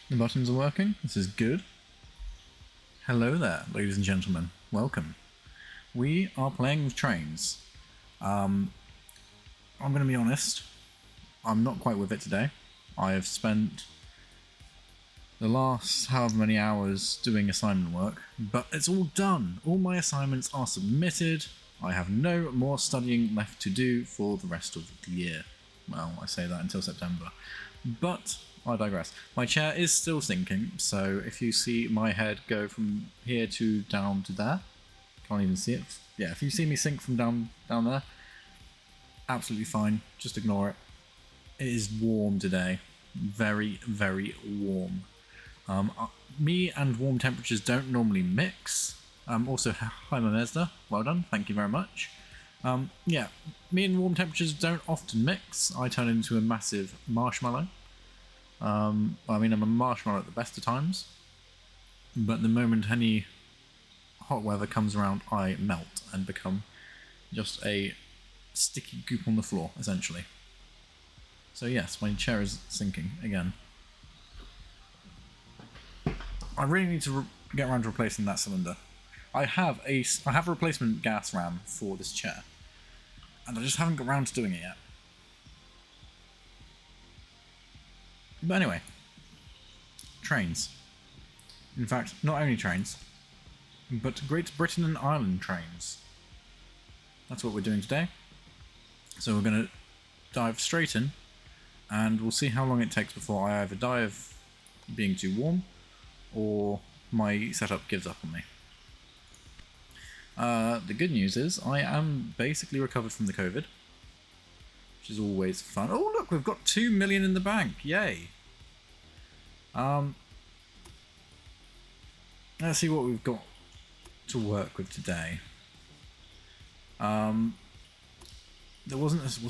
The buttons are working. This is good. Hello there, ladies and gentlemen. Welcome. We are playing with trains. I'm going to be honest. I'm not quite with it today. I have spent the last however many hours doing assignment work, but it's all done. All my assignments are submitted. I have no more studying left to do for the rest of the year. Well, I say that until September. But I digress. My chair is still sinking, so if you see my head go from here to down to there, can't even see it. Yeah, if you see me sink from down there, absolutely fine. Just ignore it. It is warm today. Very, very warm. Me and warm temperatures don't normally mix. Also, hi Mamesda. Well done. Thank you very much. Yeah, me and warm temperatures don't often mix. I turn into a massive marshmallow. I mean, I'm a marshmallow at the best of times, but the moment any hot weather comes around, I melt and become just a sticky goop on the floor, essentially. So yes, my chair is sinking again. I really need to get around to replacing that cylinder. I have a replacement gas ram for this chair, and I just haven't got around to doing it yet. But anyway, trains. In fact, not only trains, but Great Britain and Ireland trains. That's what we're doing today. So we're going to dive straight in, and we'll see how long it takes before I either die of being too warm, or my setup gives up on me. The good news is I am basically recovered from the COVID, which is always fun. Oh look, we've got 2 million in the bank, yay! Let's see what we've got to work with today. Was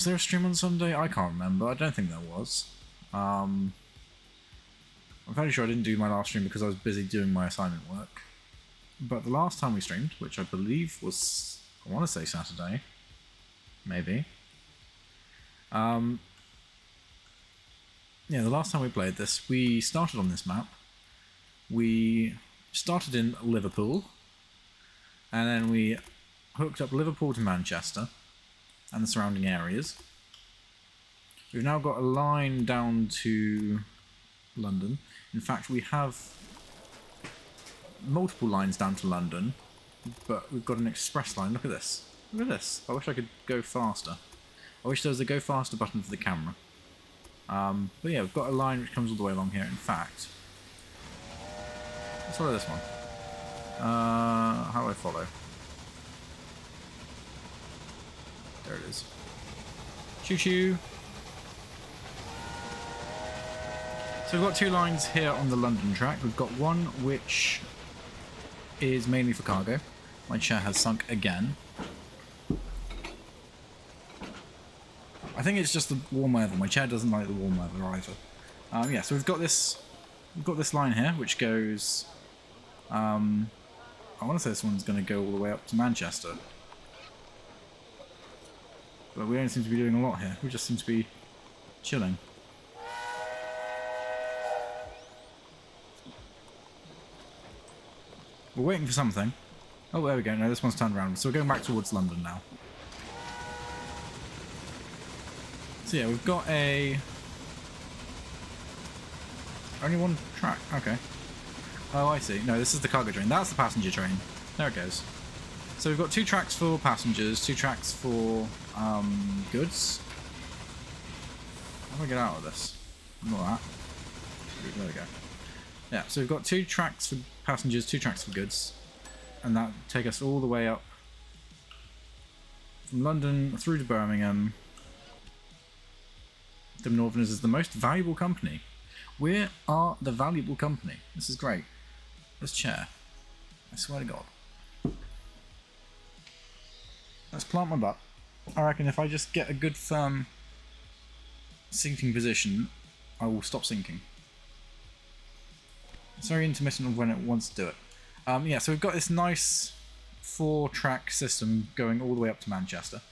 there a stream on Sunday? I can't remember. I don't think there was. I'm fairly sure I didn't do my last stream because I was busy doing my assignment work. But the last time we streamed, which I believe was, I want to say Saturday, maybe. Yeah, the last time we played this, we started on this map. We started in Liverpool, and then we hooked up Liverpool to Manchester and the surrounding areas. We've now got a line down to London. In fact, we have multiple lines down to London, but we've got an express line. Look at this. Look at this. I wish I could go faster. I wish there was a go faster button for the camera. But yeah, we've got a line which comes all the way along here. In fact, let's follow this one. How do I follow? There it is. Choo choo! So we've got two lines here on the London track. We've got one which is mainly for cargo. My chair has sunk again. I think it's just the warm weather. My chair doesn't like the warm weather either. Yeah, so we've got this line here which goes. I want to say this one's going to go all the way up to Manchester, but we don't seem to be doing a lot here. We just seem to be chilling. We're waiting for something. Oh, there we go. No, this one's turned around. So we're going back towards London now. So yeah, we've got only one track. Okay. Oh, I see. No, this is the cargo train. That's the passenger train. There it goes. So we've got two tracks for passengers, two tracks for goods. How do I get out of this? Not that. There we go. Yeah, so we've got two tracks for passengers, two tracks for goods, and that take us all the way up from London through to Birmingham. The Northerners is the most valuable company. We are the valuable company. This is great. This chair. I swear to God. Let's plant my butt. I reckon if I just get a good firm sinking position, I will stop sinking. It's very intermittent of when it wants to do it. Yeah, so we've got this nice 4-track system going all the way up to Manchester.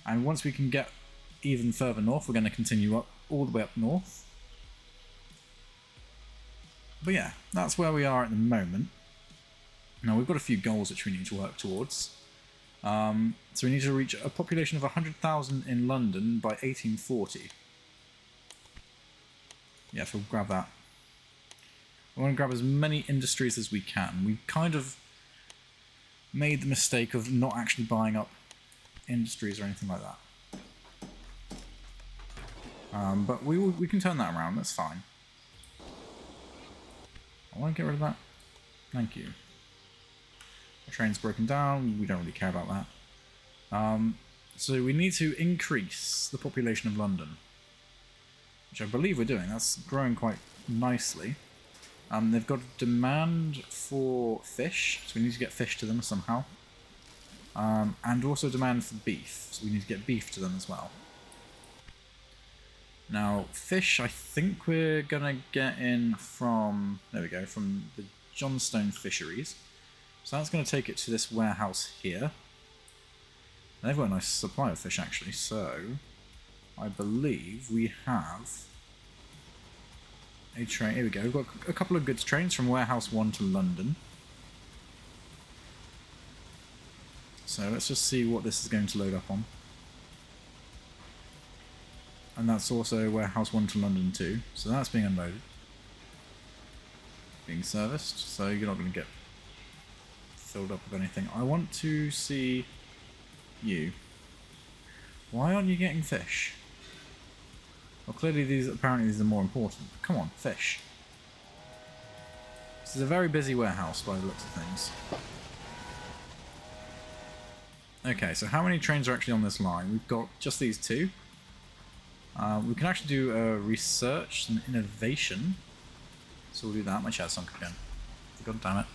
And once we can get even further north, we're going to continue up all the way up north. But yeah, that's where we are at the moment. Now we've got a few goals which we need to work towards. So we need to reach a population of 100,000 in London by 1840. Yeah, so we'll grab that. We want to grab as many industries as we can. We kind of made the mistake of not actually buying up industries or anything like that. But we can turn that around, that's fine. I want to get rid of that. Thank you. The train's broken down, we don't really care about that. So we need to increase the population of London, which I believe we're doing. That's growing quite nicely. They've got a demand for fish, so we need to get fish to them somehow. And also demand for beef, so we need to get beef to them as well. Now, fish, I think we're going to get in from, there we go, from the Johnstone fisheries. So that's going to take it to this warehouse here. And they've got a nice supply of fish, actually, so I believe we have a train. Here we go, we've got a couple of goods trains from warehouse 1 to London. So let's just see what this is going to load up on. And that's also warehouse 1 to London too. So that's being unloaded. Being serviced, so you're not going to get filled up with anything. I want to see you. Why aren't you getting fish? Well, clearly apparently these are more important. Come on, fish. This is a very busy warehouse by the looks of things. Okay, so how many trains are actually on this line? We've got just these two. We can actually do a research and innovation. So we'll do that. My chat sunk again. God damn it.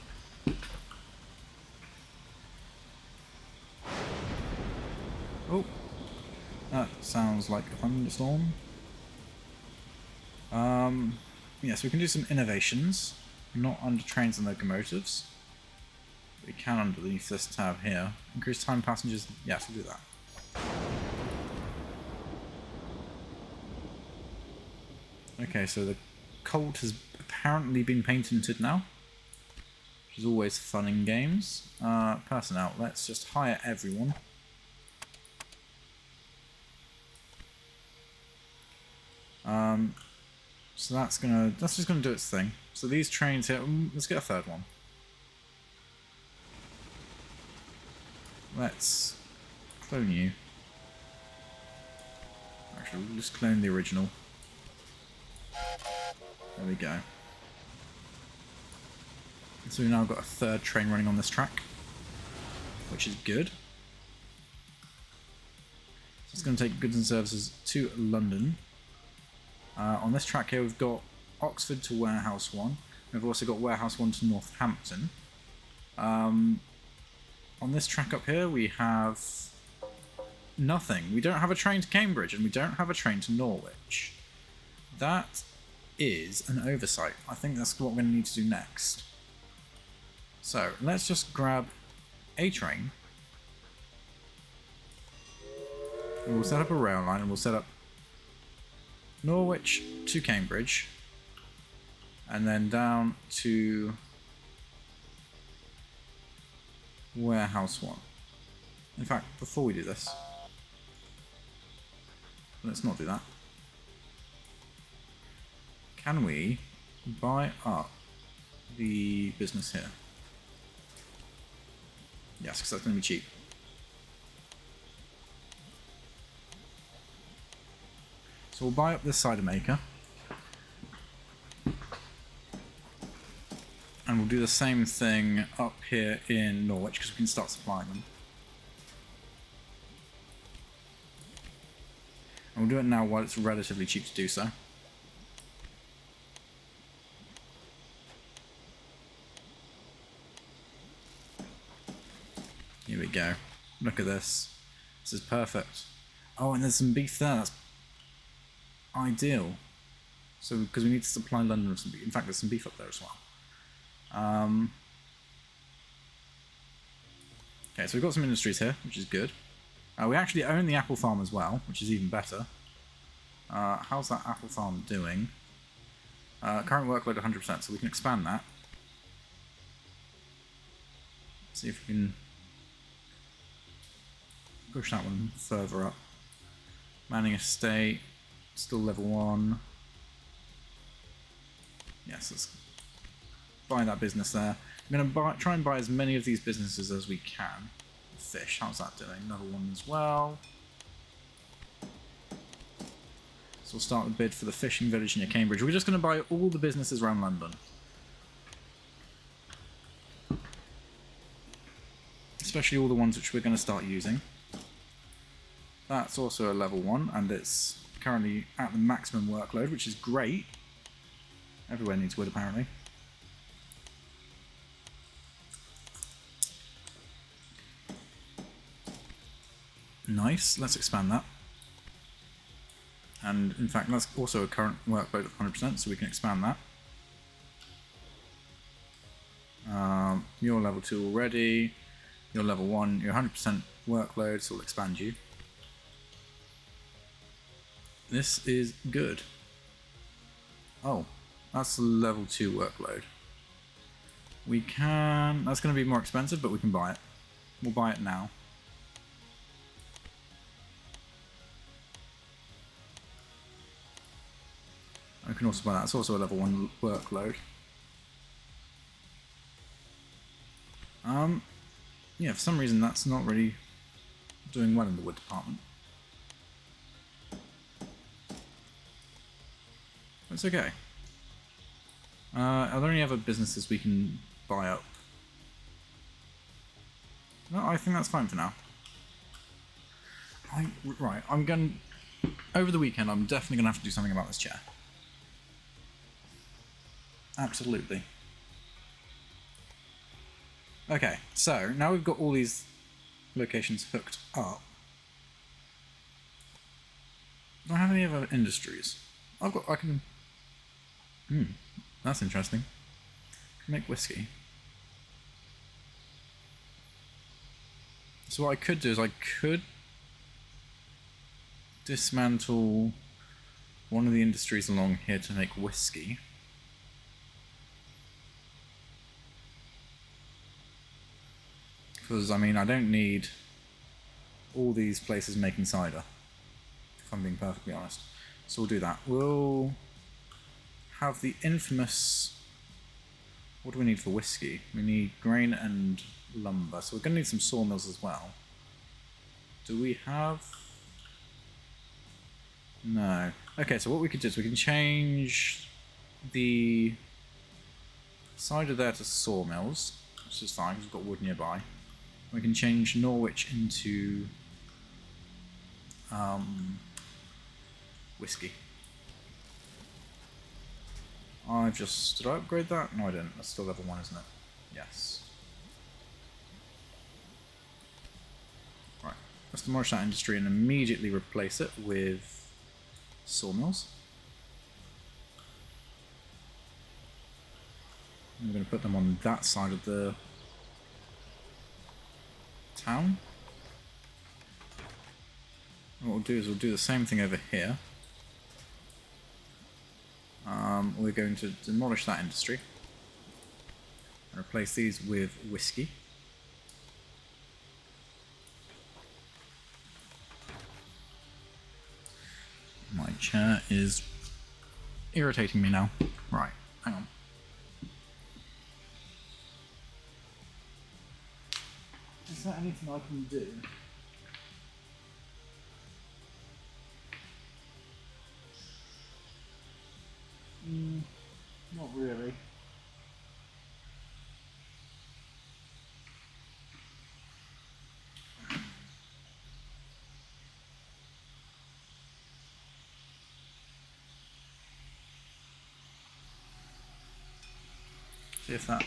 Oh. That sounds like a thunderstorm. Yes, we can do some innovations. Not under trains and locomotives. We can underneath this tab here. Increase time passengers. Yes, we'll do that. Okay, so the Colt has apparently been patented now, which is always fun in games. Personnel, let's just hire everyone. So that's just gonna do its thing. So these trains here, let's get a third one. Let's clone you. Actually, we'll just clone the original. There we go. So we've now got a third train running on this track, which is good. So it's going to take goods and services to London. On this track here we've got Oxford to Warehouse 1. We've also got Warehouse 1 to Northampton. On this track up here we have nothing. We don't have a train to Cambridge and we don't have a train to Norwich. That is an oversight. I think that's what we're going to need to do next. So let's just grab a train. And we'll set up a rail line and we'll set up Norwich to Cambridge and then down to Warehouse 1. In fact, before we do this, let's not do that. Can we buy up the business here? Yes, because that's going to be cheap. So we'll buy up this cider maker. And we'll do the same thing up here in Norwich because we can start supplying them. And we'll do it now while it's relatively cheap to do so. Here we go. Look at this. This is perfect. Oh, and there's some beef there. That's ideal. So, because we need to supply London with some beef. In fact, there's some beef up there as well. Okay, so we've got some industries here, which is good. We actually own the apple farm as well, which is even better. How's that apple farm doing? Current workload 100%, so we can expand that. See if we can push that one further up. Manning estate, still level 1. Yes, let's buy that business there. I'm going to try and buy as many of these businesses as we can. Fish, how's that doing? Another one as well. So we'll start the bid for the fishing village near Cambridge. We're just going to buy all the businesses around London. Especially all the ones which we're going to start using. That's also a level 1, and it's currently at the maximum workload, which is great. Everywhere needs wood, apparently. Nice, let's expand that. And in fact, that's also a current workload of 100%, so we can expand that. You're level 2 already. You're level 1. You're 100% workload, so we'll expand you. This is good. Oh, that's a level 2 workload. We can... That's going to be more expensive, but we can buy it. We'll buy it now. I can also buy that. It's also a level 1 workload. Yeah, for some reason that's not really doing well in the wood department. It's okay. Are there any other businesses we can buy up? No, I think that's fine for now. Right, I'm going... Over the weekend, I'm definitely going to have to do something about this chair. Absolutely. Okay, so now we've got all these locations hooked up. Do I have any other industries? I can... that's interesting. I can make whiskey. So what I could do is I could dismantle one of the industries along here to make whiskey. Because, I mean, I don't need all these places making cider, if I'm being perfectly honest. So we'll do that. We'll have the infamous... What do we need for whiskey? We need grain and lumber. So we're going to need some sawmills as well. Do we have... No. Okay, so what we could do is we can change the cider there to sawmills, which is fine because we've got wood nearby. We can change Norwich into whiskey. Did I upgrade that? No, I didn't. That's still level 1, isn't it? Yes. Right. Let's demolish that industry and immediately replace it with sawmills. I'm going to put them on that side of the town. What we'll do is we'll do the same thing over here. We're going to demolish that industry and replace these with whiskey. My chair is irritating me now. Right, hang on. Is there anything I can do? Not really. See if that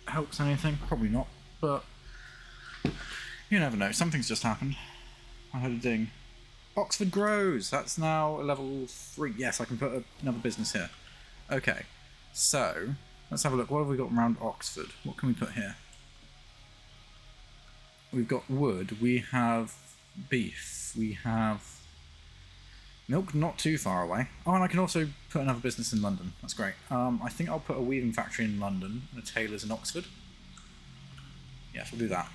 helps anything. Probably not, but you never know. Something's just happened. I heard a ding. Oxford grows. That's now a level 3. Yes, I can put another business here. Okay, so let's have a look. What have we got around Oxford? What can we put here? We've got wood. We have beef. We have Milk not too far away. Oh, and I can also put another business in London. That's great. I think I'll put a weaving factory in London and a tailor's in Oxford. Yes, we'll do that.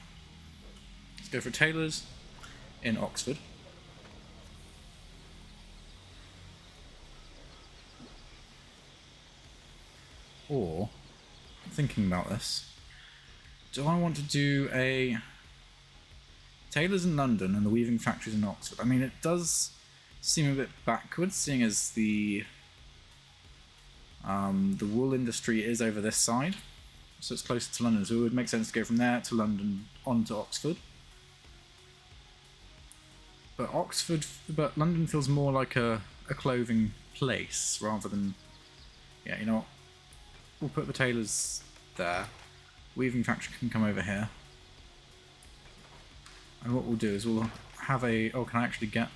Let's go for tailors in Oxford. Or, thinking about this, do I want to do a tailors in London and the weaving factories in Oxford? I mean, it does seem a bit backwards, seeing as the wool industry is over this side, so it's closer to London, so it would make sense to go from there to London on to Oxford. But London feels more like a clothing place rather than, yeah, you know what? We'll put the tailors there. Weaving factory can come over here. And what we'll do is we'll have a... Oh, can I actually get...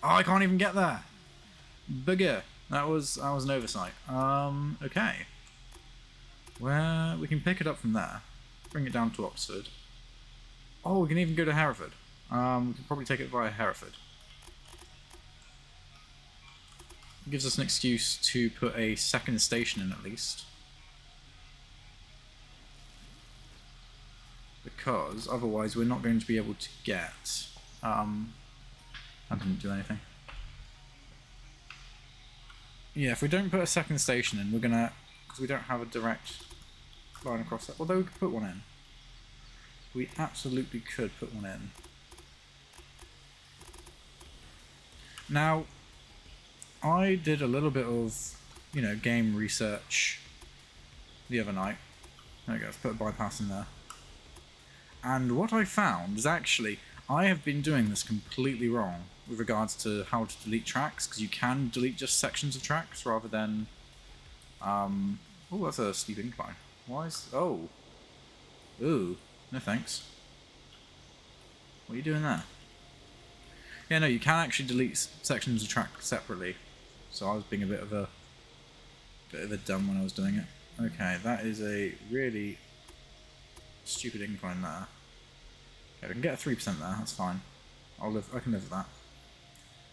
Oh, I can't even get there! Bugger! That was an oversight. Okay. Where... We can pick it up from there. Bring it down to Oxford. Oh, we can even go to Hereford. We can probably take it via Hereford. It gives us an excuse to put a second station in at least. Because otherwise we're not going to be able to get... I didn't do anything. Yeah, if we don't put a second station in, we're gonna... Because we don't have a direct line across that. Although we could put one in. We absolutely could put one in. Now, I did a little bit of, you know, game research the other night. There we go, let's put a bypass in there. And what I found is actually, I have been doing this completely wrong with regards to how to delete tracks, because you can delete just sections of tracks rather than... Oh, that's a steep incline. Why is... Oh. Ooh. No thanks. What are you doing there? Yeah, no, you can actually delete sections of track separately. So I was being a bit of a dumb when I was doing it. Okay, that is a really stupid incline there. Okay, we can get a 3% there, that's fine. I can live with that.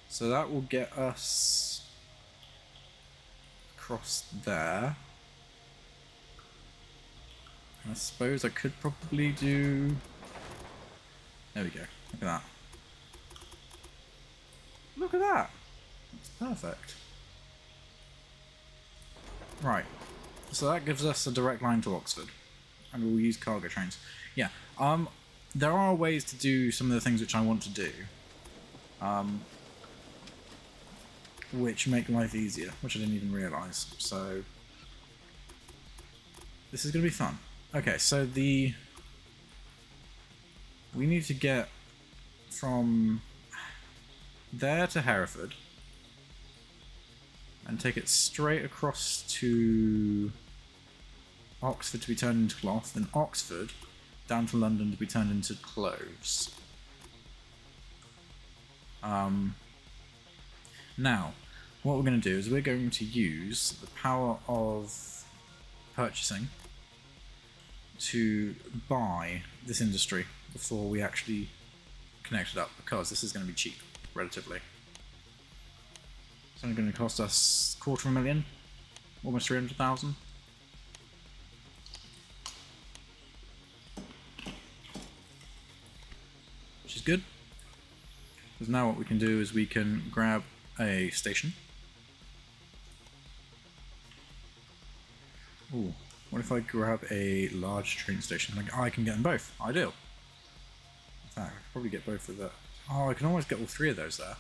So that will get us across there. I suppose I could probably do... There we go, look at that. Look at that! That's perfect. Right, so that gives us a direct line to Oxford. And we'll use cargo trains. Yeah, there are ways to do some of the things which I want to do. Which make life easier, which I didn't even realise. So, this is going to be fun. Okay, so we need to get from there to Hereford and take it straight across to Oxford to be turned into cloth, then Oxford down to London to be turned into clothes. Now, what we're going to do is we're going to use the power of purchasing to buy this industry before we actually connect it up, because this is going to be cheap, relatively. It's only going to cost us $250,000, almost 300,000. Which is good. Because now what we can do is we can grab a station. Ooh. What if I grab a large train station? Like, I can get them both. Ideal. In fact, I could probably get both of that. Oh, I can almost get all three of those there.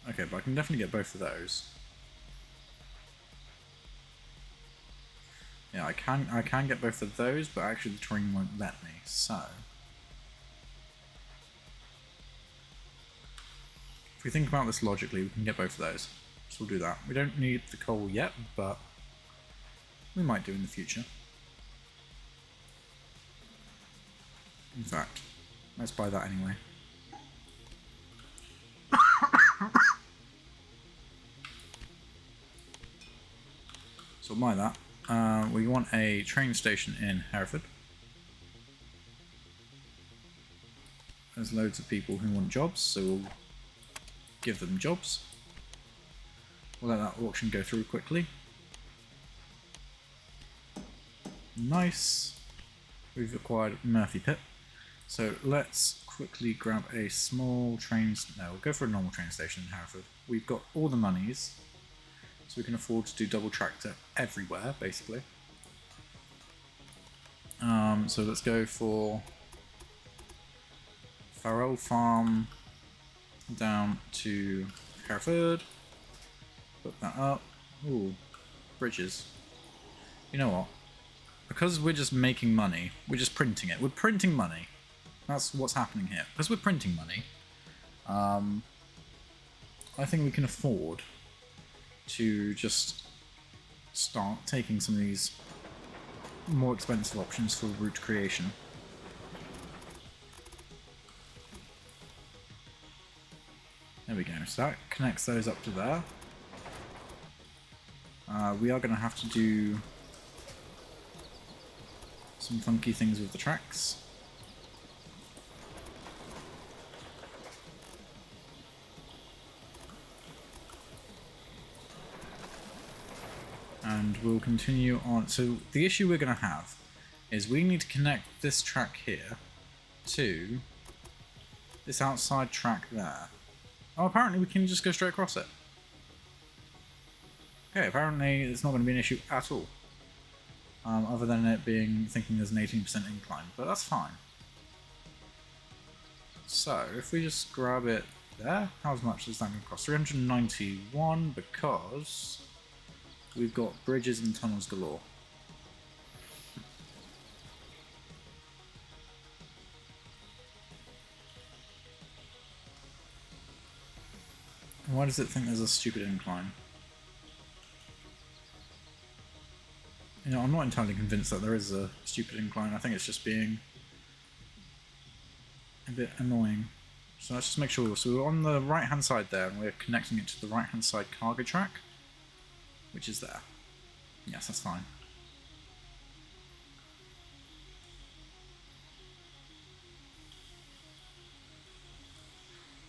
Okay, but I can definitely get both of those. Yeah, I can get both of those, but actually the train won't let me, so... If we think about this logically, we can get both of those. So we'll do that. We don't need the coal yet, but we might do in the future. In fact, let's buy that anyway. So we'll buy that. We want a train station in Hereford. There's loads of people who want jobs, so we'll give them jobs. We'll let that auction go through quickly. Nice. We've acquired Murphy Pit. So let's quickly grab a small train... No, we'll go for a normal train station in Hereford. We've got all the monies, so we can afford to do double tractor everywhere, basically. So let's go for Farrell Farm down to Hereford. Put that up. Ooh, bridges. You know what? Because we're just making money, we're just printing it. We're printing money. That's what's happening here. Because we're printing money, I think we can afford to just start taking some of these more expensive options for route creation. There we go. So that connects those up to there. We are going to have to do some funky things with the tracks. And we'll continue on. So the issue we're going to have is we need to connect this track here to this outside track there. Oh, apparently we can just go straight across it. Okay, apparently it's not going to be an issue at all. Other than it being, thinking there's an 18% incline, but that's fine. So, if we just grab it there, how much is that going to cost? 391, because we've got bridges and tunnels galore. Why does it think there's a stupid incline? You know, I'm not entirely convinced that there is a stupid incline. I think it's just being a bit annoying. So let's just make sure. So we're on the right hand side there, and we're connecting it to the right hand side cargo track, which is there. Yes, that's fine.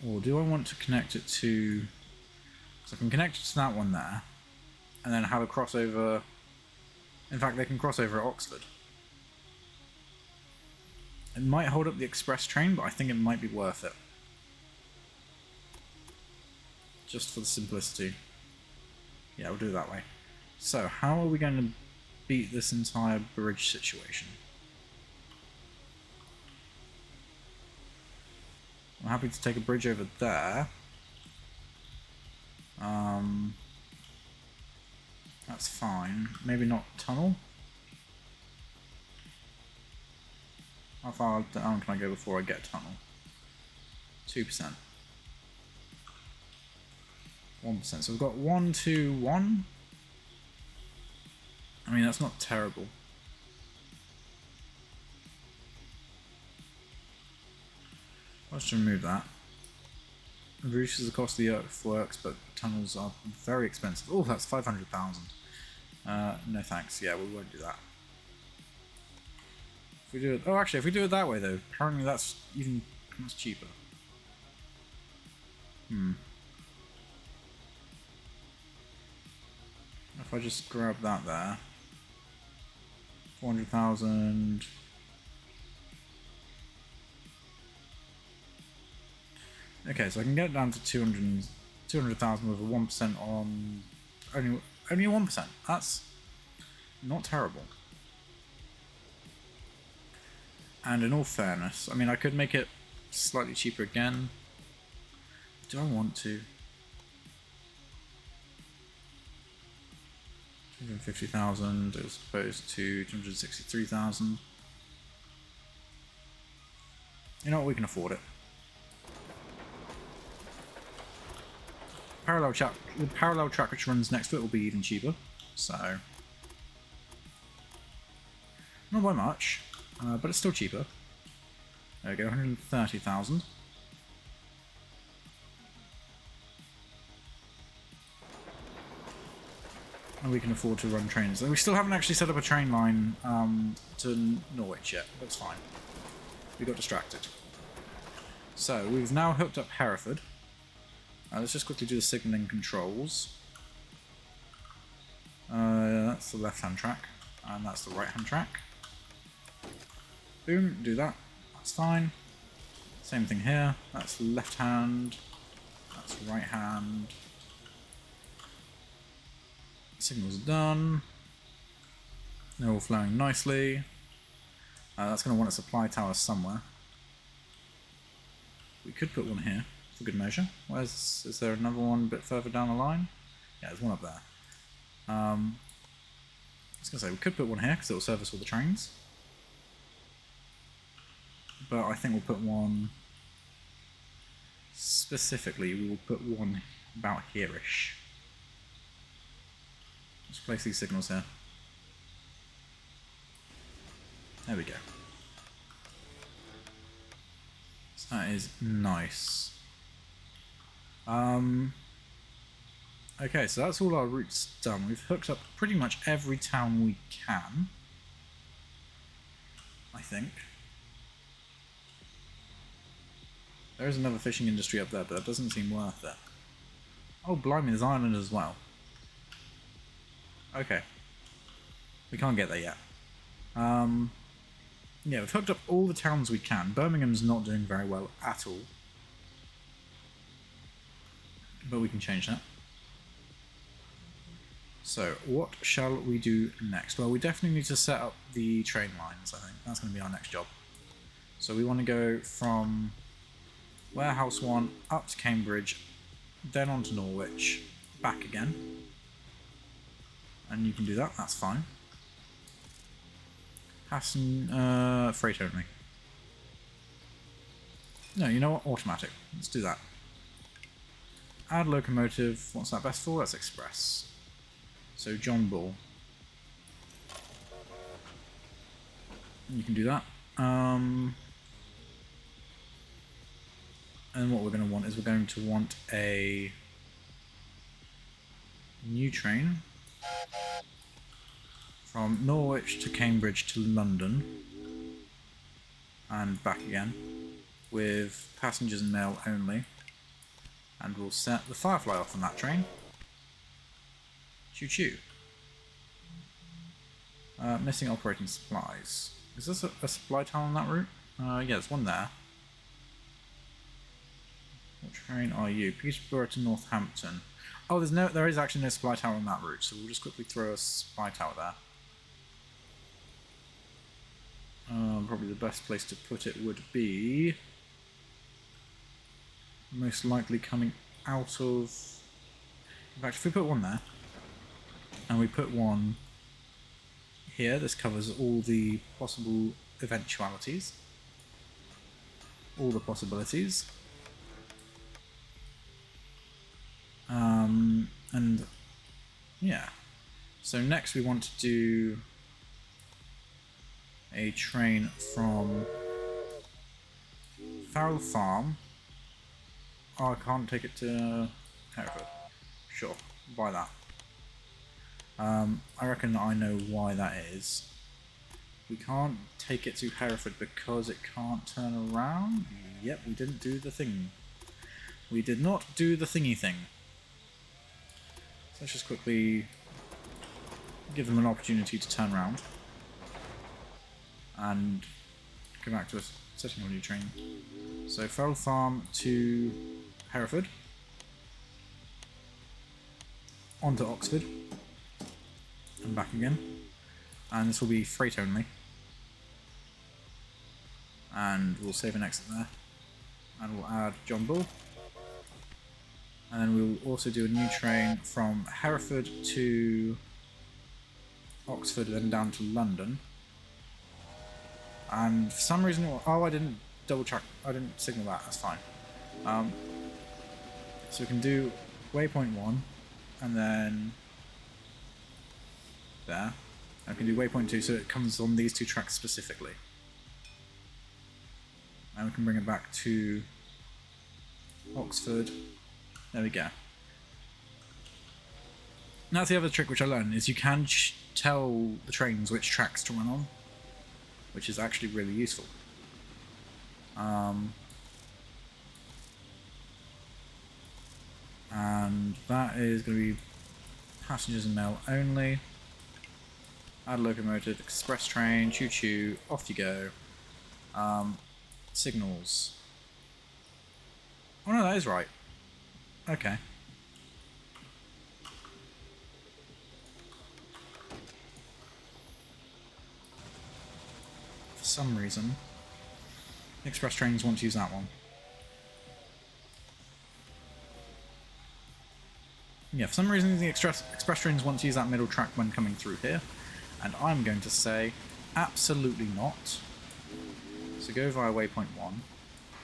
Or do I want to connect it to... So I can connect it to that one there, and then have a crossover... In fact, they can cross over at Oxford. It might hold up the express train, but I think it might be worth it. Just for the simplicity. Yeah, we'll do it that way. So, how are we going to beat this entire bridge situation? I'm happy to take a bridge over there. That's fine. Maybe not tunnel. How far down can I go before I get tunnel? 2%. 1%. So we've got 1, 2, 1. I mean, that's not terrible. Let's remove that. It reduces the cost of the earthworks, but tunnels are very expensive. Oh, that's 500,000. No thanks. Yeah, we won't do that. If we do it, oh, actually, if we do it that way though, apparently that's even much cheaper. If I just grab that there, 400,000. Okay, so I can get it down to 200,000 with a 1% on only 1%. That's not terrible. And in all fairness, I mean, I could make it slightly cheaper again. Do I want to? 250,000 as opposed to 263,000. You know what? We can afford it. The parallel track which runs next to it will be even cheaper, so not by much, but it's still cheaper. There we go, 130,000. And we can afford to run trains. We still haven't actually set up a train line to Norwich yet. That's fine. We got distracted. So we've now hooked up Hereford. Let's just quickly do the signalling controls. That's the left-hand track, and that's the right-hand track. Boom, do that. That's fine. Same thing here. That's left hand. That's right hand. Signals done. They're all flowing nicely. That's going to want a supply tower somewhere. We could put one here for good measure. Is there another one a bit further down the line? Yeah, there's one up there. I was going to say, we could put one here because it will service all the trains. But I think we'll put one... Specifically, we will put one about here-ish. Let's place these signals here. There we go. So that is nice. Okay, so that's all our routes done. We've hooked up pretty much every town we can, I think. There is another fishing industry up there, but that doesn't seem worth it. Oh, blimey, there's Ireland as well. Okay. We can't get there yet. Yeah, we've hooked up all the towns we can. Birmingham's not doing very well at all. But we can change that. So, what shall we do next? Well, we definitely need to set up the train lines, I think. That's going to be our next job. So we want to go from Warehouse 1 up to Cambridge, then on to Norwich, back again. And you can do that, that's fine. Freight only. No, you know what? Automatic. Let's do that. Add locomotive. What's that best for? That's express. So John Bull. You can do that. And what we're going to want is we're going to want a new train from Norwich to Cambridge to London and back again with passengers and mail only, and we'll set the Firefly off on that train. Choo choo. Missing operating supplies. Is this a supply tower on that route? Yeah, there's one there. What train are you? Peterborough to Northampton. Oh, there is actually no supply tower on that route, so we'll just quickly throw a supply tower there. Probably the best place to put it would be most likely coming out of... In fact, if we put one there, and we put one here, this covers all the possible eventualities, all the possibilities. And yeah, so next we want to do a train from Farrell Farm. Oh, I can't take it to Hereford. Sure, buy that. I reckon I know why that is. We can't take it to Hereford because it can't turn around? Yep, we didn't do the thing. We did not do the thingy thing. So let's just quickly give them an opportunity to turn around and go back to us setting a new train. So Farrell Farm to Hereford, onto Oxford, and back again. And this will be freight only. And we'll save an exit there. And we'll add John Bull. And then we'll also do a new train from Hereford to Oxford, then down to London. And for some reason, oh, I didn't double check, I didn't signal that, that's fine. So we can do waypoint 1, and then there. I can do waypoint 2, so it comes on these two tracks specifically. And we can bring it back to Oxford. There we go. Now that's the other trick which I learned, is you can tell the trains which tracks to run on, which is actually really useful. And that is going to be passengers and mail only. Add locomotive, express train, choo choo, off you go. Signals. Oh no, that is right. Okay. For some reason, express trains want to use that one. Yeah, for some reason the express trains want to use that middle track when coming through here. And I'm going to say, absolutely not. So go via waypoint 1.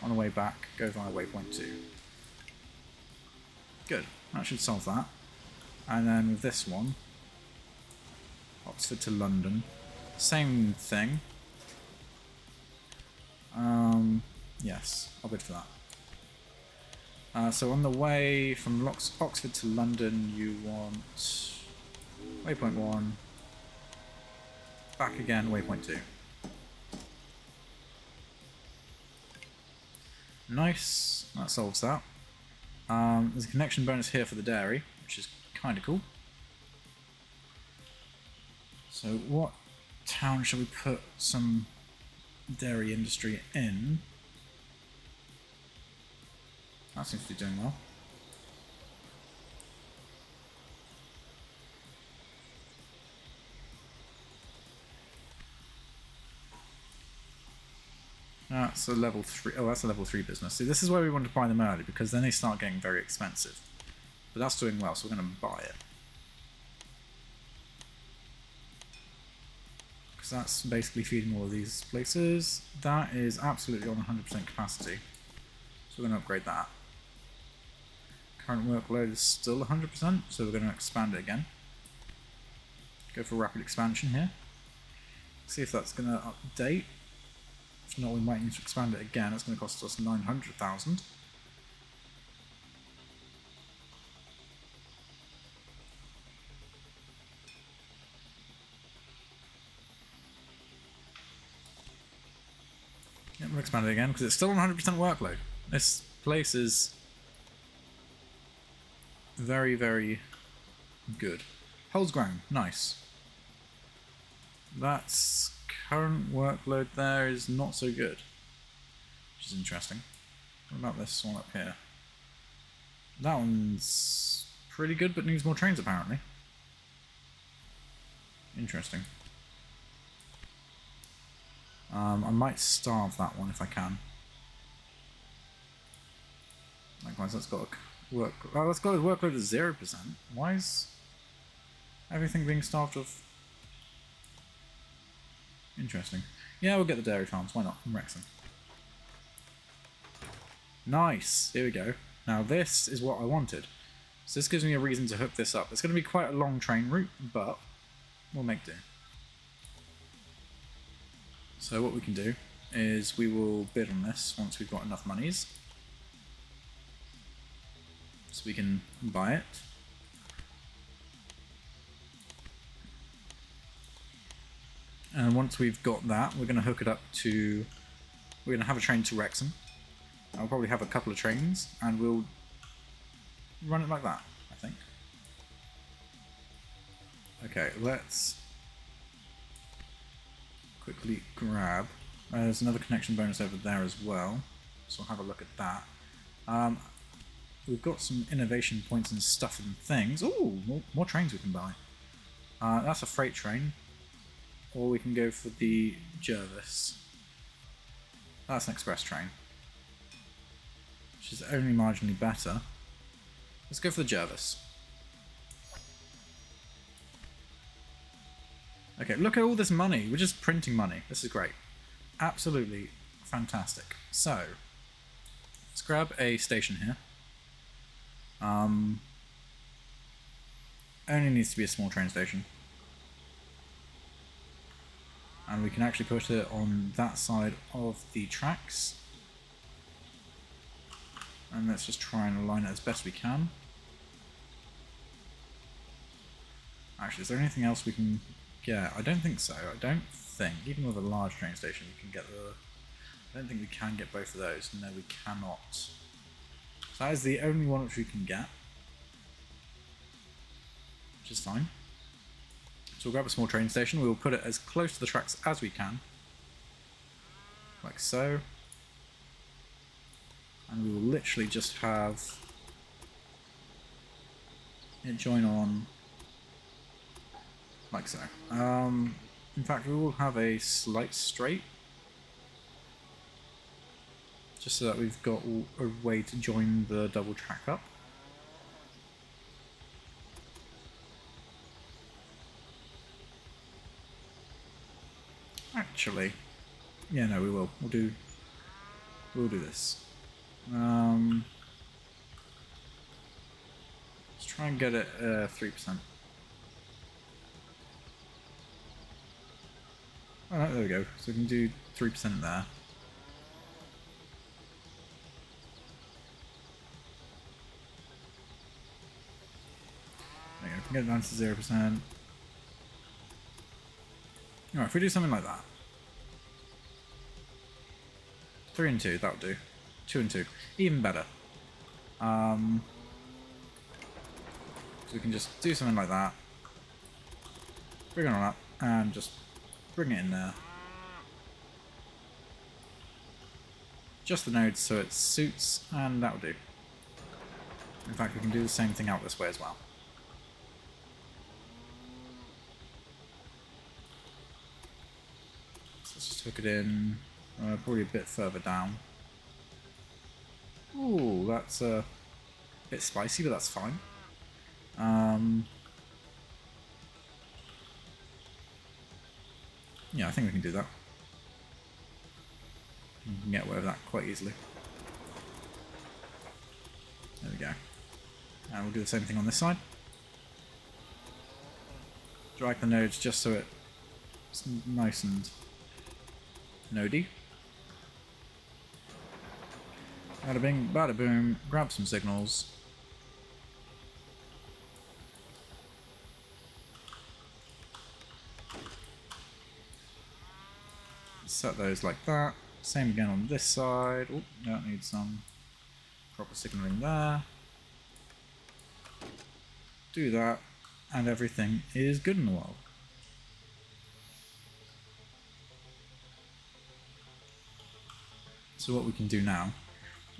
On the way back, go via waypoint 2. Good. That should solve that. And then with this one, Oxford to London. Same thing. Yes, I'll bid for that. So on the way from Oxford to London, you want waypoint 1, back again, waypoint 2. Nice, that solves that. There's a connection bonus here for the dairy, which is kind of cool. So what town shall we put some dairy industry in? That seems to be doing well. That's a level 3. Oh, that's a level 3 business. See, this is where we want to buy them early, because then they start getting very expensive. But that's doing well, so we're going to buy it. Because that's basically feeding all of these places. That is absolutely on 100% capacity. So we're going to upgrade that. Current workload is still 100%, so we're going to expand it again. Go for rapid expansion here. See if that's going to update. If not, we might need to expand it again. It's going to cost us 900,000. Yeah, we'll expand it again because it's still 100% workload. This place is very, very good. Holds ground, nice. That's current workload there is not so good, which is interesting. What about this one up here? That one's pretty good, but needs more trains apparently. Interesting. I might starve that one if I can. Likewise, that's got a work. Oh, that's got a workload of 0%. Why is everything being starved of? Interesting. Yeah, we'll get the dairy farms. Why not? In Wrexham. Nice. Here we go. Now this is what I wanted. So this gives me a reason to hook this up. It's going to be quite a long train route, but we'll make do. So what we can do is we will bid on this once we've got enough monies. So we can buy it. And once we've got that, we're going to hook it up to... We're going to have a train to Wrexham. I'll probably have a couple of trains, and we'll run it like that, I think. Okay, let's quickly grab... there's another connection bonus over there as well, so I'll have a look at that. We've got some innovation points and stuff and things. Ooh, more trains we can buy. That's a freight train. Or we can go for the Jervis. That's an express train, which is only marginally better. Let's go for the Jervis. Okay, look at all this money. We're just printing money. This is great. Absolutely fantastic. So, let's grab a station here. Only needs to be a small train station. And we can actually put it on that side of the tracks. And let's just try and align it as best we can. Actually, is there anything else we can get? I don't think so. I don't think, even with a large train station, you can get the... I don't think we can get both of those. No, we cannot. So that is the only one which we can get. is fine. So we'll grab a small train station, we will put it as close to the tracks as we can, like so, and we will literally just have it join on like so. In fact, we will have a slight straight, just so that we've got a way to join the double track up. Actually, yeah, no, we will. We'll do this. Let's try and get it 3%. Oh, there we go. So we can do 3% there. There we go. Get it down to 0%. Alright, if we do something like that. 3 and 2, that'll do. 2 and 2. Even better. So we can just do something like that. Bring it on up and just bring it in there. Just the nodes so it suits, and that'll do. In fact, we can do the same thing out this way as well. So let's just hook it in, probably a bit further down. Ooh, that's a bit spicy, but that's fine. Yeah, I think we can do that. We can get away with that quite easily. There we go. And we'll do the same thing on this side. Drag the nodes just so it's nice and nodey. Bada bing, bada boom, grab some signals. Set those like that. Same again on this side. Oh, that needs some proper signaling there. Do that, and everything is good in the world. So what we can do now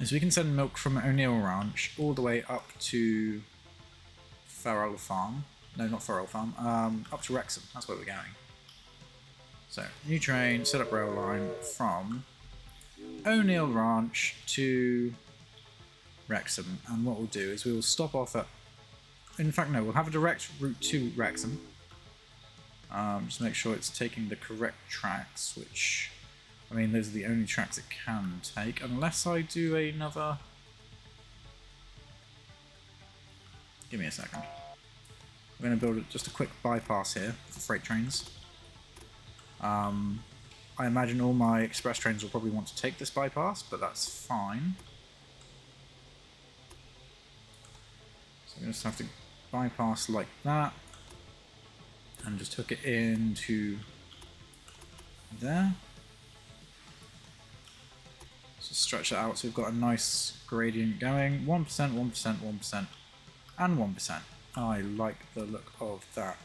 is we can send milk from O'Neill Ranch all the way up to Farrell Farm. No, not Farrell Farm. Up to Wrexham. That's where we're going. So, new train, set up rail line from O'Neill Ranch to Wrexham. And what we'll do is we will stop off at... In fact, no, we'll have a direct route to Wrexham. Just make sure it's taking the correct tracks, which... I mean, those are the only tracks it can take, unless I do another... Give me a second. I'm going to build just a quick bypass here for freight trains. I imagine all my express trains will probably want to take this bypass, but that's fine. So we just have to bypass like that, and just hook it into there. So stretch it out so we've got a nice gradient going. 1%, 1%, 1%, and 1%. I like the look of that.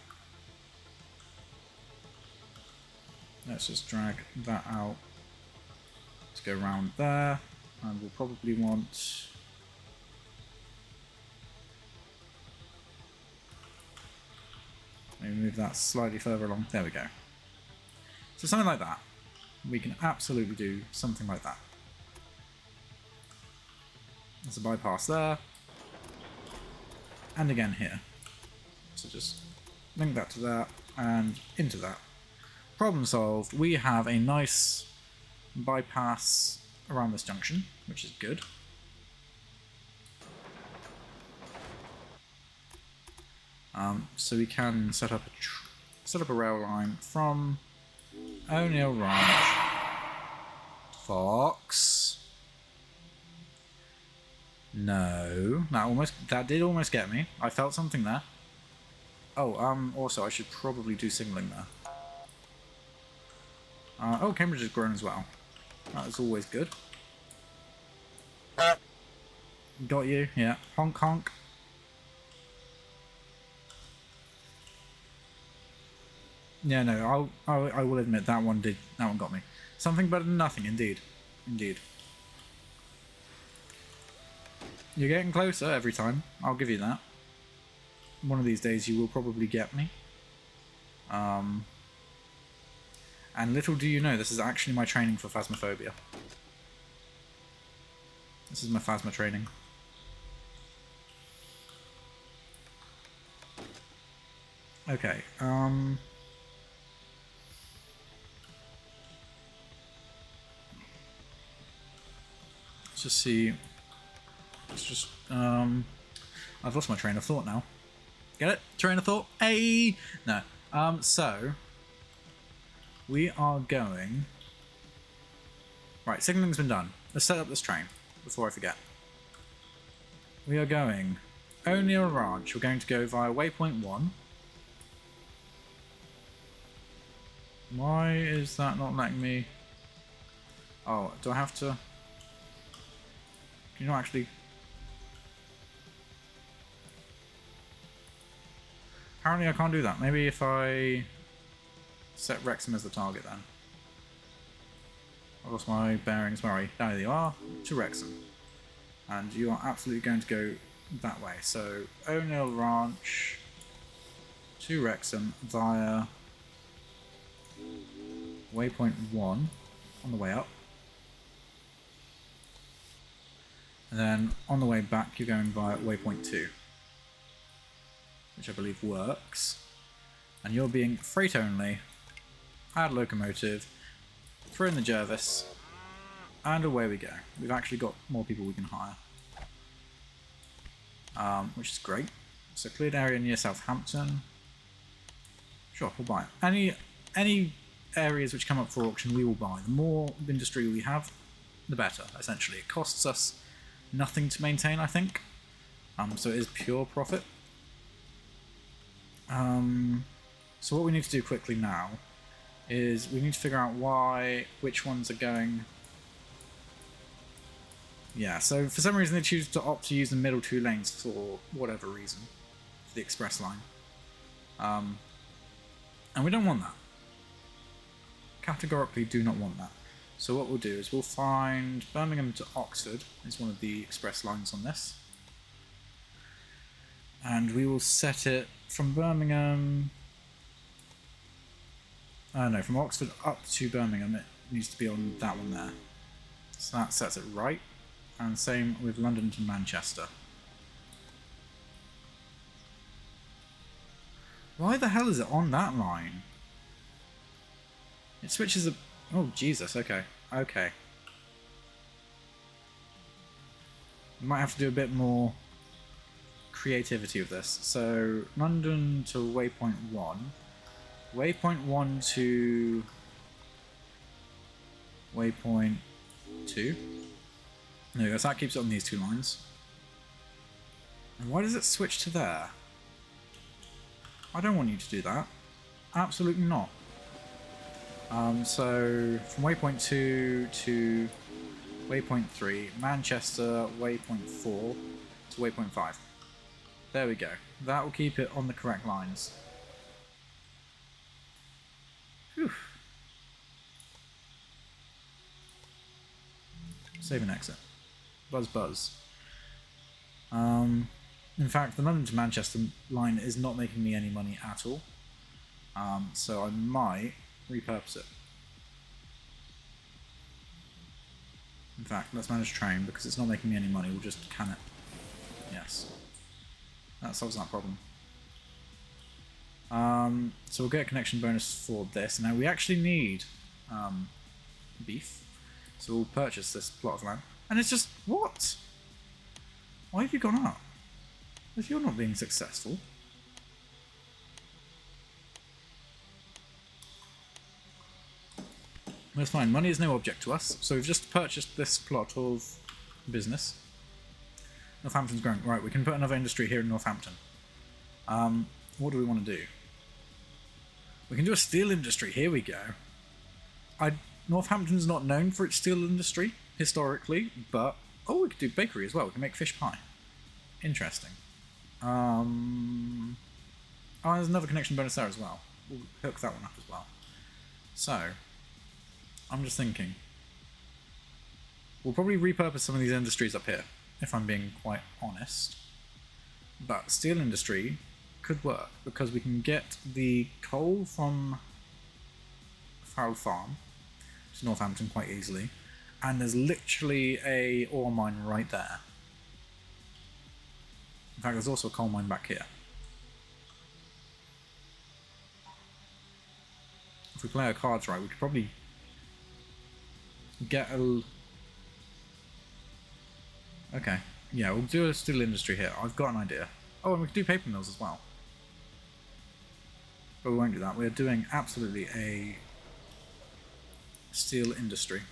Let's just drag that out to go around there, and we'll probably want... maybe move that slightly further along. There we go. So something like that. We can absolutely do something like that. There's a bypass there. And again here. So just link that to that and into that. Problem solved. We have a nice bypass around this junction, which is good. So we can set up a rail line from O'Neill Ranch. Fox. No, that did almost get me. I felt something there. Oh, also I should probably do signaling there. Oh, Cambridge has grown as well. That is always good. Got you, yeah. Honk honk. Yeah, no, I will admit that one got me. Something better than nothing, indeed. Indeed. You're getting closer every time, I'll give you that. One of these days you will probably get me. And little do you know, this is actually my training for Phasmophobia. This is my Phasma training. Okay, let's just see. Let's just, I've lost my train of thought now. Get it? Train of thought? Hey! No. So, we are going... Right, signaling's been done. Let's set up this train, before I forget. We are going O'Neill Ranch. We're going to go via waypoint 1. Why is that not letting me... Oh, do I have to... Can you not actually... Apparently I can't do that. Maybe if I set Wrexham as the target then. I lost my bearings. Sorry. There you are. To Wrexham. And you are absolutely going to go that way. So O'Neill Ranch to Wrexham via waypoint 1 on the way up. And then on the way back you're going via waypoint 2. Which I believe works. And you're being freight only. Add locomotive. Throw in the Jervis. And away we go. We've actually got more people we can hire. Which is great. So cleared area near Southampton. Sure, we'll buy it. Any areas which come up for auction we will buy. The more industry we have, the better, essentially. It costs us nothing to maintain, I think. So it is pure profit. So what we need to do quickly now is we need to figure out which ones are going... Yeah, so for some reason they choose to opt to use the middle 2 lanes for whatever reason, for the express line. And we don't want that. Categorically do not want that. So what we'll do is we'll find Birmingham to Oxford is one of the express lines on this. And we will set it from Birmingham... no, from Oxford up to Birmingham it needs to be on that one there. So that sets it right. And same with London to Manchester. Why the hell is it on that line? It switches a... Oh, Jesus, okay. Okay. We might have to do a bit more creativity with this. So, London to waypoint 1. Waypoint 1 to waypoint 2. There we go, so that keeps it on these 2 lines. And why does it switch to there? I don't want you to do that. Absolutely not. So, from waypoint 2 to waypoint 3, Manchester, waypoint 4 to waypoint 5. There we go. That will keep it on the correct lines. Whew. Save and exit. Buzz buzz. In fact, the London to Manchester line is not making me any money at all. So I might repurpose it. In fact, let's manage train because it's not making me any money. We'll just can it. Yes. That solves that problem. So we'll get a connection bonus for this. Now we actually need beef. So we'll purchase this plot of land. And it's just, what? Why have you gone up? If you're not being successful. That's fine, money is no object to us. So we've just purchased this plot of business. Northampton's growing. Right, we can put another industry here in Northampton. What do we want to do? We can do a steel industry. Here we go. Northampton's not known for its steel industry, historically, but... Oh, we could do bakery as well. We can make fish pie. Interesting. Oh, there's another connection bonus there as well. we'll hook that one up as well. So, I'm just thinking, we'll probably repurpose some of these industries up here, if I'm being quite honest. But steel industry could work, because we can get the coal from Farrell Farm to Northampton quite easily, and there's literally a ore mine right there. In fact, there's also a coal mine back here. If we play our cards right, we could probably get a... Okay, yeah, we'll do a steel industry here. I've got an idea. Oh, and we could do paper mills as well. But we won't do that. We're doing absolutely a steel industry.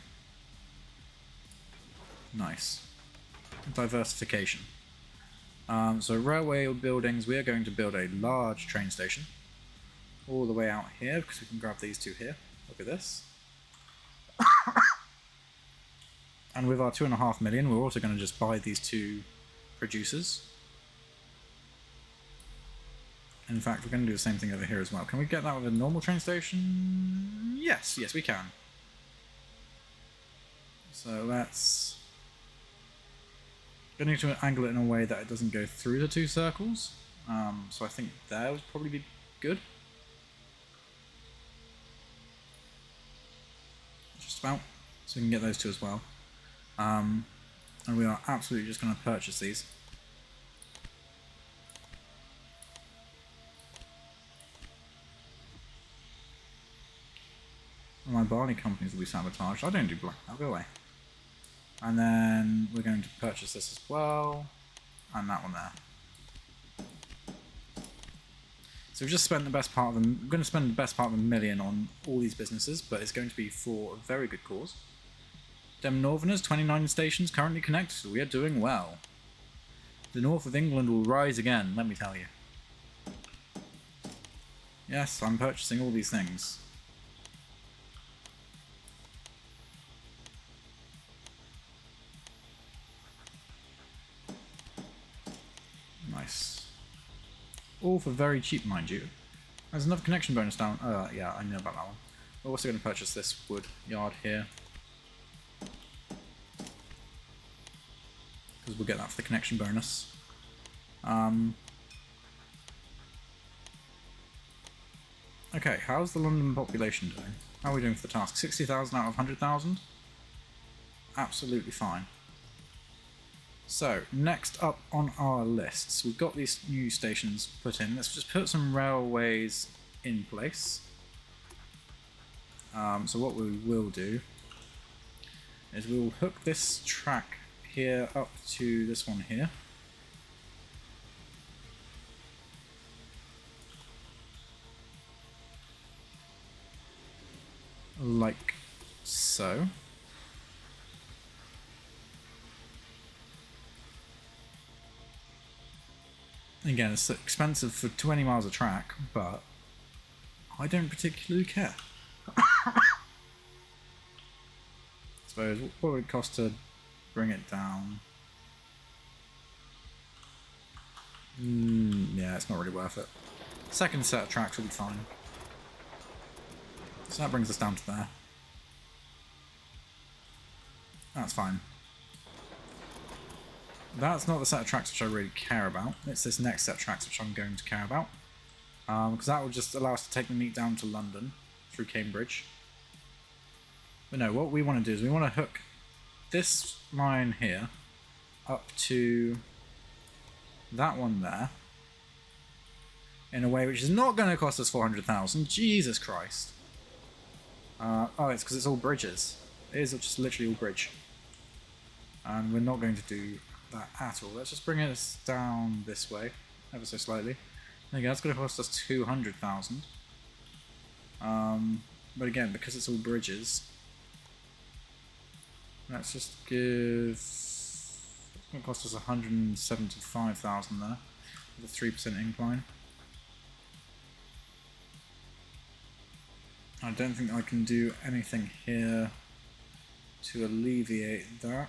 Nice. Diversification. So railway buildings, we are going to build a large train station all the way out here, because we can grab these two here. Look at this. And with our 2.5 million, we're also going to just buy these two producers. In fact, we're going to do the same thing over here as well. Can we get that with a normal train station? Yes, yes we can. So let's... going to angle it in a way that it doesn't go through the two circles. So I think that would probably be good. Just about. So we can get those two as well. And we are absolutely just going to purchase these. My barley companies will be sabotaged. I don't do black. I'll go away. And then we're going to purchase this as well. And that one there. So we've just spent the best part of them. We're going to spend the best part of $1 million on all these businesses, but it's going to be for a very good cause. Dem Northerners, 29 stations currently connected, so we are doing well. The north of England will rise again, let me tell you. Yes, I'm purchasing all these things. Nice. All for very cheap, mind you. There's another connection bonus down. Yeah, I know about that one. We're also going to purchase this wood yard here. Because we'll get that for the connection bonus. Okay, how's the London population doing? How are we doing for the task? 60,000 out of 100,000? Absolutely fine. So, next up on our lists, we've got these new stations put in. Let's just put some railways in place. So what we will do is we will hook this track here up to this one here. Like so. Again, it's expensive for 20 miles of track, but I don't particularly care. I suppose, what would it cost to bring it down? Yeah, it's not really worth it. Second set of tracks will be fine. So that brings us down to there. That's fine. That's not the set of tracks which I really care about. It's this next set of tracks which I'm going to care about. Because that will just allow us to take the meat down to London through Cambridge. But no, what we want to do is we want to hook this line here up to that one there in a way which is not going to cost us 400,000. Jesus Christ. Oh, it's because it's all bridges. It is just literally all bridge. And we're not going to do that at all. Let's just bring it down this way, ever so slightly. There you go, that's going to cost us 200,000. But again, because it's all bridges, let's just give... It's going to cost us 175,000 there, with a 3% incline. I don't think I can do anything here to alleviate that.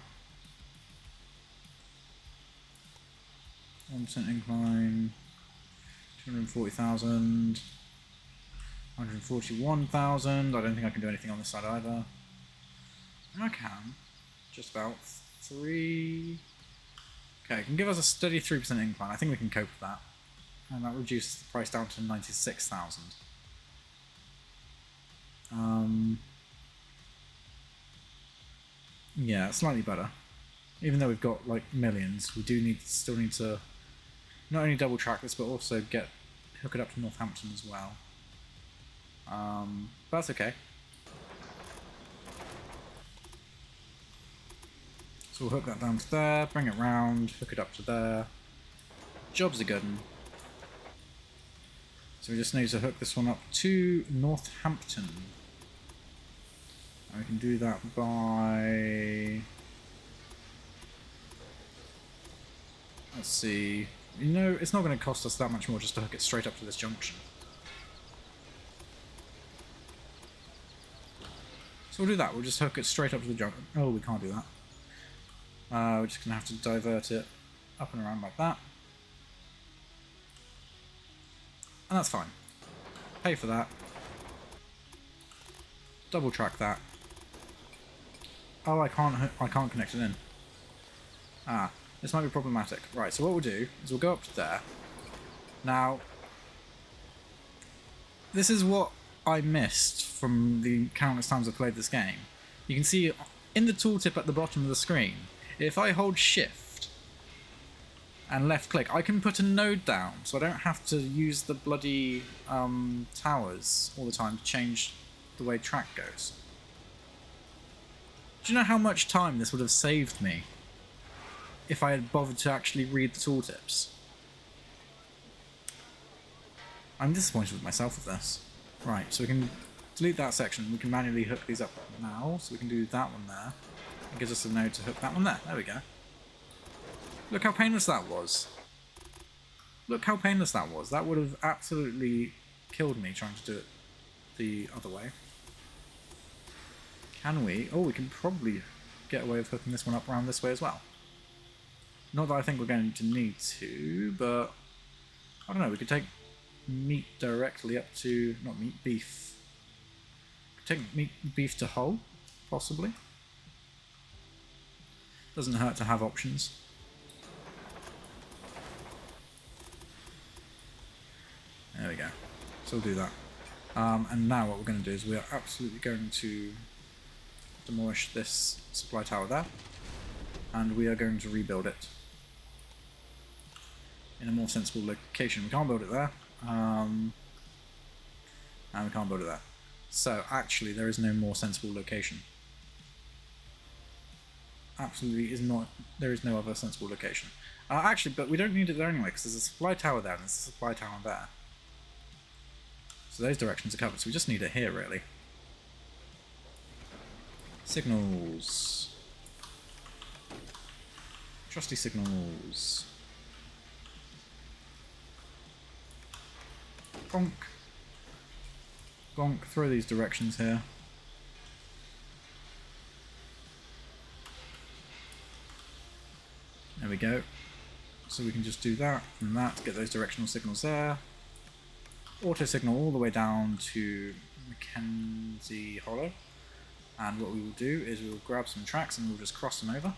1% incline, 240,000. 141,000. I don't think I can do anything on this side either. I can. Just about 3... Okay, it can give us a steady 3% incline. I think we can cope with that. And that reduces the price down to 96,000. Yeah, slightly better. Even though we've got like millions, we do still need to not only double track this, but also hook it up to Northampton as well. But that's okay. So we'll hook that down to there, bring it round, hook it up to there. Jobs are good. So we just need to hook this one up to Northampton. And we can do that by... Let's see. You know, it's not going to cost us that much more just to hook it straight up to this junction. So we'll do that. We'll just hook it straight up to the junction. Oh, we can't do that. We're just going to have to divert it up and around like that. And that's fine. Pay for that. Double track that. Oh, I can't connect it in. Ah, this might be problematic. Right, so what we'll do is we'll go up to there. Now, this is what I missed from the countless times I've played this game. You can see in the tooltip at the bottom of the screen, if I hold shift and left click, I can put a node down, so I don't have to use the bloody towers all the time to change the way track goes. Do you know how much time this would have saved me if I had bothered to actually read the tooltips? I'm disappointed with myself with this. Right, so we can delete that section. We can manually hook these up now, so we can do that one there. It gives us a node to hook that one there. There we go. Look how painless that was. Look how painless that was. That would have absolutely killed me trying to do it the other way. Can we? Oh, we can probably get a way of hooking this one up around this way as well. Not that I think we're going to need to, but I don't know. We could take meat directly up to... not meat, beef. Take beef to Hull, possibly. Doesn't hurt to have options. There we go. So we'll do that. And now what we're going to do is we are absolutely going to demolish this supply tower there. And we are going to rebuild it in a more sensible location. We can't build it there. And we can't build it there. So actually there is no more sensible location. Absolutely is not. There is no other sensible location. Actually, but we don't need it there anyway, because there's a supply tower there and there's a supply tower there. So those directions are covered, so we just need it here, really. Signals. Trusty signals. Gonk. Gonk, throw these directions here. There we go. So we can just do that and that, get those directional signals there. Auto signal all the way down to Mackenzie Hollow. And what we will do is we will grab some tracks and we'll just cross them over.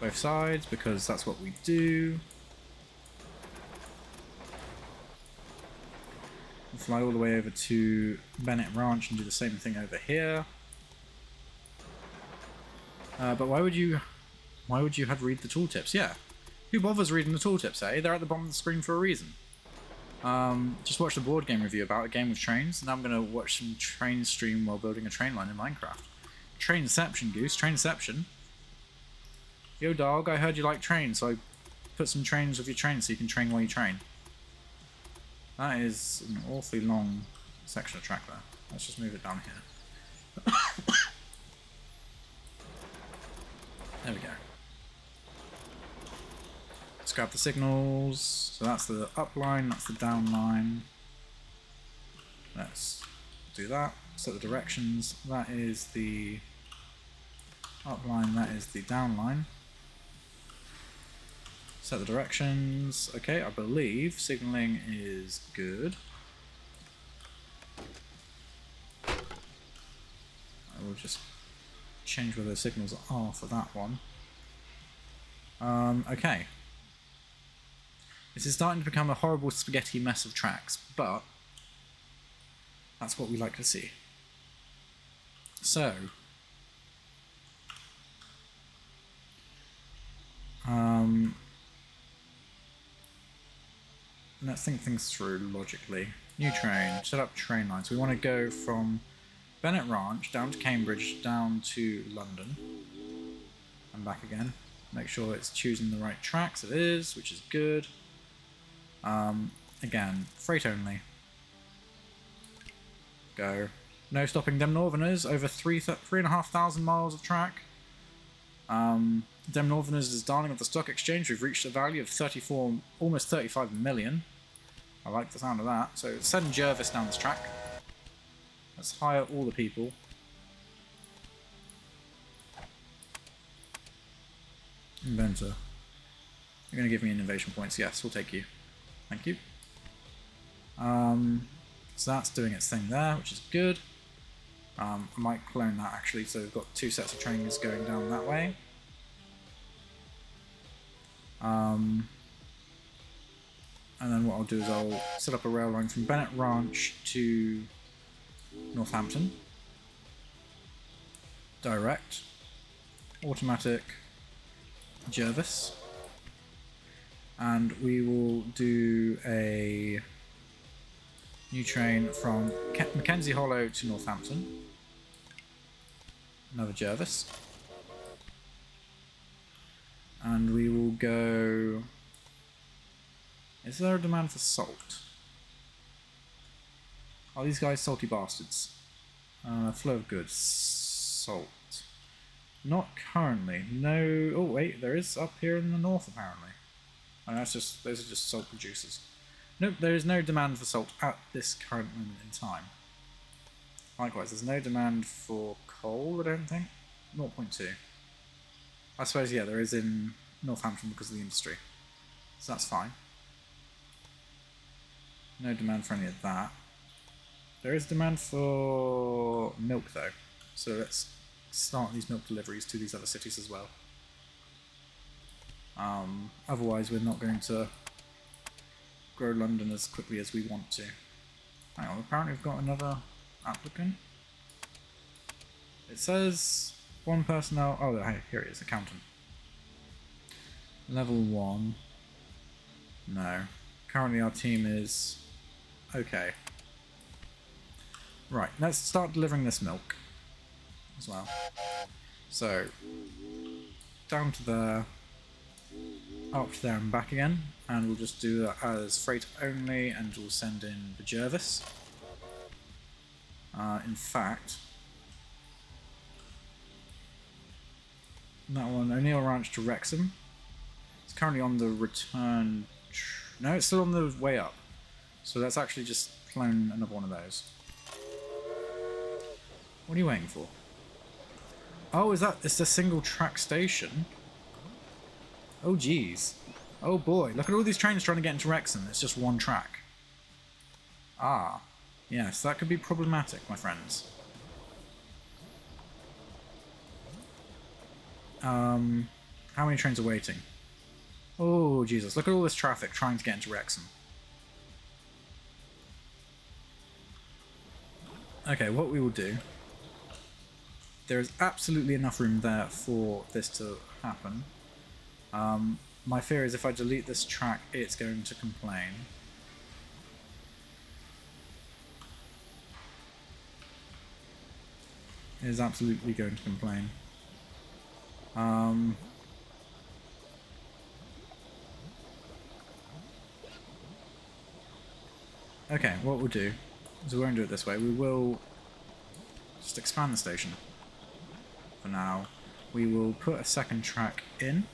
Both sides, because that's what we do. We'll fly all the way over to Bennett Ranch and do the same thing over here. But why would you have read the tooltips? Yeah. Who bothers reading the tooltips, eh? They're at the bottom of the screen for a reason. Just watched a board game review about a game with trains. Now I'm going to watch some train stream while building a train line in Minecraft. Trainception, Goose. Trainception. Yo, dog, I heard you like trains, so I put some trains with your train so you can train while you train. That is an awfully long section of track there. Let's just move it down here. There we go. Let's grab the signals. So that's the up line, that's the down line. Let's do that. Set the directions. That is the up line, that is the down line. Set the directions. Okay, I believe signaling is good. I will just change where the signals are for that one. Okay. This is starting to become a horrible spaghetti mess of tracks, but that's what we like to see. So, let's think things through logically. New train, set up train lines. We want to go from Bennett Ranch down to Cambridge, down to London, and back again. Make sure it's choosing the right tracks. It is, which is good. Again, freight only. Go. No stopping them Northerners. Over 3,500 miles of track. Dem Northerners is darling of the stock exchange. We've reached a value of 34, almost 35 million. I like the sound of that. So send Jervis down this track. Let's hire all the people. Inventor. You're going to give me an innovation points. Yes, we'll take you. Thank you. So that's doing its thing there, which is good. I might clone that actually, so we've got two sets of trains going down that way. And then what I'll do is I'll set up a rail line from Bennett Ranch to Northampton. Direct. Automatic. Jervis. And we will do a new train from Mackenzie Hollow to Northampton. Another Jervis. And we will go... Is there a demand for salt? Are these guys salty bastards? Flow of goods. Salt. Not currently. No... Oh wait, there is up here in the north apparently. Oh, that's just, those are just salt producers. Nope, there is no demand for salt at this current moment in time. Likewise, there's no demand for coal, I don't think. 0.2. I suppose, yeah, there is in Northampton because of the industry. So that's fine. No demand for any of that. There is demand for milk, though. So let's start these milk deliveries to these other cities as well. Otherwise, we're not going to grow London as quickly as we want to. Hang on, apparently we've got another applicant. It says one personnel. Oh, hey, here it is, accountant. Level 1. No. Currently our team is okay. Right, let's start delivering this milk as well. So, down to there, up to there and back again, and we'll just do that as freight only, and we'll send in the Jervis. In fact, that one, O'Neill Ranch to Wrexham. It's currently on the return. No, it's still on the way up. So let's actually just clone another one of those. What are you waiting for? Oh, it's a single track station? Oh, geez. Oh, boy. Look at all these trains trying to get into Wrexham. It's just one track. Ah. Yes, that could be problematic, my friends. How many trains are waiting? Oh, Jesus. Look at all this traffic trying to get into Wrexham. Okay, what we will do... There is absolutely enough room there for this to happen. My fear is if I delete this track, it's going to complain. It is absolutely going to complain. Okay, what we'll do is we won't do it this way. We will just expand the station. For now, we will put a second track in.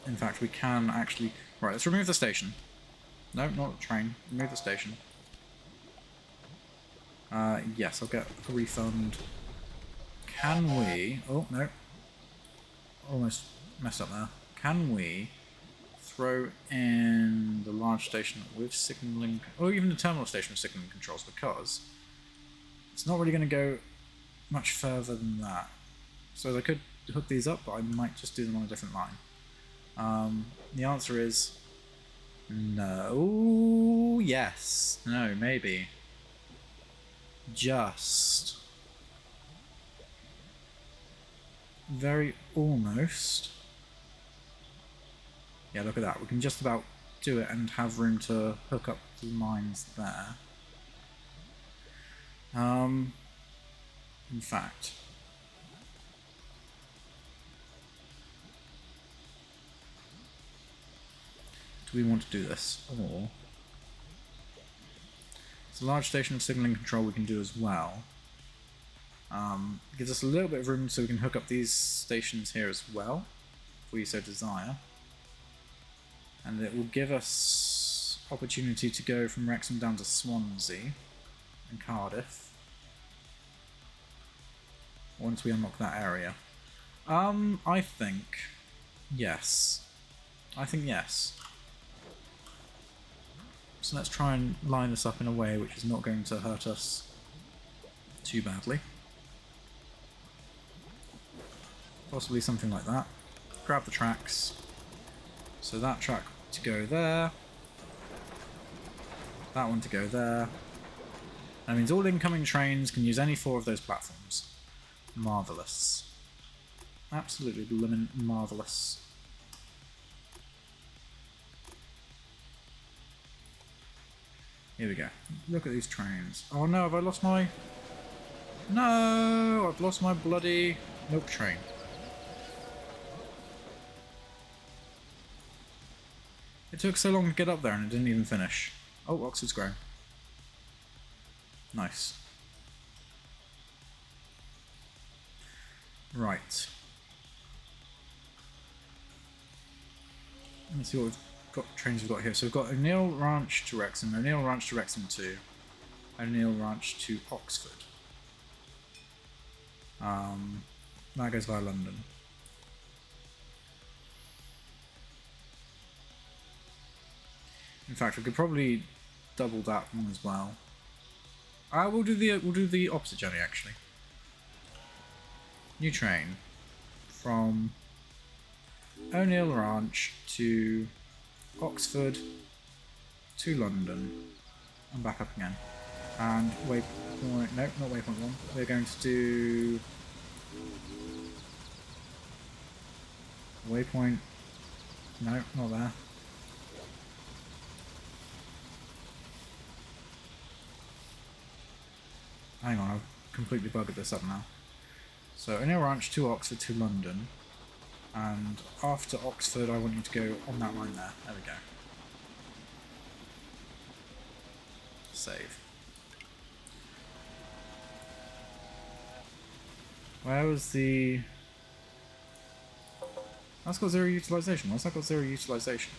In In fact, we can actually... Right, let's remove the station. No, not the train. Remove the station. Yes, I'll get a refund. Can we... Oh, no. Almost messed up there. Can we throw in the large station with signalling... Or even the terminal station with signalling controls, because it's not really going to go much further than that. So I could hook these up, but I might just do them on a different line. The answer is no. Yes. No, maybe. Just. Very almost. Yeah, look at that. We can just about do it and have room to hook up the lines there. In fact, do we want to do this? Or it's a large station of signaling control we can do as well. Gives us a little bit of room so we can hook up these stations here as well, if we so desire. And it will give us opportunity to go from Wrexham down to Swansea and Cardiff once we unlock that area. I think yes. I think yes. So let's try and line this up in a way which is not going to hurt us too badly. Possibly something like that. Grab the tracks. So that track to go there. That one to go there. That means all incoming trains can use any 4 of those platforms. Marvellous. Absolutely blimmin' marvellous. Here we go. Look at these trains. Oh no, have I lost my... No! I've lost my bloody milk train. It took so long to get up there and it didn't even finish. Oh, Oxford's grown. Nice. Right. Let's see what trains we've got here. So we've got O'Neill Ranch to Wrexham, O'Neill Ranch to Wrexham 2, O'Neill Ranch to Oxford. That goes via London. In fact, we could probably double that one as well. We'll do the opposite journey actually. New train from O'Neill Ranch to Oxford to London and back up again. And waypoint, no, not waypoint 1. We're going to do waypoint, no, not there. Hang on, I've completely bugged this up now. So O'Neill Ranch to Oxford to London, and after Oxford I want you to go on that line there. There we go. Save. Where was the... That's got 0 utilisation. What's that got 0 utilisation?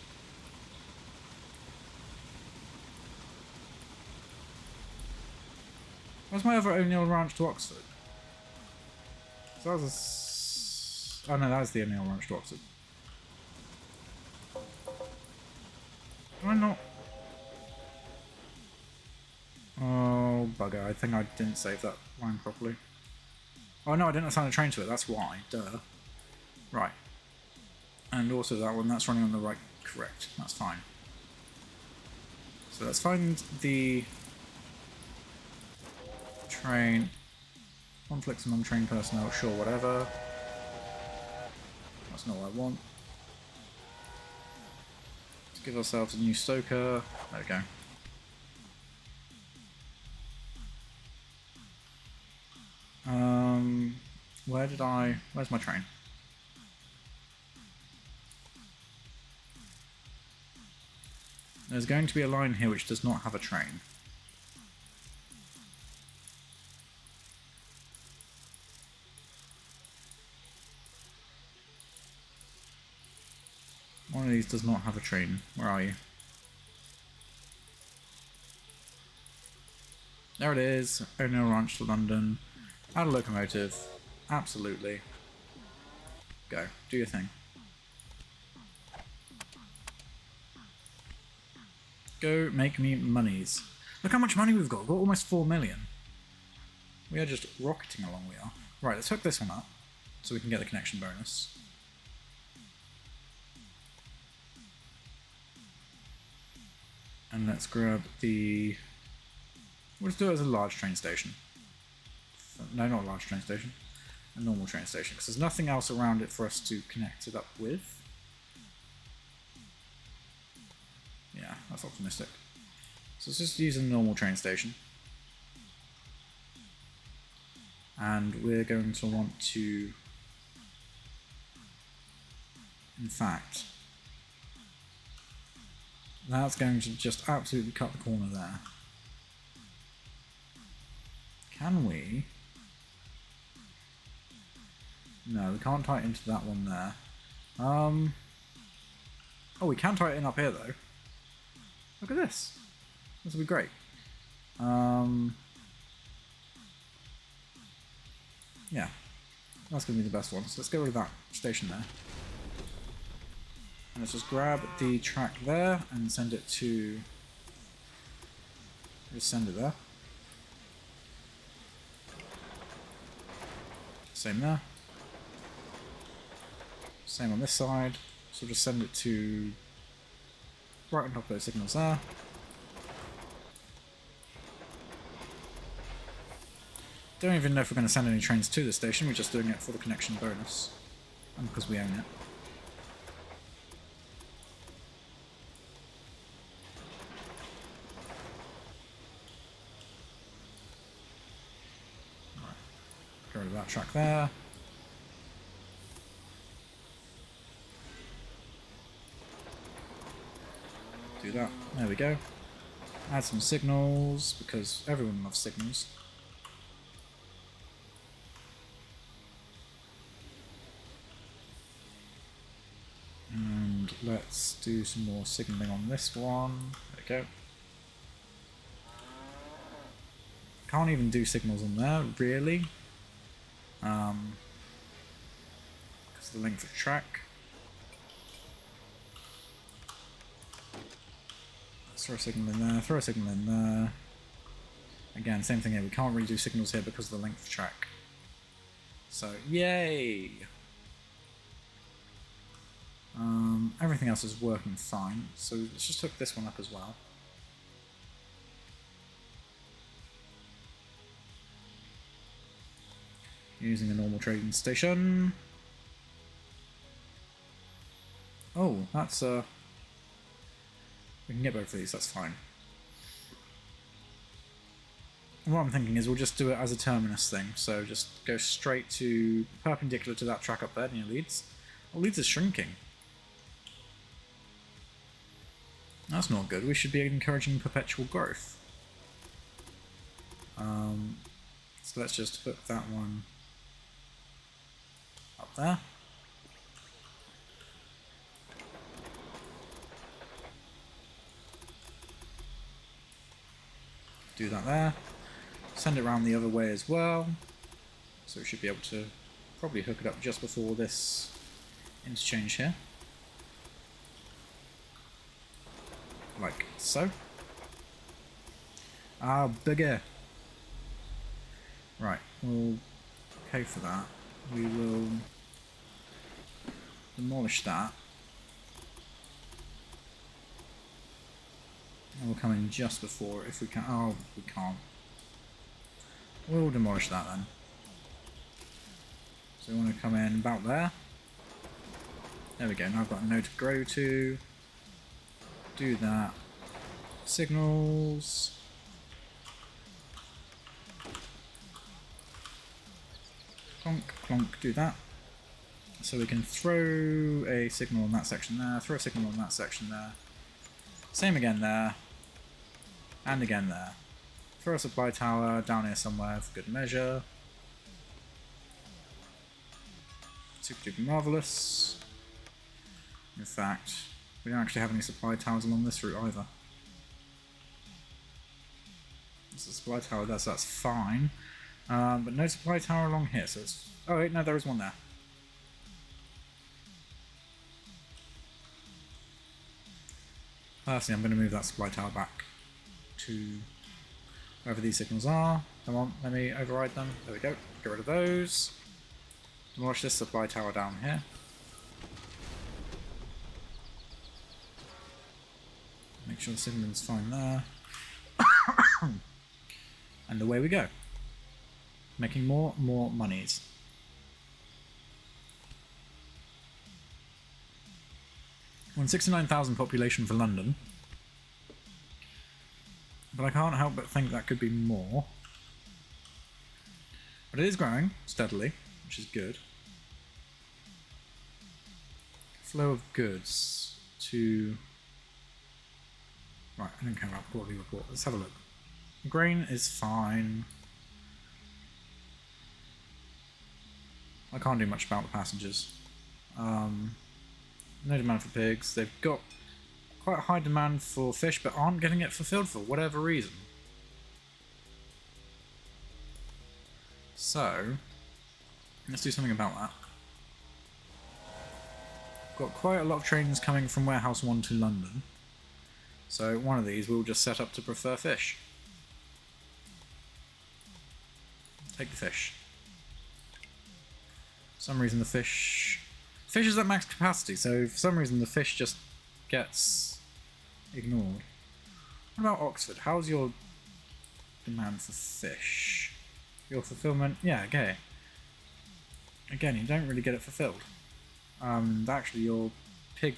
Where's my other O'Neill Ranch to Oxford? So that was a... Oh no, that's the O'Neill Ranch to Oxford. Do I not... Oh, bugger. I think I didn't save that line properly. Oh no, I didn't assign a train to it, that's why. Duh. Right. And also that one, that's running on the right. Correct. That's fine. So let's find the... train, conflicts among train personnel, sure, whatever. That's not what I want. Let's give ourselves a new stoker. There we go. Where's my train? There's going to be a line here which does not have a train. of these does not have a train. Where are you? There it is. O'Neill Ranch to London. Add a locomotive. Absolutely. Go. Do your thing. Go make me monies. Look how much money we've got. We've got almost 4 million. We are just rocketing along, we are. Right, let's hook this one up so we can get the connection bonus. And let's grab the... We'll just do it as a large train station. No, not a large train station. A normal train station, because there's nothing else around it for us to connect it up with. Yeah, that's optimistic. So let's just use a normal train station. And we're going to want to... In fact... That's going to just absolutely cut the corner there. Can we? No, we can't tie it into that one there. Oh, we can tie it in up here though. Look at this. This will be great. Yeah, that's going to be the best one. So let's get rid of that station there. And let's just grab the track there and send it to... Just send it there. Same there. Same on this side. So just send it to right on top of those signals there. Don't even know if we're going to send any trains to the station, we're just doing it for the connection bonus. And because we own it. Get rid of that track there. Do that. There we go. Add some signals, because everyone loves signals. And let's do some more signalling on this one. There we go. Can't even do signals on there, really. Because of the length of track. Let's throw a signal in there, throw a signal in there. Again, same thing here, we can't really do signals here because of the length of track. So, yay! Everything else is working fine, so let's just hook this one up as well. Using a normal trading station. Oh, that's we can get both of these, that's fine. And what I'm thinking is we'll just do it as a terminus thing, so just go straight to perpendicular to that track up there near Leeds. Oh, Leeds is shrinking. That's not good, we should be encouraging perpetual growth. So let's just put that one up there. Do that there. Send it around the other way as well. So we should be able to probably hook it up just before this interchange here. Like so. Ah, bigger. Right, we'll pay for that. We will demolish that. And we'll come in just before if we can. Oh, we can't. We'll demolish that then. So we want to come in about there. There we go, now I've got a node to grow to. Do that. Signals. Clonk, clonk, do that. So we can throw a signal on that section there, throw a signal on that section there. Same again there. And again there. Throw a supply tower down here somewhere for good measure. Super duper marvellous. In fact, We don't actually have any supply towers along this route either. There's a supply tower there, so that's fine. But no supply tower along here, so it's... Oh wait, no, there is one there. Firstly, I'm going to move that supply tower back to wherever these signals are. Come on, let me override them. There we go. Get rid of those. Demolish this supply tower down here. Make sure the signal's fine there. And away we go. Making more monies. We're on 69,000 population for London. But I can't help but think that could be more. But it is growing steadily, which is good. Flow of goods to... Right, I don't care about quarterly report. Let's have a look. Grain is fine. I can't do much about the passengers. No demand for pigs. They've got quite a high demand for fish, but aren't getting it fulfilled for whatever reason. So, let's do something about that. Got quite a lot of trains coming from Warehouse 1 to London. So one of these we'll just set up to prefer fish. Take the fish. For some reason the fish is at max capacity, so for some reason the fish just gets ignored. What about Oxford? How's your demand for fish? Your fulfillment? Yeah, okay. Again, you don't really get it fulfilled. Actually your pig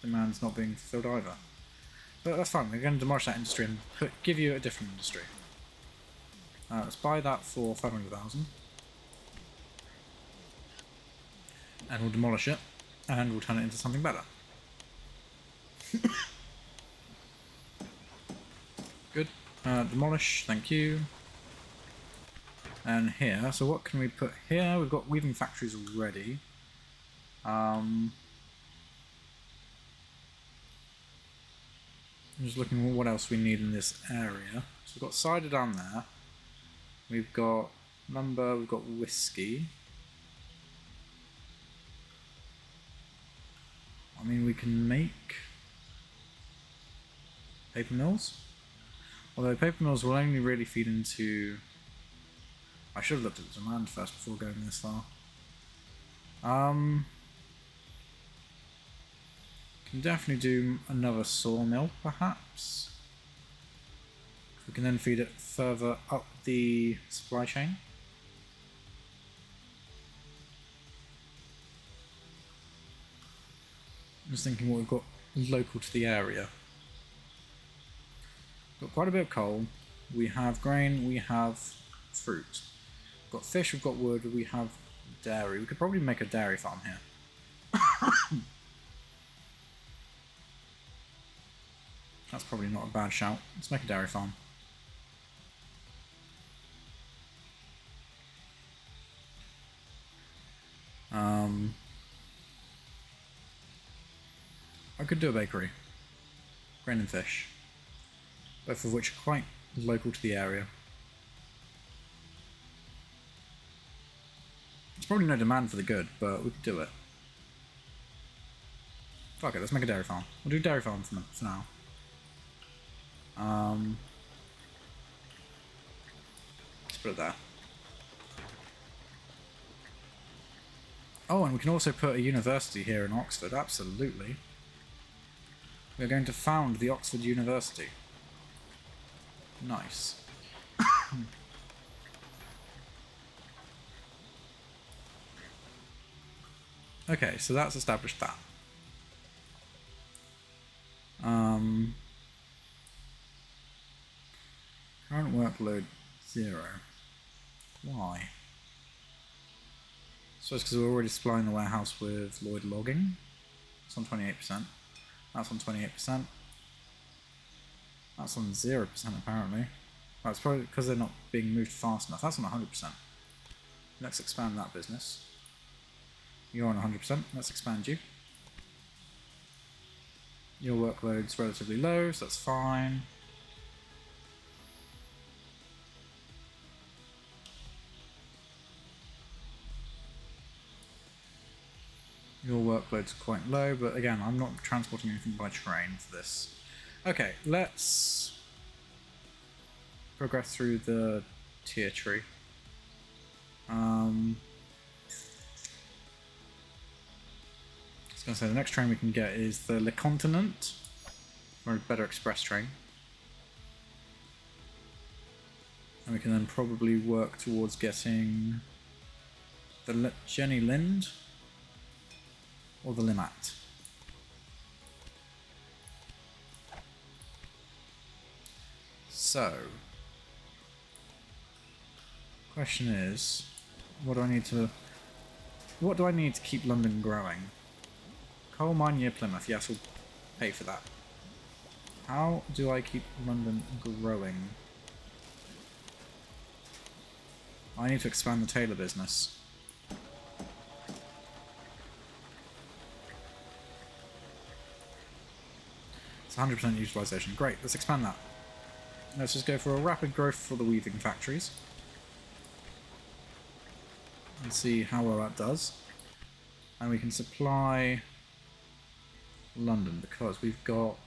demand's not being fulfilled either. But that's fine, we're going to demolish that industry and give you a different industry. Let's buy that for 500,000. And we'll demolish it, and we'll turn it into something better. Good. Demolish, thank you. And here, so what can we put here? We've got weaving factories already. I'm just looking at what else we need in this area. So we've got cider down there. We've got lumber, we've got whiskey. I mean, we can make paper mills. Although paper mills will only really feed into... I should have looked at the demand first before going this far. Can definitely do another sawmill, perhaps. We can then feed it further up the supply chain. I'm just thinking what we've got local to the area. Got quite a bit of coal. We have grain, we have fruit. We've got fish, we've got wood, we have dairy. We could probably make a dairy farm here. That's probably not a bad shout. Let's make a dairy farm. I could do a bakery. Grain and fish. Both of which are quite local to the area. There's probably no demand for the good, but we could do it. Fuck it, let's make a dairy farm. We'll do a dairy farm for now. Let's put it there. Oh, and we can also put a university here in Oxford, absolutely. We're going to found the Oxford University. Nice. Okay, so that's established that. Current workload 0. Why? So it's because we're already supplying the warehouse with Lloyd logging. It's on 28%. That's on 28%. That's on 0% apparently. Well, it's probably because they're not being moved fast enough. That's on 100%. Let's expand that business. You're on 100%. Let's expand you. Your workload's relatively low, so that's fine. Your workload's quite low, but again, I'm not transporting anything by train for this. Okay, let's progress through the tier tree. I was going to say, the next train we can get is the Le Continent, or a better express train. And we can then probably work towards getting the Jenny Lind or the Limat. So, question is, what do I need to keep London growing? Coal mine near Plymouth, yes, we'll pay for that. How do I keep London growing? I need to expand the tailor business. It's 100% utilization. Great, let's expand that. Let's just go for a rapid growth for the weaving factories. And see how well that does. And we can supply London because we don't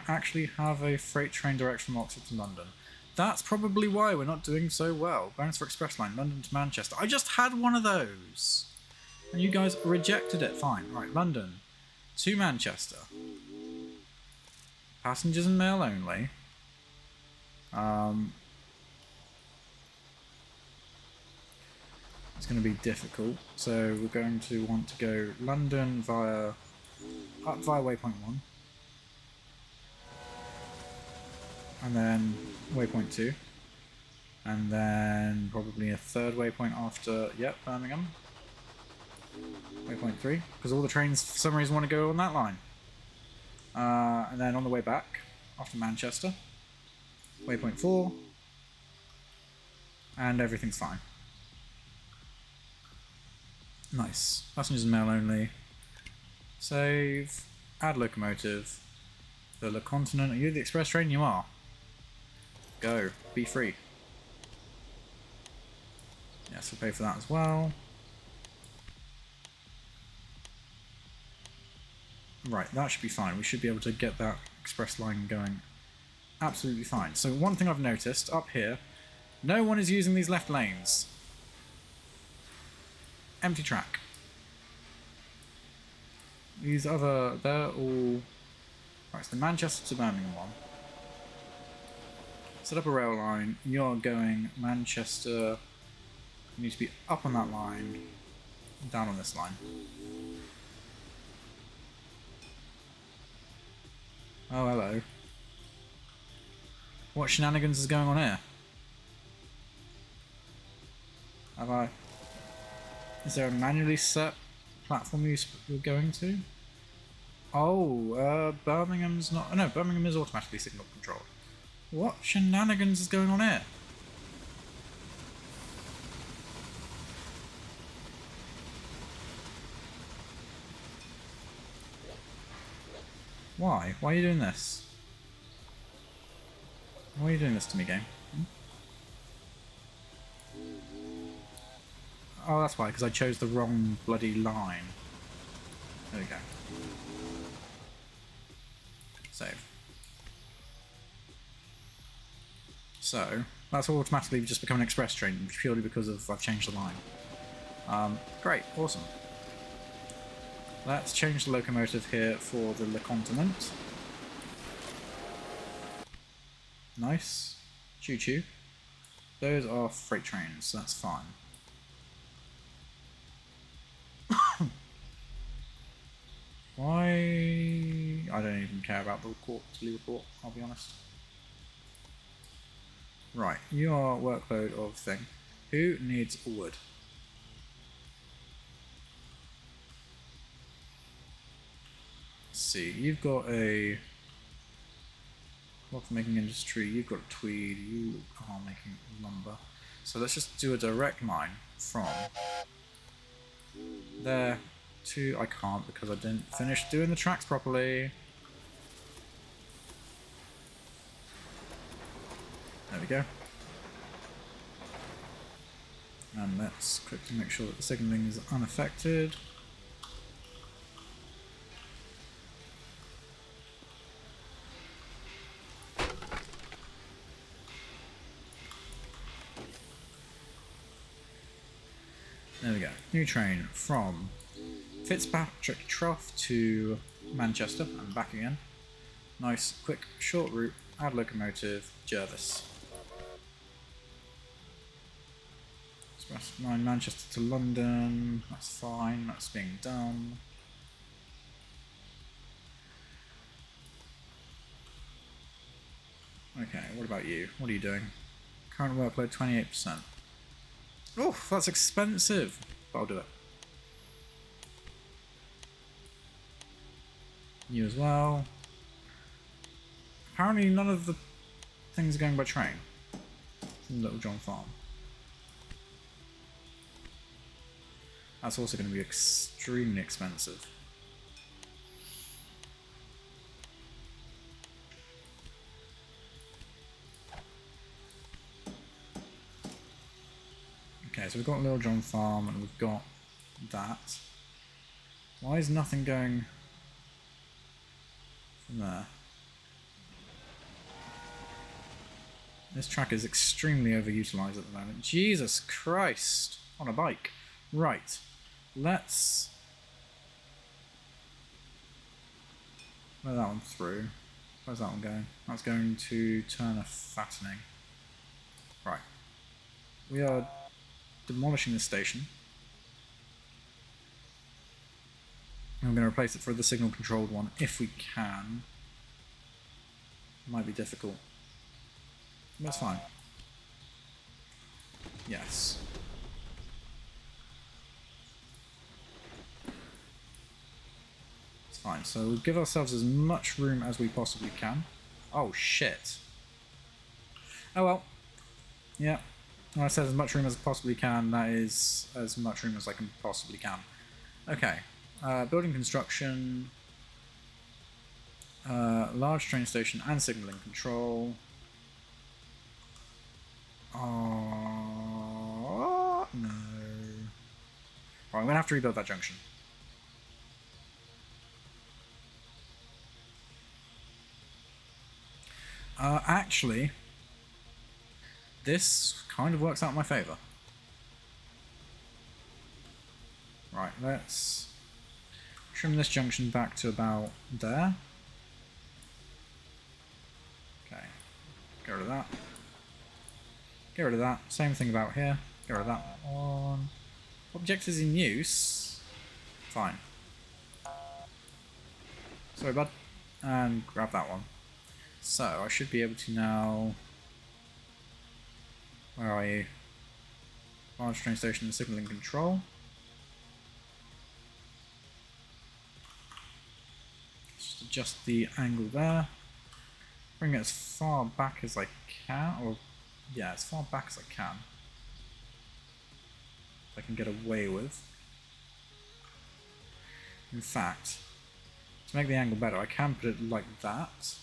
actually have a freight train direct from Oxford to London. That's probably why we're not doing so well. Bonus for express line, London to Manchester. I just had one of those. And you guys rejected it. Fine. Right, London to Manchester. Passengers and mail only. It's going to be difficult. So we're going to want to go London via waypoint 1. And then waypoint 2. And then probably a third waypoint after, yep, Birmingham. Waypoint 3, because all the trains for some reason want to go on that line. And then on the way back, after Manchester, waypoint 4, and everything's fine. Nice. Passengers and mail only. Save. Add locomotive. The Le Continent. Are you the express train? You are. Go. Be free. Yes, we'll pay for that as well. Right, that should be fine. We should be able to get that express line going absolutely fine. So one thing I've noticed up here, no one is using these left lanes. Empty track. These other, they're all... Right, it's the Manchester to Birmingham one. Set up a rail line. You're going Manchester. You need to be up on that line, down on this line. Oh, hello. What shenanigans is going on here? Have I... Is there a manually set platform you're going to? Oh, Birmingham's not... No, Birmingham is automatically signal controlled. What shenanigans is going on here? Why? Why are you doing this? Why are you doing this to me, game? Oh, that's why, because I chose the wrong bloody line. There we go. Save. So, that's automatically just become an express train, purely because of I've changed the line. Great, awesome. Let's change the locomotive here for the Le Continent. Nice. Choo-choo. Those are freight trains, so that's fine. Why? I don't even care about the quarterly report, I'll be honest. Right, your workload of thing. Who needs wood? Let's see, you've got a cloth making industry, you've got a tweed, you are making lumber. So let's just do a direct line from there to... I can't because I didn't finish doing the tracks properly. There we go. And let's quickly make sure that the signalling is unaffected. There we go. New train from Fitzpatrick Trough to Manchester and back again. Nice, quick, short route. Add locomotive, Jervis. Express line Manchester to London. That's fine. That's being done. Okay, what about you? What are you doing? Current workload 28%. Oh, that's expensive. But I'll do it. You as well. Apparently none of the things are going by train. Little John Farm. That's also going to be extremely expensive. Okay, so we've got Little John Farm and we've got that. Why is nothing going from there? This track is extremely overutilized at the moment. Jesus Christ! On a bike. Right. Let's let that one through. Where's that one going? That's going to Turner Fattening. Right. We are demolishing this station. I'm going to replace it for the signal controlled one if we can. Might be difficult. That's fine. Yes. It's fine. So we'll give ourselves as much room as we possibly can. Oh shit. Oh well. Yeah. When I said as much room as I possibly can, that is as much room as I can possibly can. Okay. Building construction. Large train station and signalling control. Oh, no. Right, I'm going to have to rebuild that junction. Actually, this kind of works out in my favour. Right, let's trim this junction back to about there. Okay, get rid of that. Get rid of that. Same thing about here. Get rid of that one. Object is in use. Fine. Sorry, bud. And grab that one. So, I should be able to now... Where are you? Large train station and signalling control. Just adjust the angle there. Bring it as far back as I can, or yeah, as far back as I can. I can get away with. In fact, to make the angle better, I can put it like that.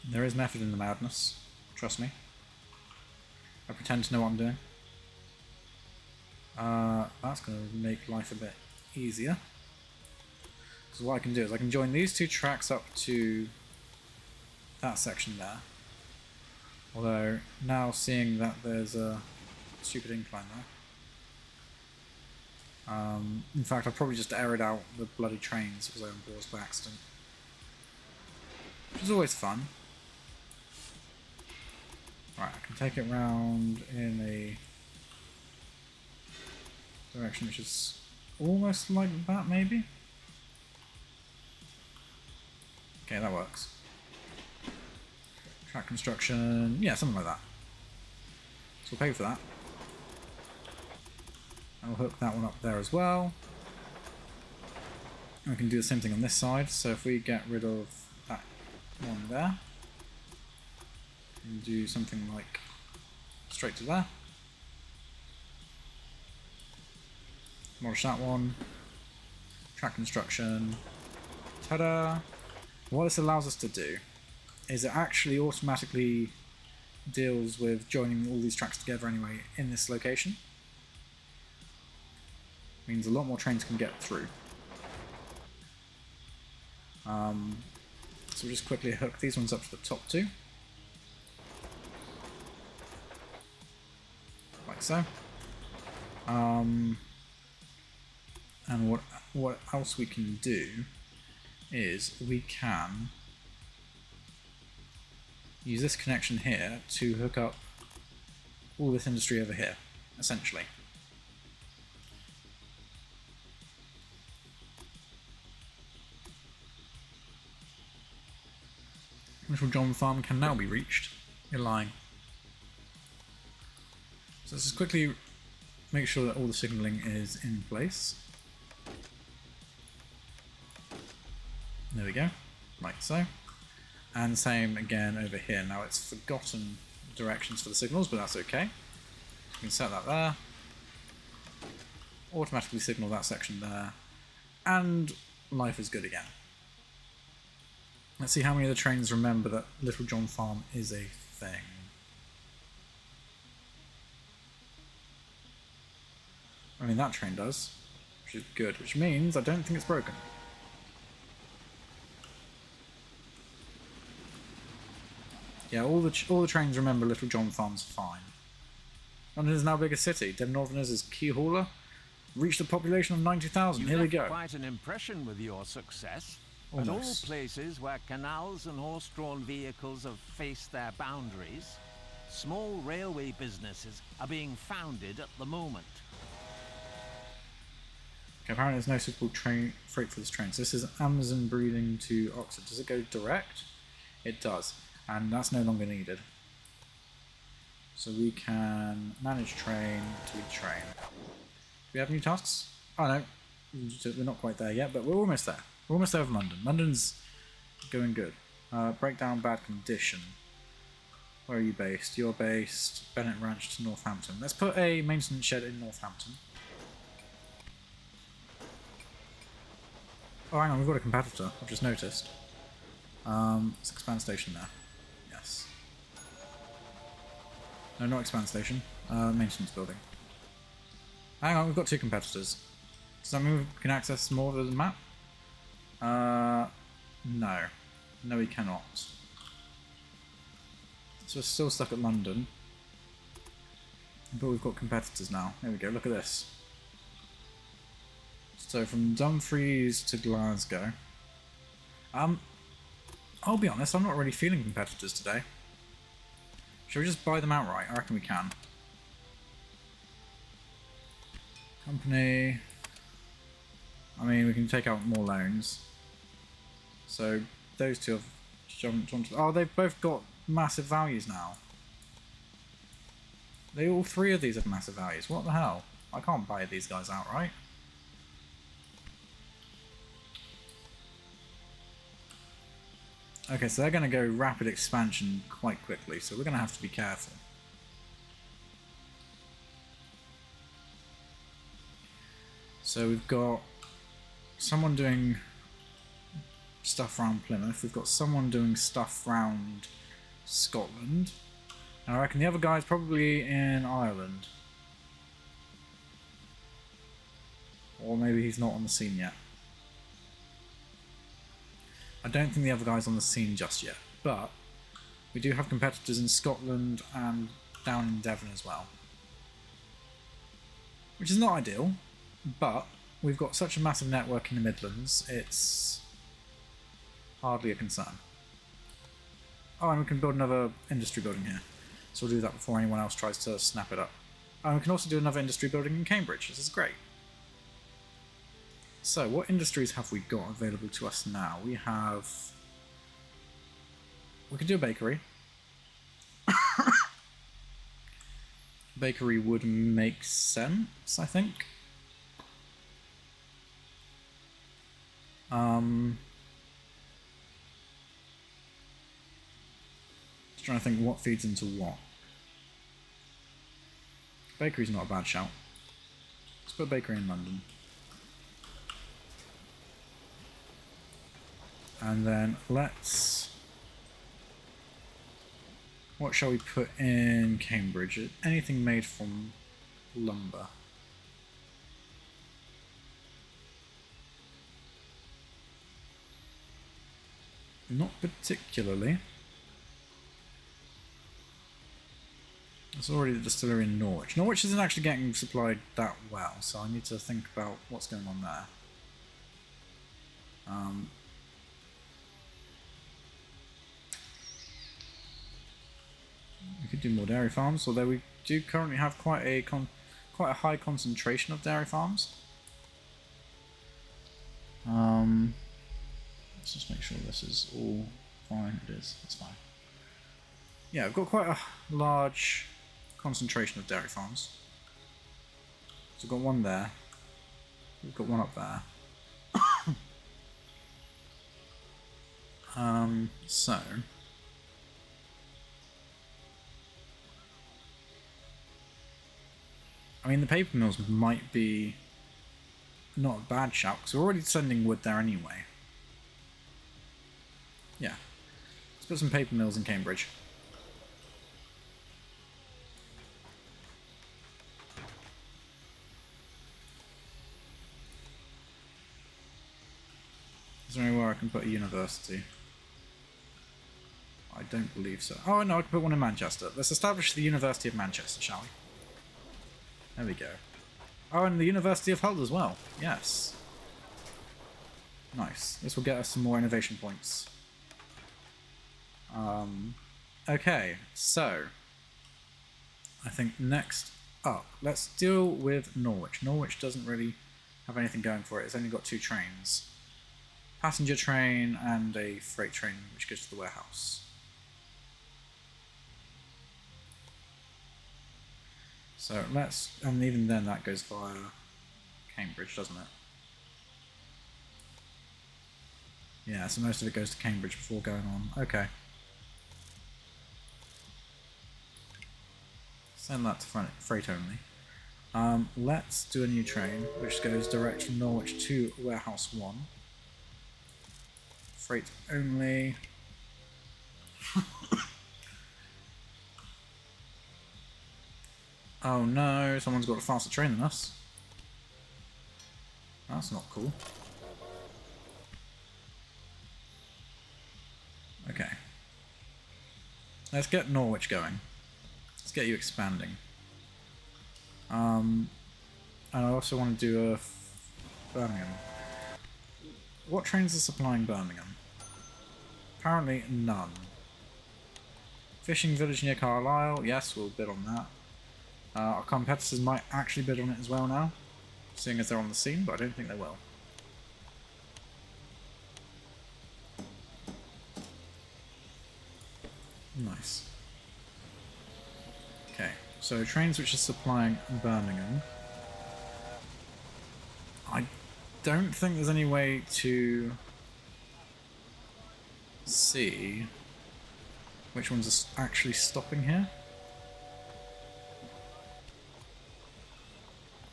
There is method in the madness, trust me. I pretend to know what I'm doing. That's going to make life a bit easier. So what I can do is I can join these two tracks up to that section there. Although, now seeing that there's a stupid incline there. In fact, I'll probably just air it out the bloody trains because I unpaused by accident. Which is always fun. Right, I can take it round in a direction which is almost like that, maybe? Okay, that works. Track construction, yeah, something like that. So we'll pay for that. And we'll hook that one up there as well. And we can do the same thing on this side, so if we get rid of that one there, and do something like Straight to there. Demolish that one. Track construction. Ta-da! What this allows us to do is it actually automatically deals with joining all these tracks together anyway in this location. Means a lot more trains can get through. So we'll just quickly hook these ones up to the top two. Like so. And what else we can do is we can use this connection here to hook up all this industry over here, essentially. Little John Farm can now be reached. You're lying. So let's just quickly make sure that all the signalling is in place. There we go, like so. And same again over here. Now it's forgotten directions for the signals, but that's okay. We can set that there. Automatically signal that section there. And life is good again. Let's see how many of the trains remember that Little John Farm is a thing. I mean, that train does, which is good, which means I don't think it's broken. Yeah, all the trains remember Little John Farm's fine. London is now a bigger city. Devon Northerners is key hauler. Reached a population of 90,000. Here we go. Quite an impression with your success. Almost. At all places where canals and horse-drawn vehicles have faced their boundaries, small railway businesses are being founded at the moment. Okay, apparently there's no suitable freight for this train. So this is Amazon breathing to Oxford. Does it go direct? It does. And that's no longer needed. So we can manage train to train. Do we have new tasks? Oh no, we're not quite there yet, but we're almost there. We're almost there with London. London's going good. Breakdown bad condition. Where are you based? You're based Bennett Ranch to Northampton. Let's put a maintenance shed in Northampton. Oh, hang on, we've got a competitor. I've just noticed. Let's expand station there. Yes. No, not expand station. Maintenance building. Hang on, we've got two competitors. Does that mean we can access more of the map? No. No, we cannot. So we're still stuck at London. But we've got competitors now. There we go, look at this. So from Dumfries to Glasgow. I'll be honest, I'm not really feeling competitors today. Shall we just buy them outright? I reckon we can. Company. I mean, we can take out more loans. So those two have jumped onto... Oh, they've both got massive values now. All three of these have massive values. What the hell? I can't buy these guys outright. Okay, so they're going to go rapid expansion quite quickly, so we're going to have to be careful. So we've got someone doing stuff around Plymouth, we've got someone doing stuff around Scotland, and I reckon the other guy's probably in Ireland. Or maybe he's not on the scene yet. I don't think the other guy's on the scene just yet, but we do have competitors in Scotland and down in Devon as well. Which is not ideal, but we've got such a massive network in the Midlands, it's hardly a concern. Oh, and we can build another industry building here. So we'll do that before anyone else tries to snap it up. And we can also do another industry building in Cambridge. This is great. So, what industries have we got available to us now? We could do a bakery. Bakery would make sense, I think. Just trying to think what feeds into what. Bakery's not a bad shout. Let's put a bakery in London. And then let's... What shall we put in Cambridge? Anything made from lumber. Not particularly. There's already the distillery in Norwich. Norwich isn't actually getting supplied that well, so I need to think about what's going on there. We could do more dairy farms, although we do currently have quite a high concentration of dairy farms. Let's just make sure this is all fine. It is. It's fine. Yeah, I've got quite a large concentration of dairy farms. So we've got one there. We've got one up there. So I mean, the paper mills might be not a bad shout, because we're already sending wood there anyway. Yeah. Let's put some paper mills in Cambridge. Is there anywhere I can put a university? I don't believe so. Oh no, I can put one in Manchester. Let's establish the University of Manchester, shall we? There we go. Oh, and the University of Hull as well. Yes. Nice. This will get us some more innovation points. Okay, so I think next up, let's deal with Norwich. Norwich doesn't really have anything going for it. It's only got 2 trains. Passenger train and a freight train which goes to the warehouse. So let's, and even then that goes via Cambridge, doesn't it? Yeah, so most of it goes to Cambridge before going on. Okay. Send that to freight only. Let's do a new train, which goes direct from Norwich to Warehouse 1. Freight only. Oh no, someone's got a faster train than us. That's not cool. Okay. Let's get Norwich going. Let's get you expanding. And I also want to do a Birmingham. What trains are supplying Birmingham? Apparently none. Fishing village near Carlisle. Yes, we'll bid on that. Our competitors might actually bid on it as well now, seeing as they're on the scene, but I don't think they will. Nice. Okay, so trains which are supplying Birmingham. I don't think there's any way to see which ones are actually stopping here.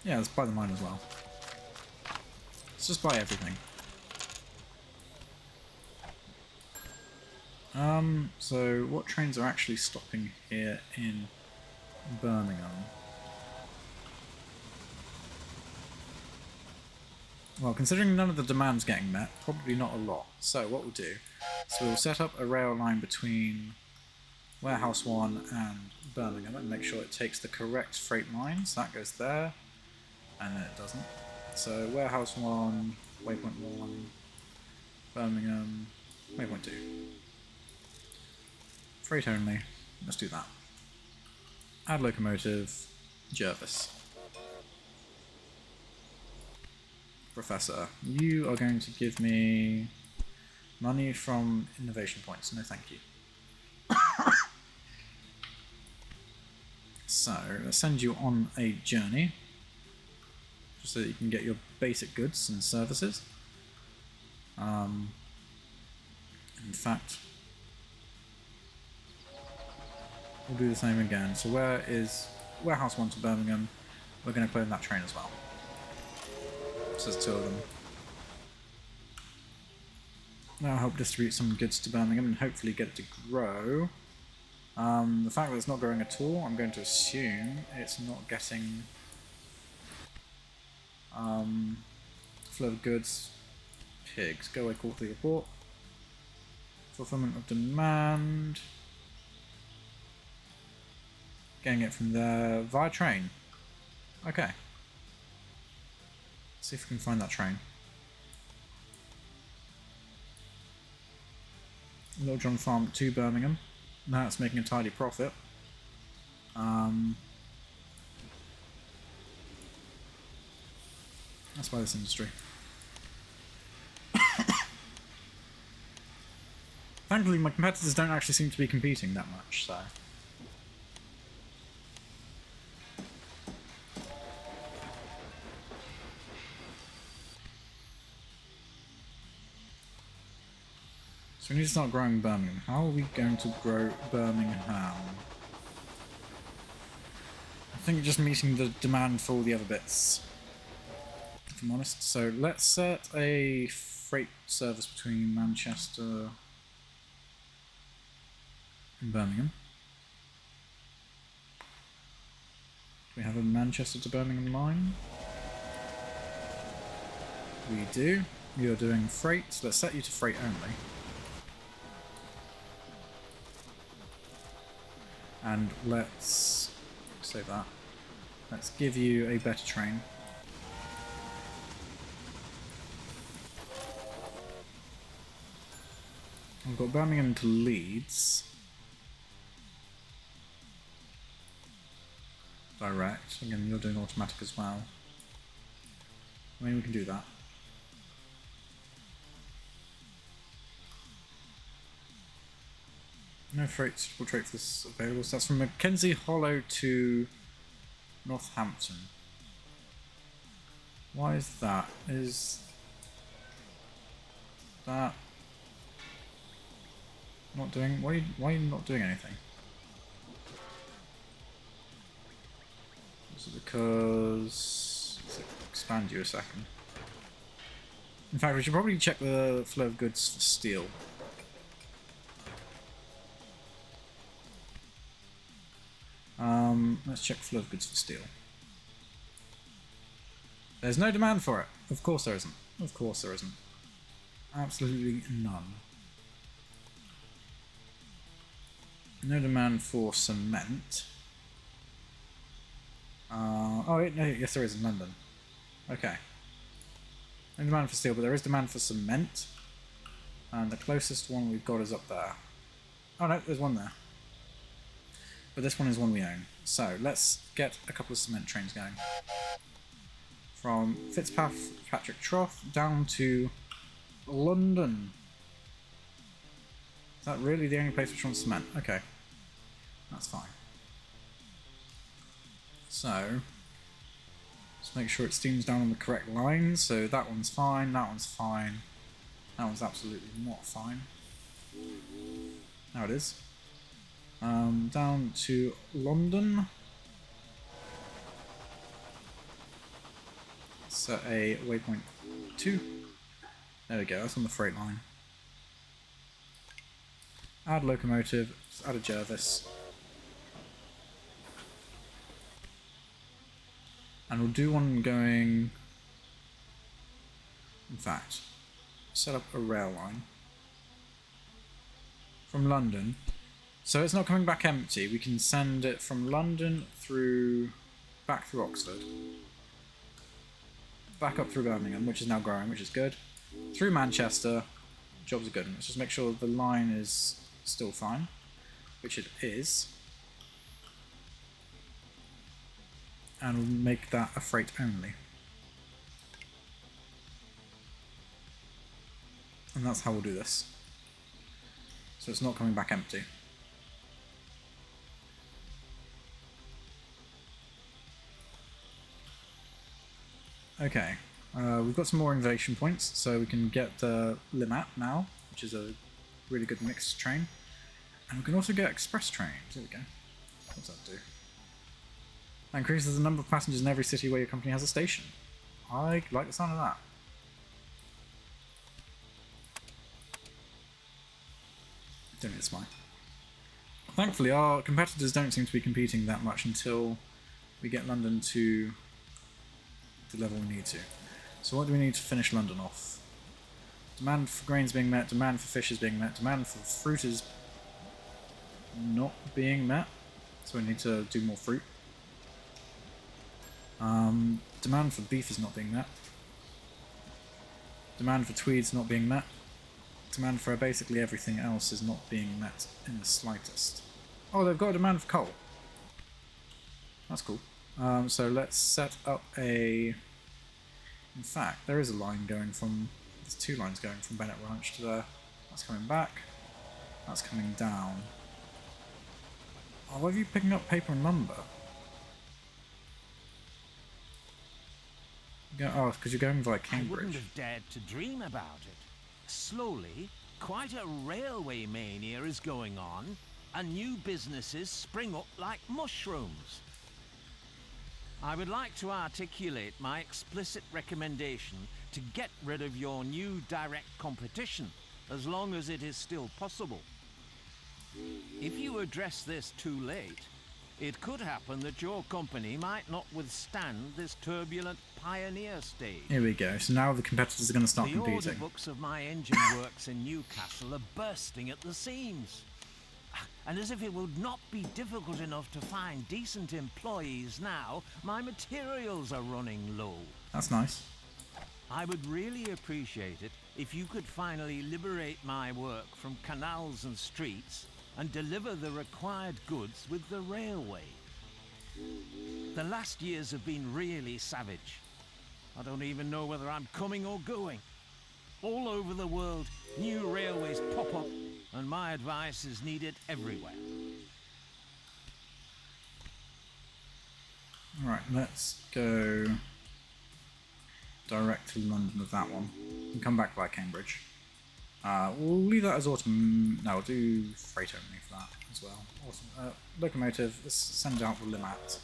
Yeah, let's buy the mine as well. Let's just buy everything. So what trains are actually stopping here in Birmingham? Well, considering none of the demand's getting met, probably not a lot. So what we'll do is we'll set up a rail line between Warehouse 1 and Birmingham and make sure it takes the correct freight lines. That goes there, and then it doesn't. So Warehouse 1, Waypoint 1, Birmingham, Waypoint 2. Freight only. Let's do that. Add locomotive, Jervis. Professor, you are going to give me money from innovation points. No, thank you. So, let's send you on a journey, just so that you can get your basic goods and services. In fact, we'll do the same again. So where is warehouse 1 to Birmingham. We're going to clone that train as well. So there's 2 of them. That'll help distribute some goods to Birmingham and hopefully get it to grow. The fact that it's not growing at all, I'm going to assume it's not getting flow of goods. Pigs. Go away, quarterly report. Fulfillment of demand. Getting it from there via train. Okay. Let's see if we can find that train. Little John Farm to Birmingham. Now it's making a tidy profit. That's why this industry. Thankfully, my competitors don't actually seem to be competing that much, so. So we need to start growing Birmingham. How are we going to grow Birmingham? I think just meeting the demand for all the other bits, if I'm honest. So let's set a freight service between Manchester and Birmingham. Do we have a Manchester to Birmingham line? We do. You're doing freight, so let's set you to freight only. And let's save that. Let's give you a better train. I've got Birmingham to Leeds. Direct. Again, you're doing automatic as well. I mean, we can do that. No freight suitable trait for this available. So that's from Mackenzie Hollow to Northampton. Why is that? Is that not doing? Why are you not doing anything? Is it because let's expand you a second? In fact, we should probably check the flow of goods for steel. Let's check flow of goods for steel. There's no demand for it. Of course there isn't. Of course there isn't. Absolutely none. No demand for cement. Oh wait, no, yes there is in London. Okay. No demand for steel, but there is demand for cement. And the closest one we've got is up there. Oh no, there's one there. But this one is one we own. So let's get a couple of cement trains going. From Fitzpatrick Trough down to London. Is that really the only place which wants cement? Okay. That's fine. So let's make sure it steams down on the correct line. So that one's fine, that one's fine. That one's absolutely not fine. Now it is. Down to London. Set a waypoint 2. There we go, that's on the freight line. Add locomotive, add a Jervis. And we'll do one going... In fact, set up a rail line. From London. So it's not coming back empty. We can send it from London through... back through Oxford. Back up through Birmingham, which is now growing, which is good. Through Manchester. Jobs are good. Let's just make sure the line is still fine. Which it is. And we'll make that a freight only. And that's how we'll do this. So it's not coming back empty. Okay, we've got some more innovation points, so we can get Limat now, which is a really good mixed train. And we can also get express trains. There we go. What does that do? That increases the number of passengers in every city where your company has a station. I like the sound of that. Don't need to smile. Thankfully, our competitors don't seem to be competing that much until we get London to the level we need to. So what do we need to finish London off? Demand for grains being met, demand for fish is being met, demand for fruit is not being met. So we need to do more fruit. Demand for beef is not being met. Demand for tweeds not being met. Demand for basically everything else is not being met in the slightest. Oh, they've got a demand for coal. That's cool. So let's set up a... In fact, there is a line going from... There's 2 lines going from Bennett Ranch to there. That's coming back. That's coming down. Oh, why are you picking up paper and lumber? Oh, because you're going via Cambridge. I wouldn't have dared to dream about it. Slowly, quite a railway mania is going on, and new businesses spring up like mushrooms. I would like to articulate my explicit recommendation to get rid of your new direct competition, as long as it is still possible. If you address this too late, it could happen that your company might not withstand this turbulent pioneer stage. Here we go. So now the competitors are going to start competing. The order books of my engine works in Newcastle are bursting at the seams. And as if it would not be difficult enough to find decent employees now, my materials are running low. That's nice. I would really appreciate it if you could finally liberate my work from canals and streets and deliver the required goods with the railway. The last years have been really savage. I don't even know whether I'm coming or going. All over the world, new railways pop up, and my advice is needed everywhere. Alright, let's go direct to London with that one. And come back via Cambridge. We'll leave that as autumn. No, we'll do freight only for that as well. Awesome. Locomotive, let's send out the Limat.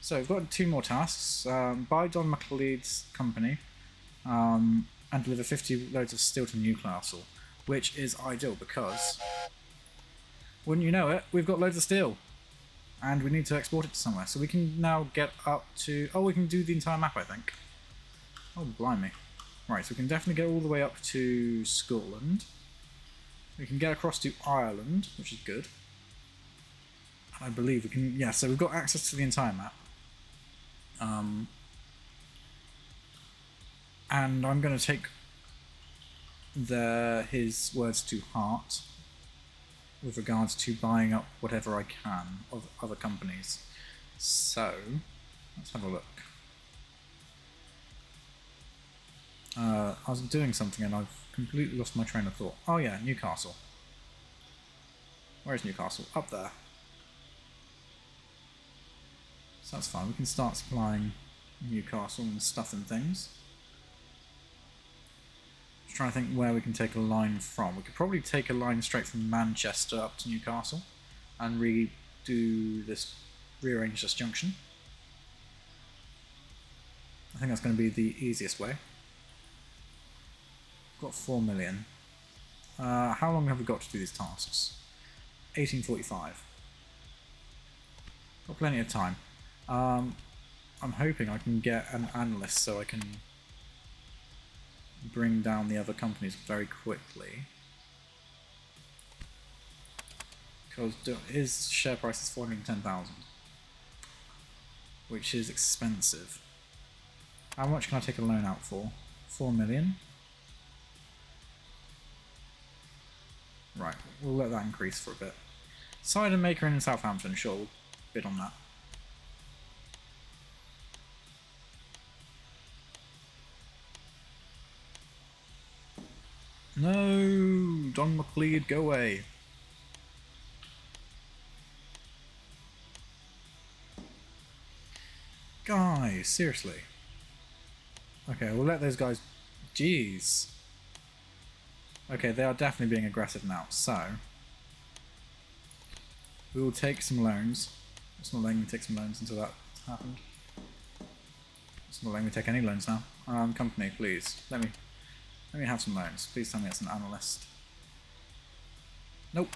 So we've got 2 more tasks. Buy Don McLeod's company and deliver 50 loads of steel to Newcastle, which is ideal because, wouldn't you know it, we've got loads of steel and we need to export it to somewhere. So we can now get up to... Oh, we can do the entire map, I think. Oh, blimey. Right, so we can definitely get all the way up to Scotland. We can get across to Ireland, which is good. I believe we can... Yeah, so we've got access to the entire map. And I'm going to take his words to heart with regards to buying up whatever I can of other companies. So, let's have a look. I was doing something and I've completely lost my train of thought. Oh yeah, Newcastle. Where's Newcastle? Up there. So that's fine, we can start supplying Newcastle and stuff and things. Just trying to think where we can take a line from. We could probably take a line straight from Manchester up to Newcastle and rearrange this junction. I think that's going to be the easiest way. Got 4 million. How long have we got to do these tasks? 1845. Got plenty of time. I'm hoping I can get an analyst so I can bring down the other companies very quickly. Because his share price is 410,000, which is expensive. How much can I take a loan out for? 4 million? Right, we'll let that increase for a bit. Cider maker in Southampton, sure, we'll bid on that. No, Don McLeod, go away. Guys, seriously. Okay, we'll let those guys... Jeez. Okay, they are definitely being aggressive now, so... we will take some loans. It's not letting me take some loans until that's happened. It's not letting me take any loans now. Company, please. Let me have some loans. Please tell me it's an analyst. Nope.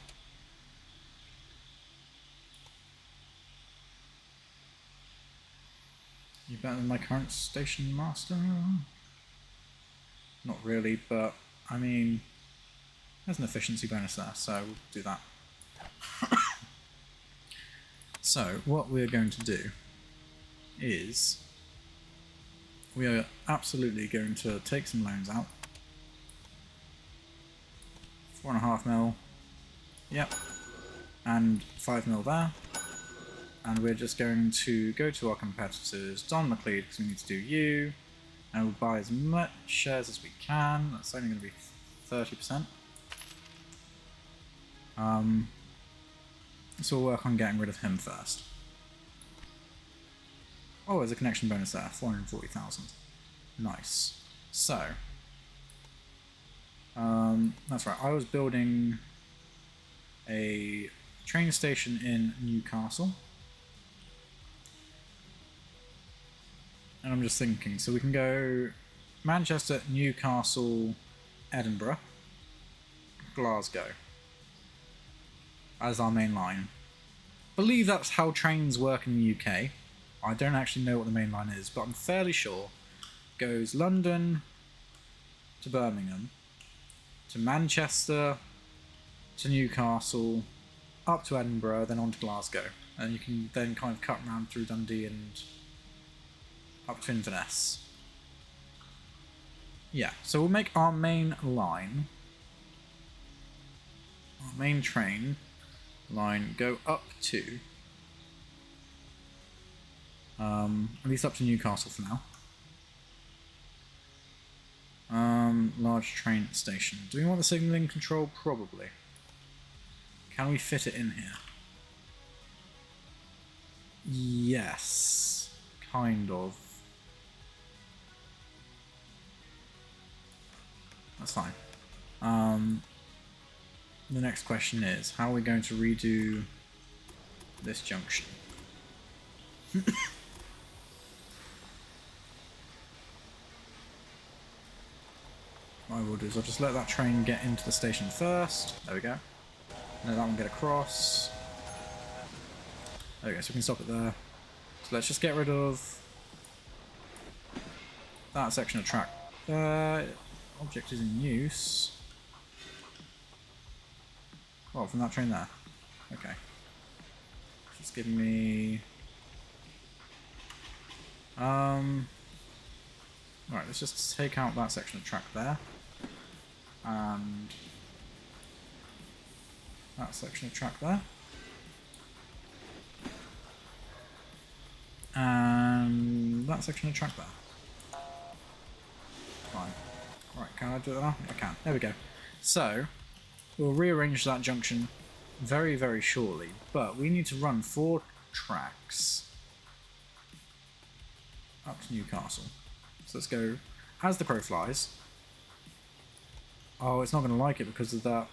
You better than my current station master? Not really, but I mean, there's an efficiency bonus there, so we'll do that. So, what we're going to do is we are absolutely going to take some loans out. 4.5 mil. Yep. And 5 mil there. And we're just going to go to our competitors, Don McLeod, because we need to do you. And we'll buy as much shares as we can. That's only going to be 30%. So we'll work on getting rid of him first. Oh, there's a connection bonus there, 440,000. Nice. So, that's right, I was building a train station in Newcastle. And I'm just thinking, so we can go Manchester, Newcastle, Edinburgh, Glasgow as our main line. I believe that's how trains work in the UK. I don't actually know what the main line is, but I'm fairly sure it goes London to Birmingham, to Manchester, to Newcastle, up to Edinburgh, then on to Glasgow. And you can then kind of cut around through Dundee and up to Inverness. Yeah, so we'll make our main line, our main train line go up to, at least up to Newcastle for now. Large train station. Do we want the signalling control? Probably. Can we fit it in here? Yes. Kind of. That's fine. The next question is, how are we going to redo this junction? What I will do is I'll just let that train get into the station first. There we go. Let that one get across. There we go, so we can stop it there. So let's just get rid of that section of track. Object is in use. Oh, from that train there. Okay. Just give me... Alright, let's just take out that section of track there. And that section of track there. And that section of track there. Fine. Right, can I do that now? I can. There we go. So, we'll rearrange that junction very, very shortly, but we need to run 4 tracks up to Newcastle. So let's go as the crow flies. Oh, it's not going to like it because of that.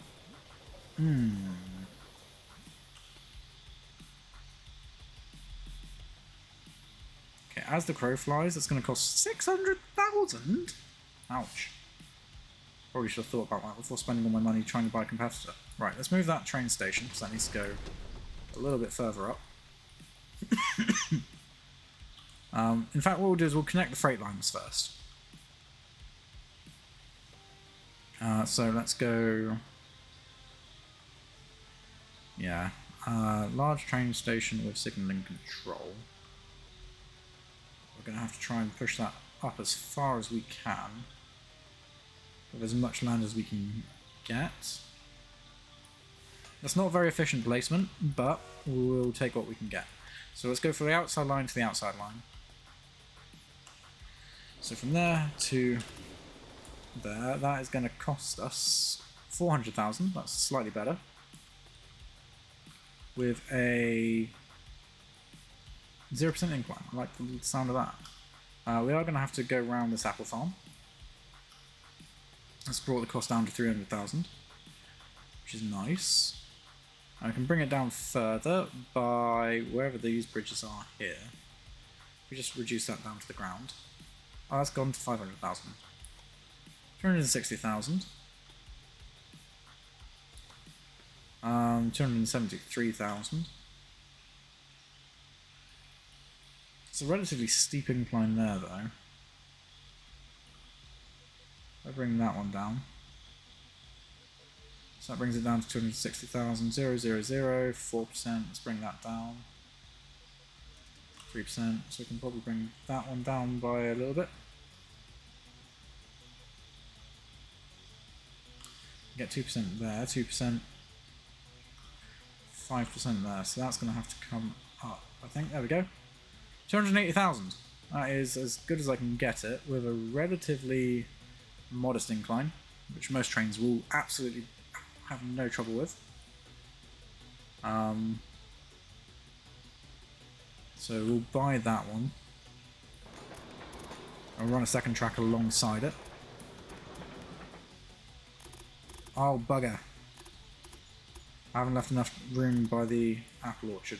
Okay, as the crow flies, it's going to cost 600,000. Ouch. Probably should have thought about that before spending all my money trying to buy a competitor. Right, let's move that train station because that needs to go a little bit further up. In fact, what we'll do is we'll connect the freight lines first. So let's go... Yeah. Large train station with signalling control. We're going to have to try and push that up as far as we can. With as much land as we can get. That's not very efficient placement, but we'll take what we can get. So let's go from the outside line to the outside line. So from there to there, that is going to cost us 400,000. That's slightly better. With a 0% incline. I like the sound of that. We are going to have to go around this apple farm. That's brought the cost down to 300,000, which is nice. I can bring it down further by wherever these bridges are here. We just reduce that down to the ground. Oh, that's gone to 500,000. 260,000. 273,000. It's a relatively steep incline there, though. I bring that one down. So that brings it down to 260,000. 0, 0, 0, 4%. Let's bring that down. 3%. So we can probably bring that one down by a little bit. Get 2% there, 2%. 5% there. So that's going to have to come up, I think. There we go. 280,000. That is as good as I can get it with a relatively modest incline, which most trains will absolutely have no trouble with. So we'll buy that one. I'll run a second track alongside it. Oh, bugger. I haven't left enough room by the apple orchard.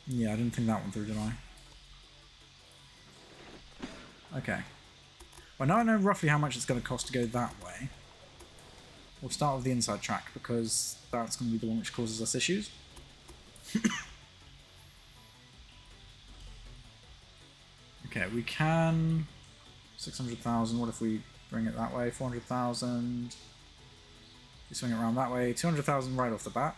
Yeah, I didn't think that one through, did I? Okay. Well, now I know roughly how much it's going to cost to go that way. We'll start with the inside track, because that's going to be the one which causes us issues. Okay, we can... 600,000, what if we bring it that way? 400,000. We swing it around that way. 200,000 right off the bat.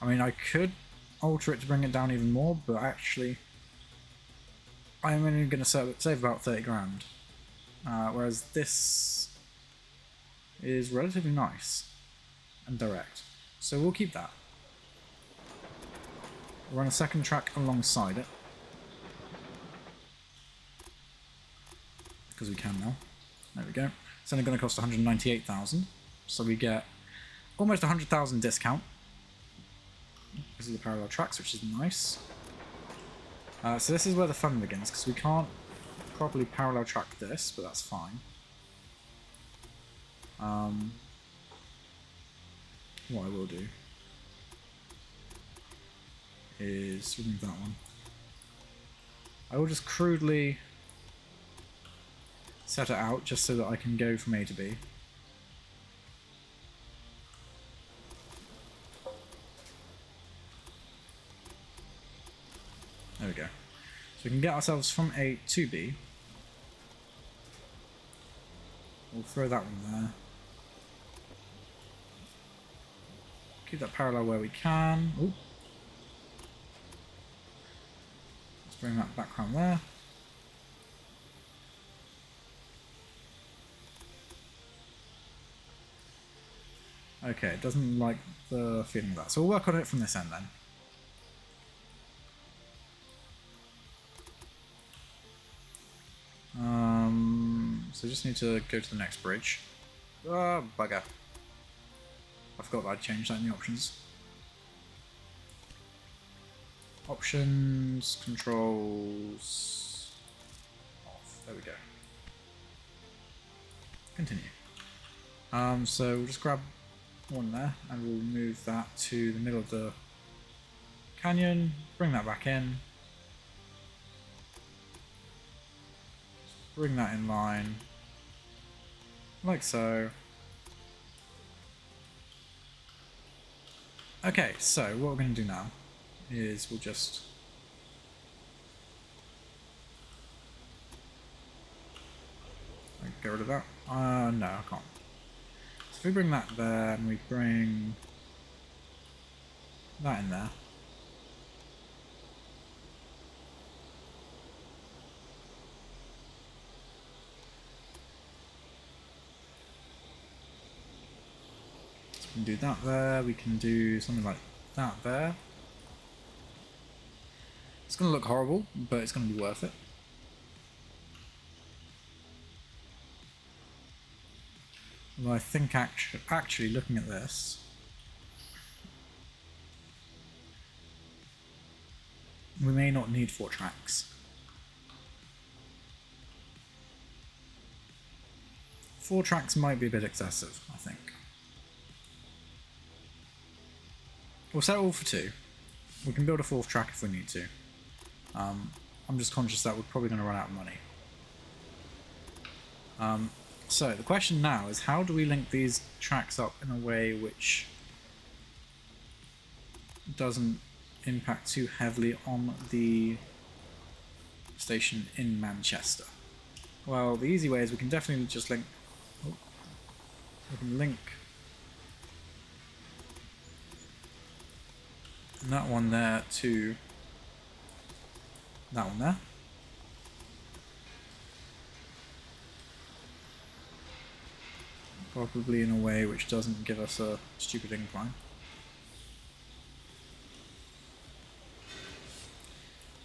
I mean, I could alter it to bring it down even more, but actually I'm only going to save about 30 grand. Whereas this is relatively nice and direct. So we'll keep that. We'll run a second track alongside it. Because we can now. There we go. It's only going to cost 198,000. So we get almost 100,000 discount. Because of the parallel tracks, which is nice. So this is where the fun begins, because we can't properly parallel track this, but that's fine. What I will do is remove that one. I will just crudely set it out just so that I can go from A to B. There we go. So we can get ourselves from A to B. We'll throw that one there. Keep that parallel where we can. Ooh. Let's bring that back around there. Okay, it doesn't like the feeling of that. So we'll work on it from this end then. So just need to go to the next bridge. Ah, bugger. I forgot that I'd changed that in the options. Options, controls, off. There we go. Continue. So we'll just grab one there and we'll move that to the middle of the canyon, bring that back in. Bring that in line, like so. Okay, so what we're going to do now is we'll just get rid of that. No, I can't. So if we bring that there and we bring that in there. We can do that there, we can do something like that there. It's going to look horrible, but it's going to be worth it. Although I think actually looking at this, We may not need 4 tracks. 4 tracks might be a bit excessive, I think. We'll settle for 2. We can build a 4th track if we need to. I'm just conscious that we're probably going to run out of money. So the question now is, how do we link these tracks up in a way which doesn't impact too heavily on the station in Manchester? Well, the easy way is we can definitely just link... Oh, we can link that one there to that one there. Probably in a way which doesn't give us a stupid incline.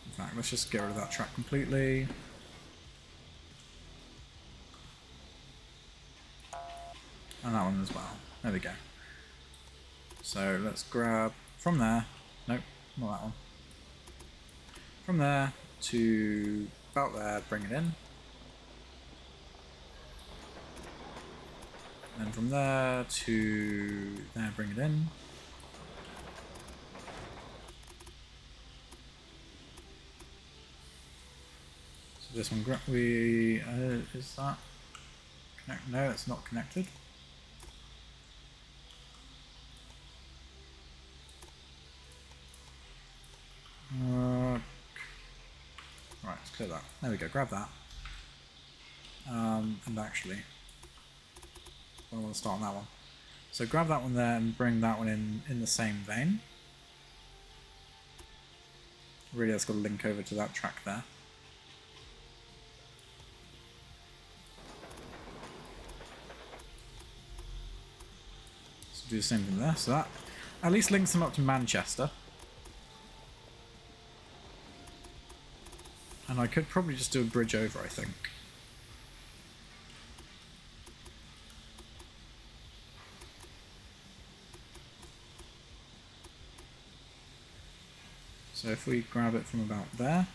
In fact, let's just get rid of that track completely. And that one as well. There we go. So let's grab from there. Nope, not that one. From there to about there, bring it in. And from there to there, bring it in. So this one, is that connect? No, it's not connected. Right, let's clear that. There we go, grab that. And actually, I want to start on that one. So grab that one there and bring that one in the same vein. Really, that's got to link over to that track there. So do the same thing there. So that at least links them up to Manchester. And I could probably just do a bridge over, I think. So if we grab it from about there,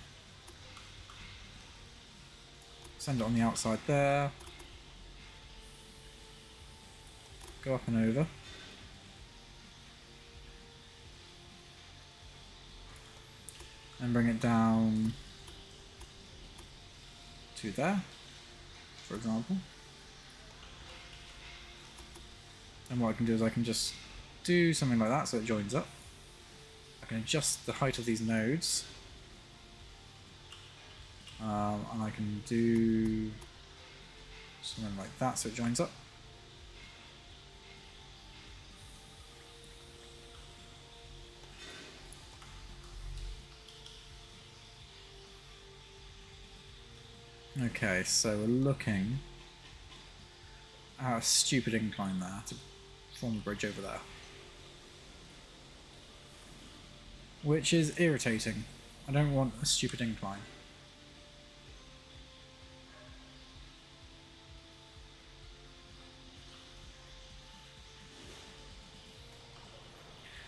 send it on the outside there, go up and over, and bring it down to there, for example. And what I can do is I can just do something like that so it joins up. I can adjust the height of these nodes, and I can do something like that so it joins up. Okay, so we're looking at a stupid incline there to form a bridge over there. Which is irritating. I don't want a stupid incline.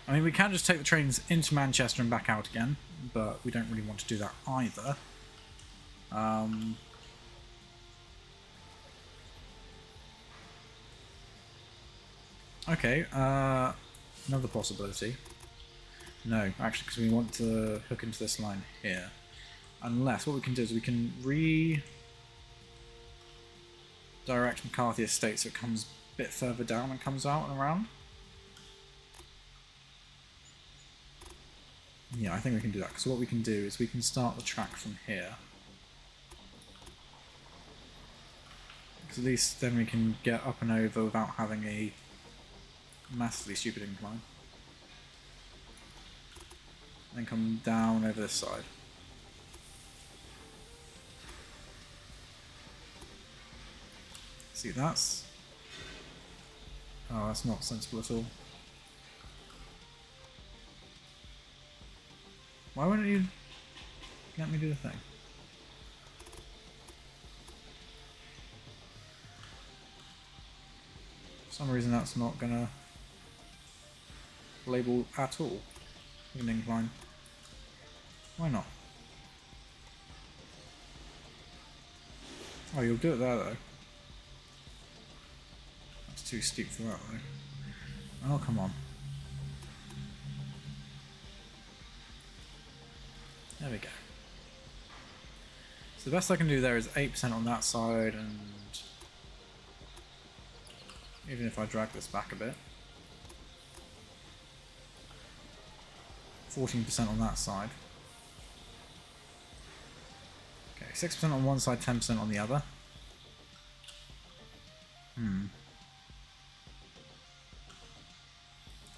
I mean, we can just take the trains into Manchester and back out again, but we don't really want to do that either. Okay, another possibility. No, actually, because we want to hook into this line here. Unless, what we can do is we can redirect McCarthy Estate so it comes a bit further down and comes out and around. Yeah, I think we can do that, because what we can do is we can start the track from here. Because at least then we can get up and over without having a massively stupid incline. Then come down over this side. See, that's... Oh, that's not sensible at all. Why wouldn't you let me do the thing? For some reason that's not gonna label at all. An incline. Why not? Oh, you'll do it there though. That's too steep for that though. Oh, come on. There we go. So the best I can do there is 8% on that side, and even if I drag this back a bit, 14% on that side. Okay, 6% on one side, 10% on the other. I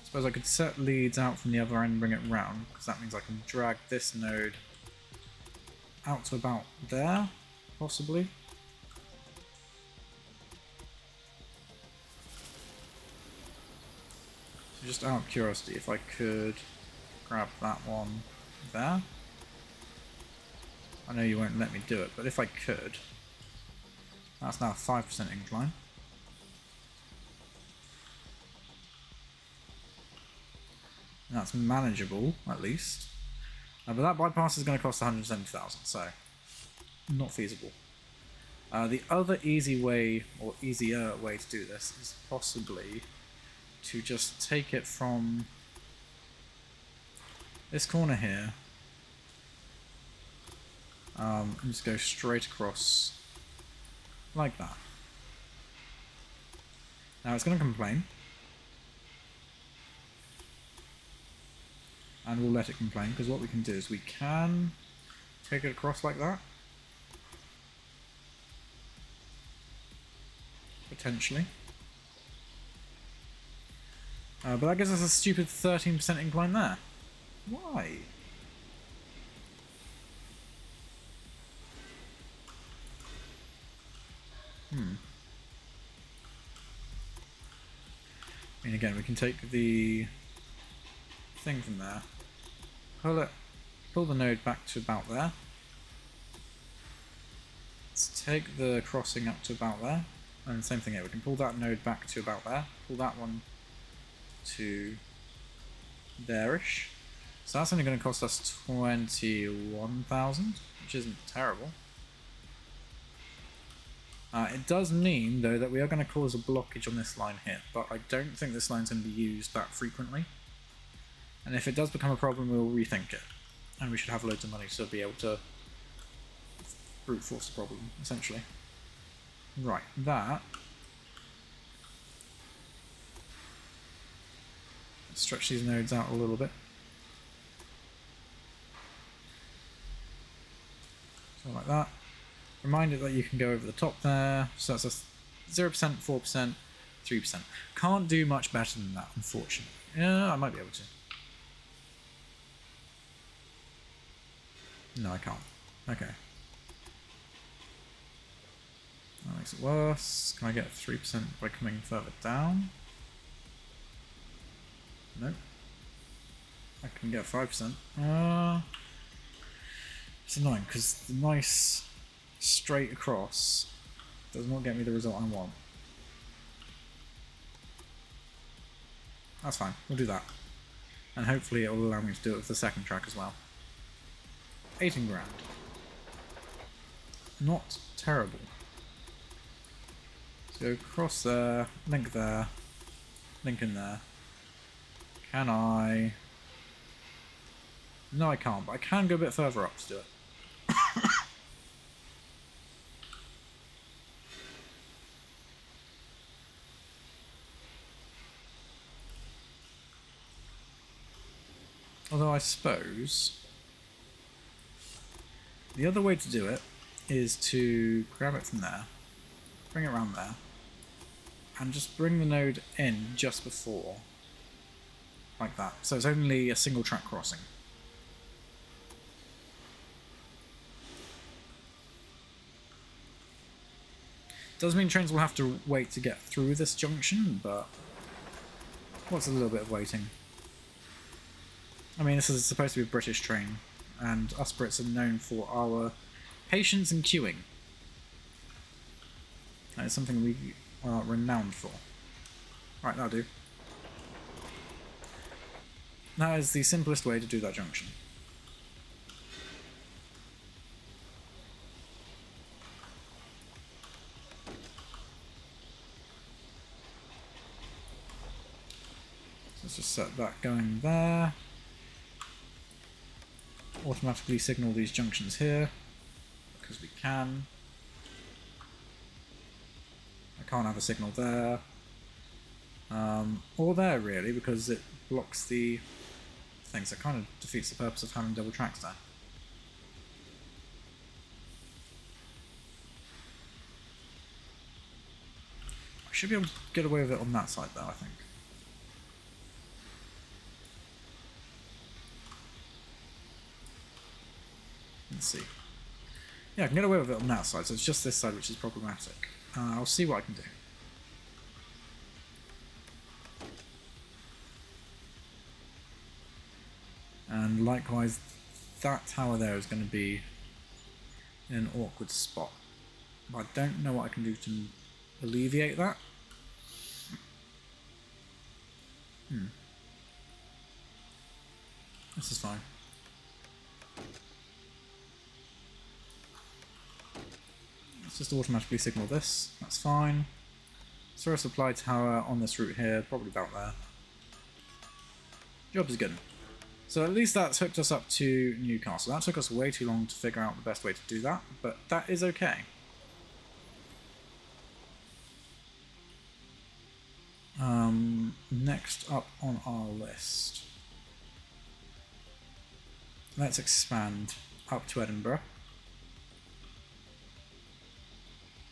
suppose I could set leads out from the other end and bring it round, because that means I can drag this node out to about there, possibly. So just out of curiosity, if I could grab that one there. I know you won't let me do it, but if I could, that's now a 5% incline. And that's manageable, at least. But that bypass is going to cost 170,000, so not feasible. The other easy way, or easier way to do this is possibly to just take it from this corner here and just go straight across like that. Now it's going to complain, and we'll let it complain, because what we can do is we can take it across like that, potentially. But that gives us a stupid 13% incline there. Why? I mean, again, we can take the thing from there, pull the node back to about there. Let's take the crossing up to about there, and same thing here. We can pull that node back to about there, pull that one to there-ish. So that's only going to cost us 21,000, which isn't terrible. It does mean, though, that we are going to cause a blockage on this line here, but I don't think this line's going to be used that frequently. And if it does become a problem, we'll rethink it. And we should have loads of money to be able to brute force the problem, essentially. Right, that. Let's stretch these nodes out a little bit. So like that. Remind it that you can go over the top there. So that's a 0%, 4%, 3%. Can't do much better than that, unfortunately. Yeah, I might be able to. No, I can't. Okay. That makes it worse. Can I get 3% by coming further down? Nope. I can get 5%. It's annoying because the nice straight across does not get me the result I want. That's fine, we'll do that. And hopefully it will allow me to do it with the second track as well. 18 grand. Not terrible. So cross there, link in there. Can I? No, I can't, but I can go a bit further up to do it. Although I suppose the other way to do it is to grab it from there, bring it around there, and just bring the node in just before, like that. So it's only a single track crossing. Does mean trains will have to wait to get through this junction, but what's a little bit of waiting? I mean, this is supposed to be a British train, and us Brits are known for our patience and queuing. That is something we are renowned for. Right, that'll do. That is the simplest way to do that junction. set that going there. Automatically signal these junctions here, because we can. I can't have a signal there. Or there, really, because it blocks the things. That kind of defeats the purpose of having double tracks there. I should be able to get away with it on that side, though, I think. Let's see. Yeah, I can get away with it on that side, so it's just this side which is problematic. I'll see what I can do. And likewise, that tower there is going to be in an awkward spot. But I don't know what I can do to alleviate that. This is fine. Let's just automatically signal this. That's fine. Throw a supply tower on this route here, probably about there. Job is good. So at least that's hooked us up to Newcastle. That took us way too long to figure out the best way to do that, but that is okay. Next up on our list, let's expand up to Edinburgh.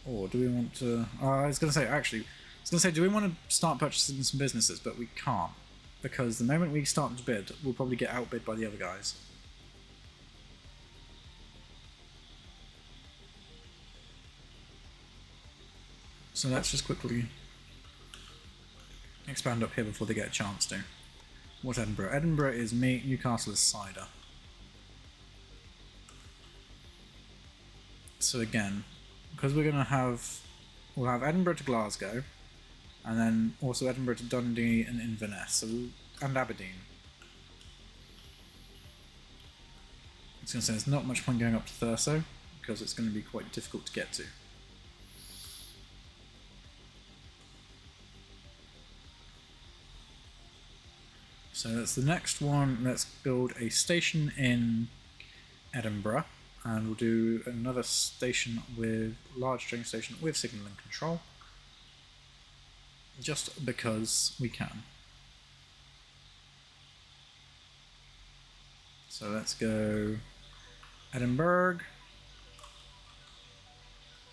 Or do we want to... I was going to say, do we want to start purchasing some businesses? But we can't. Because the moment we start to bid, we'll probably get outbid by the other guys. So let's just quickly expand up here before they get a chance to. What's Edinburgh? Edinburgh is meat, Newcastle is cider. So again, because we're going to have... We'll have Edinburgh to Glasgow, and then also Edinburgh to Dundee and Inverness, and Aberdeen. I was going to say there's not much point going up to Thurso, because it's going to be quite difficult to get to. So that's the next one. Let's build a station in Edinburgh, and we'll do another station with large train station with signal and control, just because we can. So let's go Edinburgh.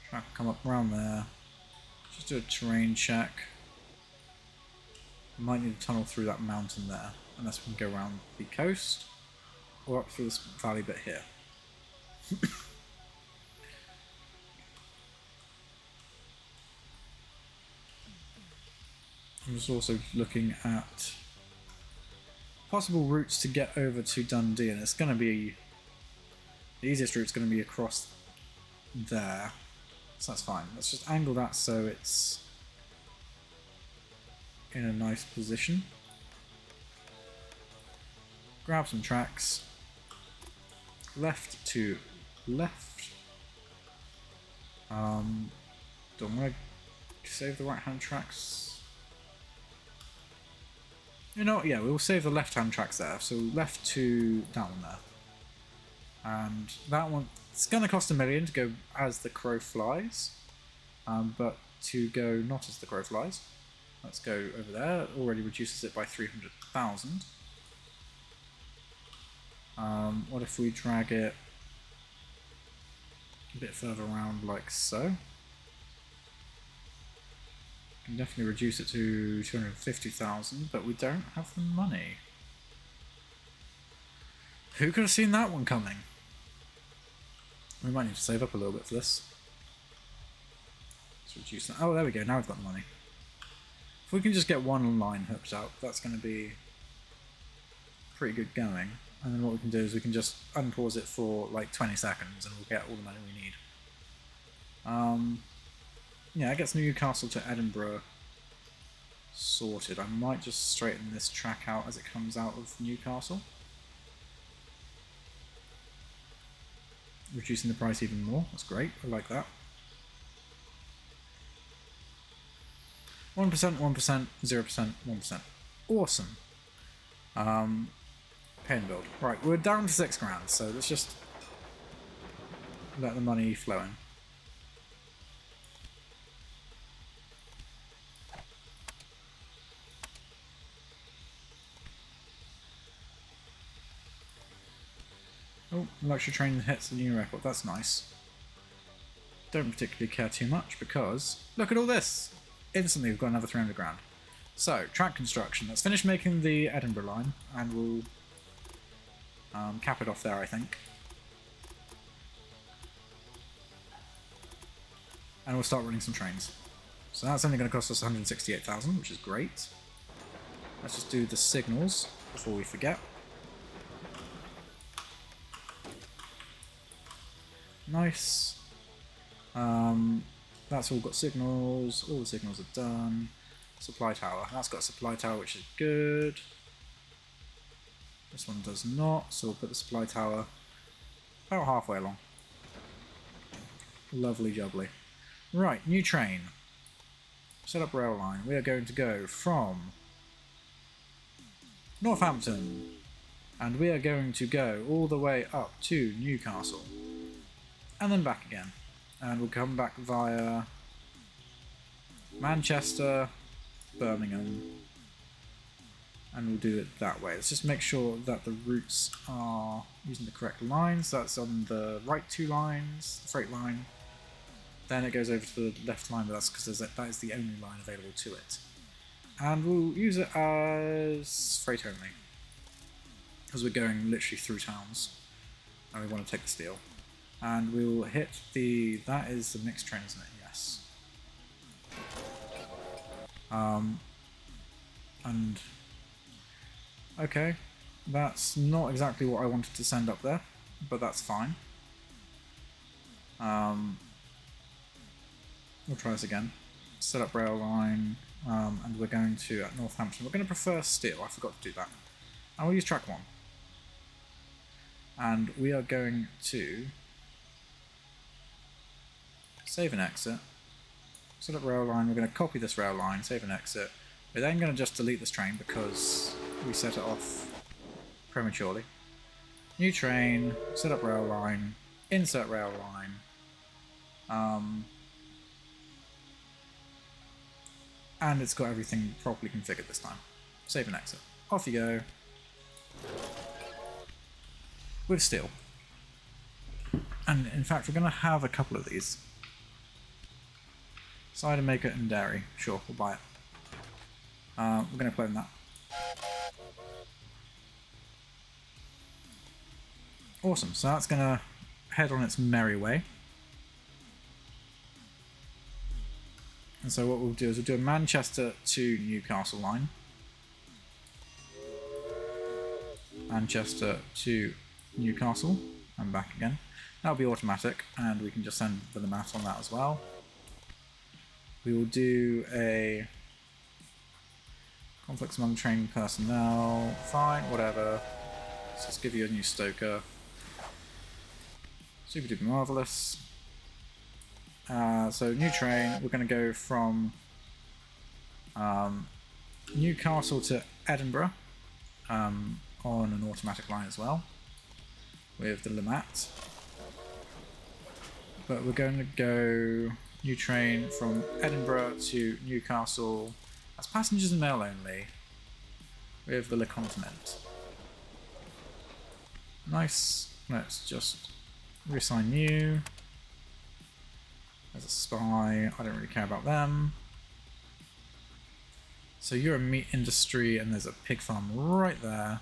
Track come up around there. Just do a terrain check. Might need to tunnel through that mountain there, unless we can go around the coast or up through this valley bit here. I'm just also looking at possible routes to get over to Dundee, and it's going to be the easiest route is going to be across there, so that's fine. Let's just angle that so it's in a nice position. Grab some tracks. Left to left. Don't want to save the right hand tracks. You know what, yeah, we'll save the left hand tracks there. So left to that one there. And that one, it's going to cost $1 million to go as the crow flies. But to go not as the crow flies, let's go over there. It already reduces it by 300,000. What if we drag it a bit further around like so? Can definitely reduce it to 250,000, but we don't have the money. Who could have seen that one coming? We might need to save up a little bit for this. Let's reduce that. Oh, there we go. Now we've got the money. If we can just get one line hooked up, that's going to be pretty good going. And then what we can do is we can just unpause it for like 20 seconds and we'll get all the money we need. Yeah, it gets Newcastle to Edinburgh sorted. I might just straighten this track out as it comes out of Newcastle. Reducing the price even more. That's great. I like that. 1%, 1%, 0%, 1%. Awesome. Pay and build. Right, we're down to 6 grand, so let's just let the money flow in. Oh, luxury train hits the new record. That's nice. Don't particularly care too much because look at all this! Instantly, we've got another 300 grand. So, track construction. Let's finish making the Edinburgh line, and we'll cap it off there, I think. And we'll start running some trains. So that's only going to cost us 168,000, which is great. Let's just do the signals before we forget. Nice. That's all got signals. All the signals are done. Supply tower. That's got a supply tower, which is good. This one does not, so we'll put the supply tower about halfway along. Lovely jubbly. Right, new train. Set up rail line. We are going to go from Northampton, and we are going to go all the way up to Newcastle, and then back again. And we'll come back via Manchester, Birmingham, and we'll do it that way. Let's just make sure that the routes are using the correct lines. That's on the right 2 lines, the freight line. Then it goes over to the left line, but that's because that is the only line available to it. And we'll use it as freight only, because we're going literally through towns, and we want to take the steel. And we'll hit the... that is the mixed train, isn't it? Yes. And... okay, that's not exactly what I wanted to send up there, but that's fine. We'll try this again. Set up rail line, and we're going to, at Northampton, we're going to prefer steel, I forgot to do that. And we'll use track 1. And we are going to save and exit, set up rail line, we're going to copy this rail line, save and exit. We're then going to just delete this train because we set it off prematurely. New train, set up rail line, insert rail line, and it's got everything properly configured this time. Save and exit. Off you go. With steel. And in fact, we're going to have a couple of these. Cider maker and dairy. Sure, we'll buy it. We're going to clone that. Awesome, so that's going to head on its merry way. And so what we'll do is we'll do a Manchester to Newcastle line. Manchester to Newcastle and back again. That'll be automatic, and we can just send the mat on that as well. We will do a conflicts among training personnel. Fine, whatever. Let's just give you a new stoker. Super duper marvellous. So new train, we're going to go from Newcastle to Edinburgh on an automatic line as well with the Limmat. But we're going to go new train from Edinburgh to Newcastle as passengers and mail only with the Le Continent. Nice. Let's just reassign you. There's a spy, I don't really care about them. So you're a meat industry and there's a pig farm right there.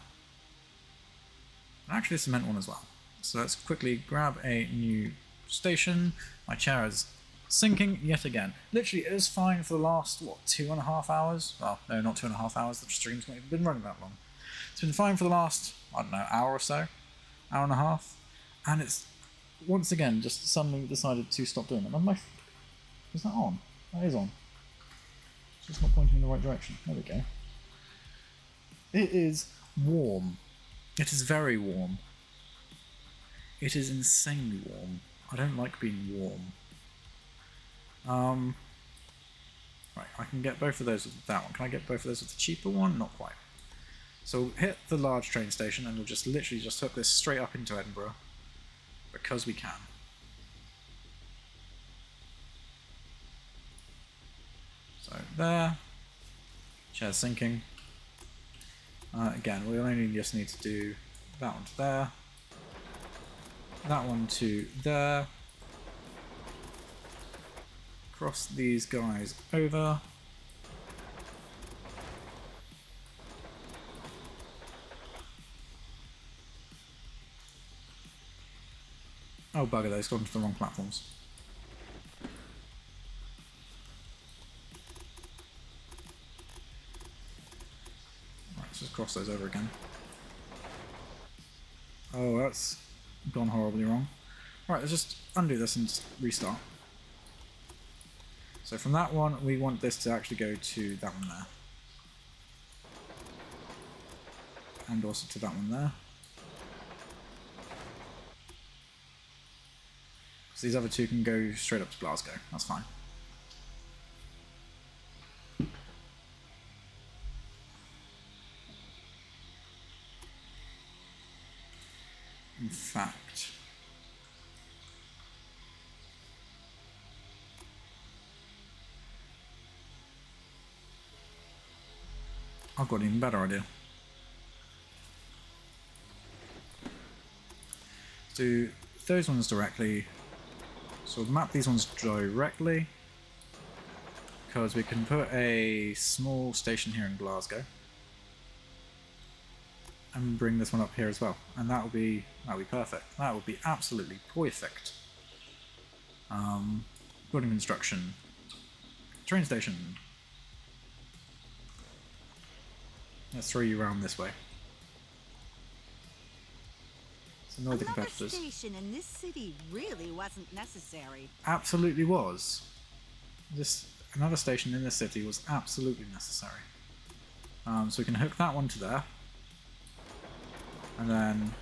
And actually a cement one as well. So let's quickly grab a new station. My chair is sinking yet again. Literally, it was fine for the last, what, 2.5 hours? Well, no, not 2.5 hours, the stream's not even been running that long. It's been fine for the last, I don't know, hour or so, hour and a half. And it's once again just suddenly decided to stop doing it. And is that on? That is on. It's just not pointing in the right direction. There we go. It is warm. It is very warm. It is insanely warm. I don't like being warm. Right, I can get both of those with that one. Can I get both of those with the cheaper one? Not quite. So we'll hit the large train station and we'll just literally just hook this straight up into Edinburgh. Because we can. So there. Chair's sinking. Again, we only just need to do that one to there. That one to there. Cross these guys over. Oh bugger, those gone to the wrong platforms. Right, let's just cross those over again. Oh, that's gone horribly wrong. Right, let's just undo this and just restart. So from that one, we want this to actually go to that one there. And also to that one there. So these other two can go straight up to Glasgow. That's fine. In fact, I've got an even better idea. Let's do those ones directly. So we'll map these ones directly, because we can put a small station here in Glasgow and bring this one up here as well, and that'll be perfect. That would be absolutely perfect. Building construction, train station. Let's throw you around this way. So no other competitors. Another station in this city really wasn't necessary. Absolutely was. Another station in this city was absolutely necessary. So we can hook that one to there. And then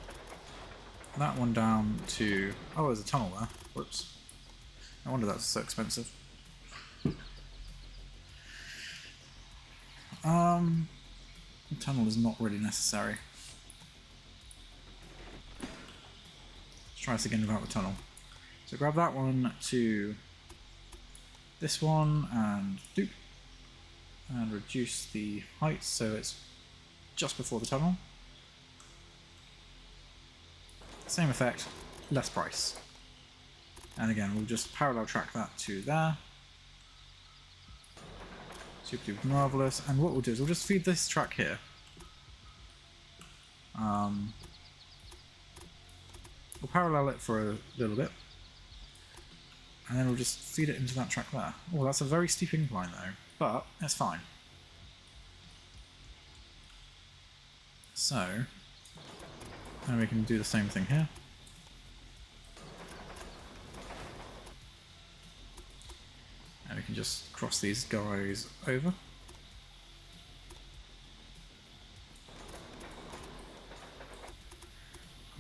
that one down to... Oh, there's a tunnel there. Whoops. No wonder that's so expensive. The tunnel is not really necessary. Let's try this again without the tunnel. So grab that one to this one and doop. And reduce the height so it's just before the tunnel. Same effect, less price. And again, we'll just parallel track that to there. Super duper marvellous. And what we'll do is we'll just feed this track here. We'll parallel it for a little bit. And then we'll just feed it into that track there. Oh, that's a very steep incline though, but it's fine. So, and we can do the same thing here. And we can just cross these guys over.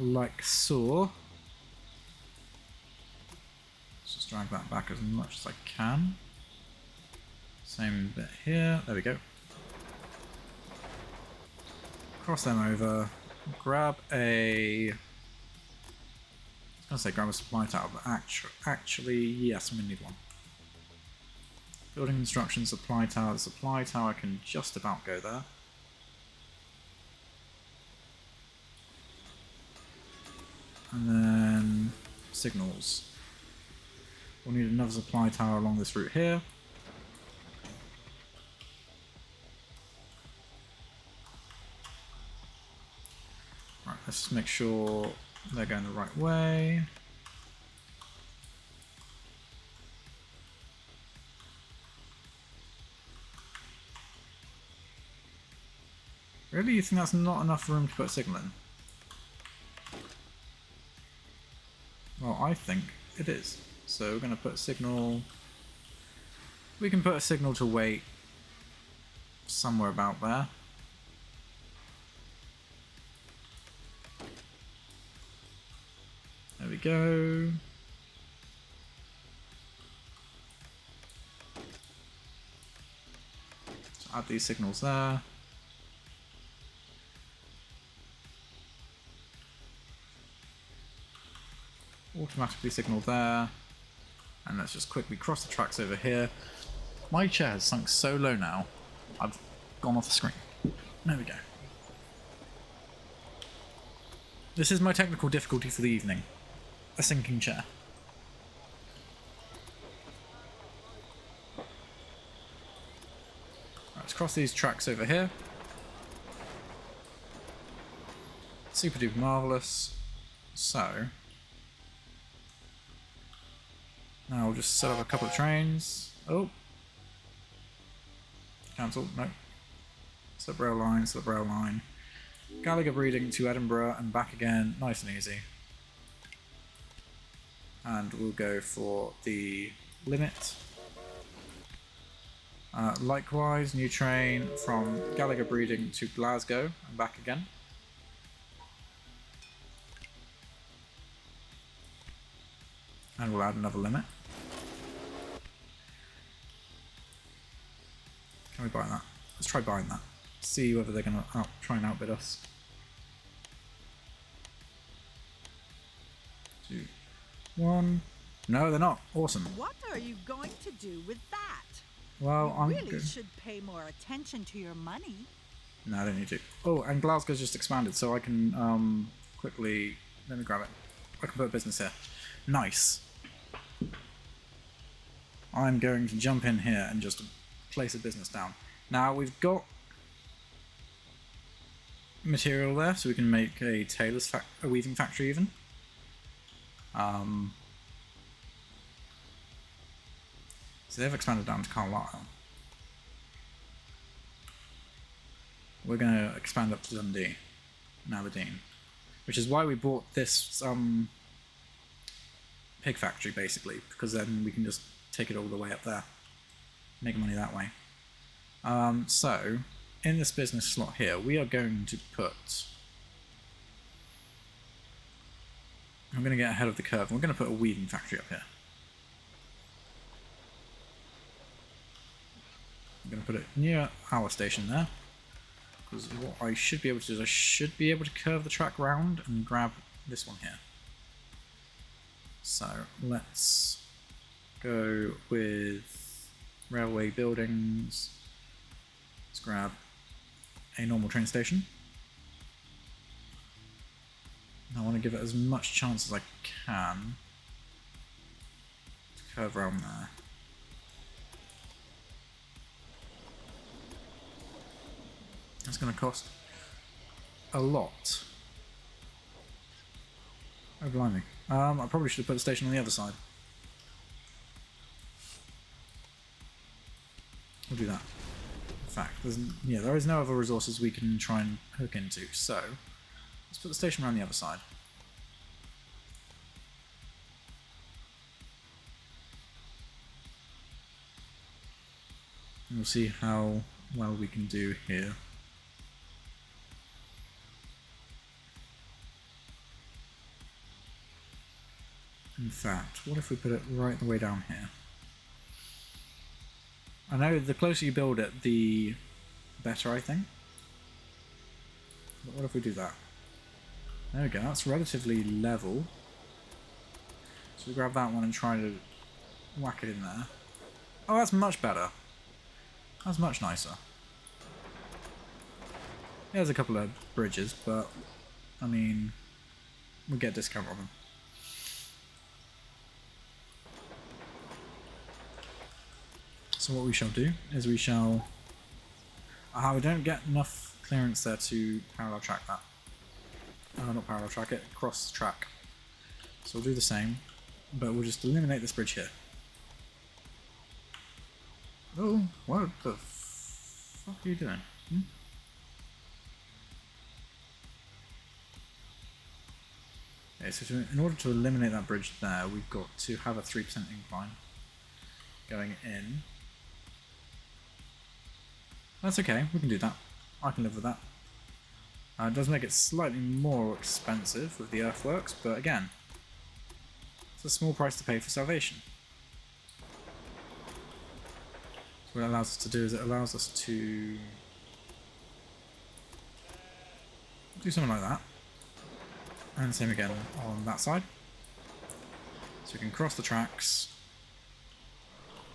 Like so. Let's just drag that back as much as I can. Same bit here. There we go. Cross them over. Grab a... I was going to say grab a supply tower, but actually, yes, I'm going to need one. Building construction, supply tower. The supply tower can just about go there. And then signals. We'll need another supply tower along this route here. Right, let's just make sure they're going the right way. Really? You think that's not enough room to put a signal in? Well, I think it is. So we're going to put a signal... We can put a signal to wait somewhere about there. There we go. So add these signals there. automatically signal there. And let's just quickly cross the tracks over here. My chair has sunk so low now, I've gone off the screen. There we go. This is my technical difficulty for the evening. A sinking chair. Right, let's cross these tracks over here. Super duper marvellous. So, now we'll just set up a couple of trains. Oh. Cancel. No. Set up rail line, set up rail line. Gallagher breeding to Edinburgh and back again. Nice and easy. And we'll go for the limit. Likewise, new train from Gallagher breeding to Glasgow and back again. And we'll add another limit. Can we buy that? Let's try buying that. See whether they're going to try and outbid us. 2, 1. No, they're not. Awesome. What are you going to do with that? Well, you I'm really good. should pay more attention to your money. No, I don't need to. Oh, and Glasgow's just expanded, so I can quickly... Let me grab it. I can put a business here. Nice. I'm going to jump in here and just place a business down. Now, we've got material there, so we can make a a weaving factory even. So they've expanded down to Carlisle. We're going to expand up to Dundee and Aberdeen, which is why we bought this pig factory, basically, because then we can just take it all the way up there, make money that way. So, in this business slot here, we are going to put... I'm going to get ahead of the curve. We're going to put a weaving factory up here. I'm going to put it near our station there, because what I should be able to do is I should be able to curve the track round and grab this one here. So let's go with railway buildings. Let's grab a normal train station. I want to give it as much chance as I can to curve around there. That's going to cost a lot. Oh, blimey. I probably should have put a station on the other side. We'll do that. In fact, there is no other resources we can try and hook into, so let's put the station around the other side. And we'll see how well we can do here. In fact, what if we put it right the way down here? I know the closer you build it, the better, I think. But what if we do that? There we go, that's relatively level. So we grab that one and try to whack it in there. Oh, that's much better. That's much nicer. There's a couple of bridges, but, I mean, we get a discount on them. So what we shall do is we shall... we don't get enough clearance there to parallel track that. Not parallel track it, cross track. So we'll do the same, but we'll just eliminate this bridge here. Oh, what the fuck are you doing? Okay, so in order to eliminate that bridge there, we've got to have a 3% incline going in. That's okay, we can do that. I can live with that. It does make it slightly more expensive with the earthworks, but again, it's a small price to pay for salvation. So what it allows us to do is it allows us to do something like that. And same again on that side. So we can cross the tracks.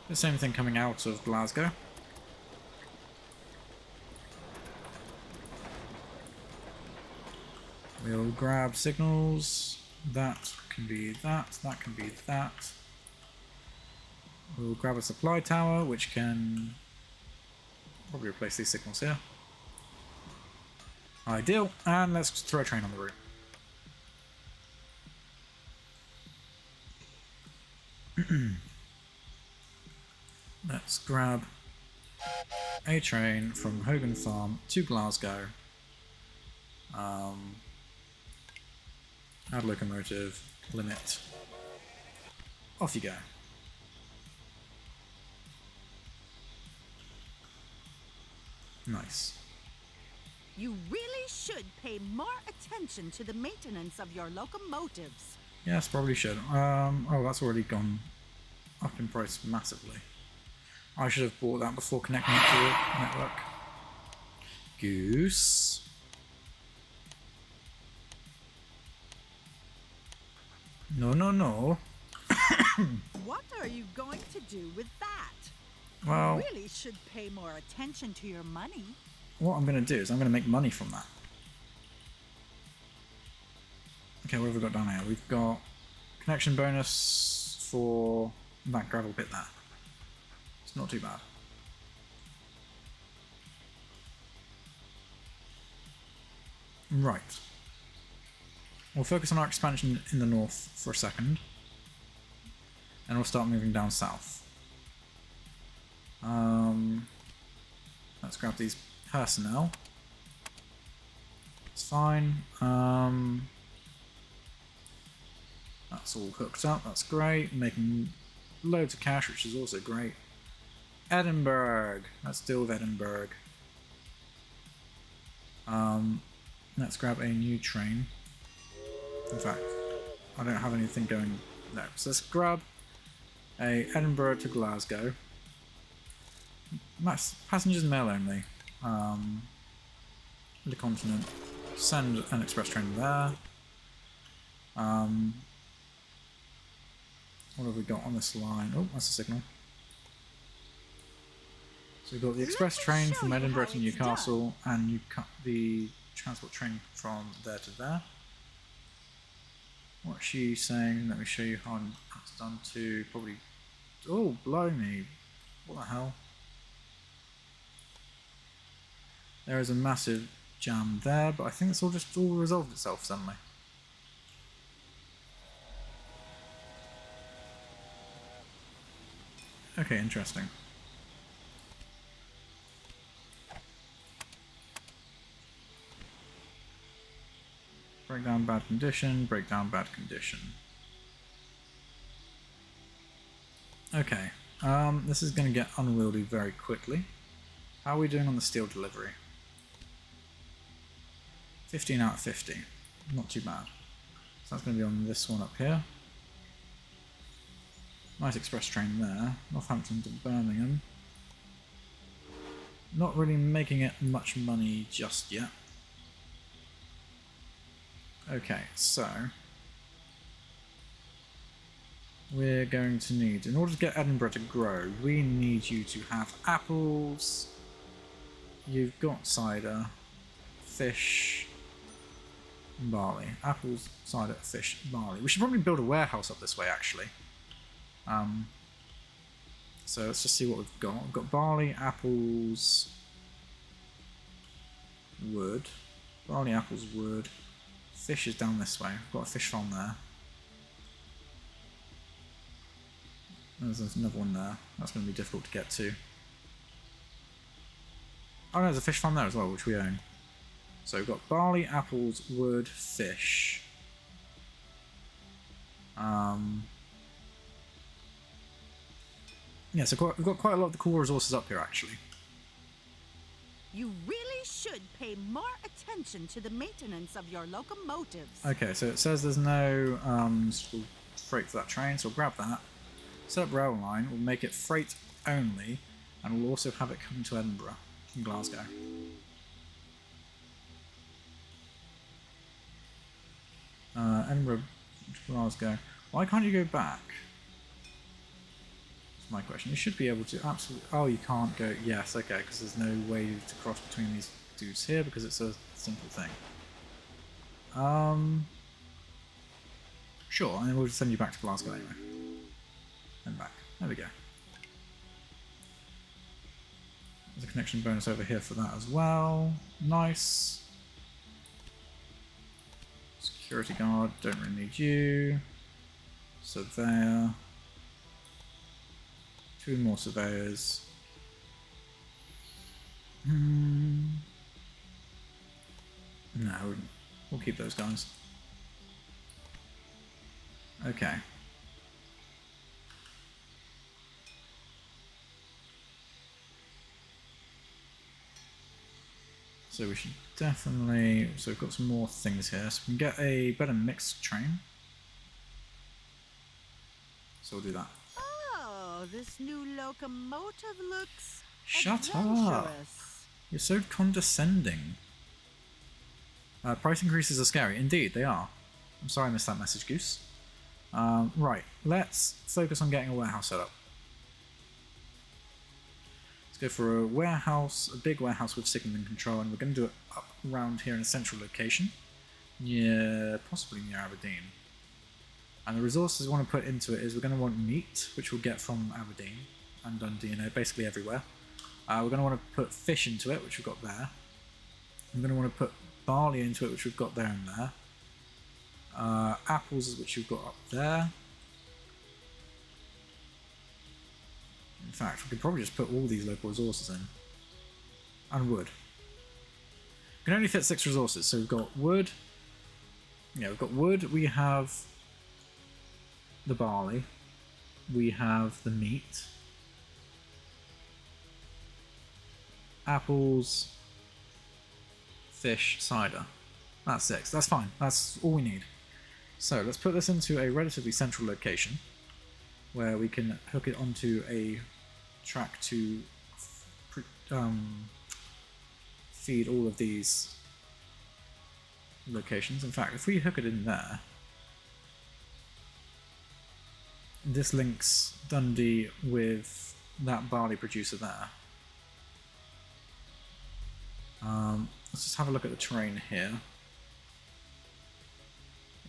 The same thing coming out of Glasgow. We'll grab signals. That can be that. That can be that. We'll grab a supply tower, which can probably replace these signals here. Ideal. And let's throw a train on the route. Let's grab a train from Hogan Farm to Glasgow. Add locomotive, limit. Off you go. Nice. You really should pay more attention to the maintenance of your locomotives. Yes, probably should. Oh, that's already gone up in price massively. I should have bought that before connecting it to the network. Goose. No, no, no. What are you going to do with that? Well, You really should pay more attention to your money. what I'm going to do is I'm going to make money from that. Okay, what have we got down here? We've got connection bonus for that gravel pit there. It's not too bad. Right. We'll focus on our expansion in the north for a second. And we'll start moving down south. Let's grab these personnel. It's fine. That's all hooked up, that's great. Making loads of cash, which is also great. Edinburgh. Let's deal with Edinburgh. Let's grab a new train. In fact, I don't have anything going there. So let's grab a Edinburgh to Glasgow. Nice. Passengers and mail only. The continent. Send an express train there. What have we got on this line? Oh, that's a signal. So we've got the express train from Edinburgh to Newcastle, and you cut the transport train from there to there. What's she saying? Let me show you how it's done to probably... Oh, blimey. What the hell? There is a massive jam there, but I think it's all just all resolved itself suddenly. Okay, interesting. Breakdown bad condition, breakdown bad condition. Okay, this is going to get unwieldy very quickly. How are we doing on the steel delivery? 15 out of 50. Not too bad. So that's going to be on this one up here. Nice express train there. Northampton to Birmingham. Not really making it much money just yet. Okay, so we're going to need, in order to get Edinburgh to grow, we need you to have apples. You've got cider, fish, barley. Apples, cider, fish, barley. We should probably build a warehouse up this way, actually. So let's just see what we've got. We've got barley, apples, wood. Barley, apples, wood. Fish is down this way. We've got a fish farm there. There's another one there. That's going to be difficult to get to. Oh no, there's a fish farm there as well, which we own. So we've got barley, apples, wood, fish. Yeah, so we've got quite a lot of the cool resources up here, actually. You really should pay more attention to the maintenance of your locomotives. Okay, so it says there's no freight for that train, so we'll grab that. Set up rail line, we'll make it freight only, and we'll also have it come to Edinburgh from Glasgow. Edinburgh to Glasgow. Why can't you go back? That's my question. You should be able to absolutely... Oh, you can't go... Yes, okay, because there's no way to cross between these dudes here because it's a simple thing. Sure, and then we'll just send you back to Glasgow anyway. And back. There we go. There's a connection bonus over here for that as well. Nice. Security guard, don't really need you. Surveyor. 2 more surveyors. No, we'll keep those guys. Okay. So we should definitely... So we've got some more things here. So we can get a better mixed train. So we'll do that. Oh, this new locomotive looks Shut up! adventurous. You're so condescending. Price increases are scary. Indeed, they are. I'm sorry I missed that message, Goose. Right, let's focus on getting a warehouse set up. Let's go for a warehouse, a big warehouse with signaling control, and we're going to do it up around here in a central location. Yeah, possibly near Aberdeen. And the resources we want to put into it is we're going to want meat, which we'll get from Aberdeen and Dundee, basically everywhere. We're going to want to put fish into it, which we've got there. We're going to want to put barley into it, which we've got there and there. Apples, which we've got up there. In fact, we could probably just put all these local resources in. And wood. We can only fit 6 resources, so we've got wood. Yeah, we've got wood, we have the barley, we have the meat, apples, fish, cider. That's 6. That's fine. That's all we need. So let's put this into a relatively central location where we can hook it onto a track to feed all of these locations. In fact, if we hook it in there, this links Dundee with that barley producer there. Let's just have a look at the terrain here.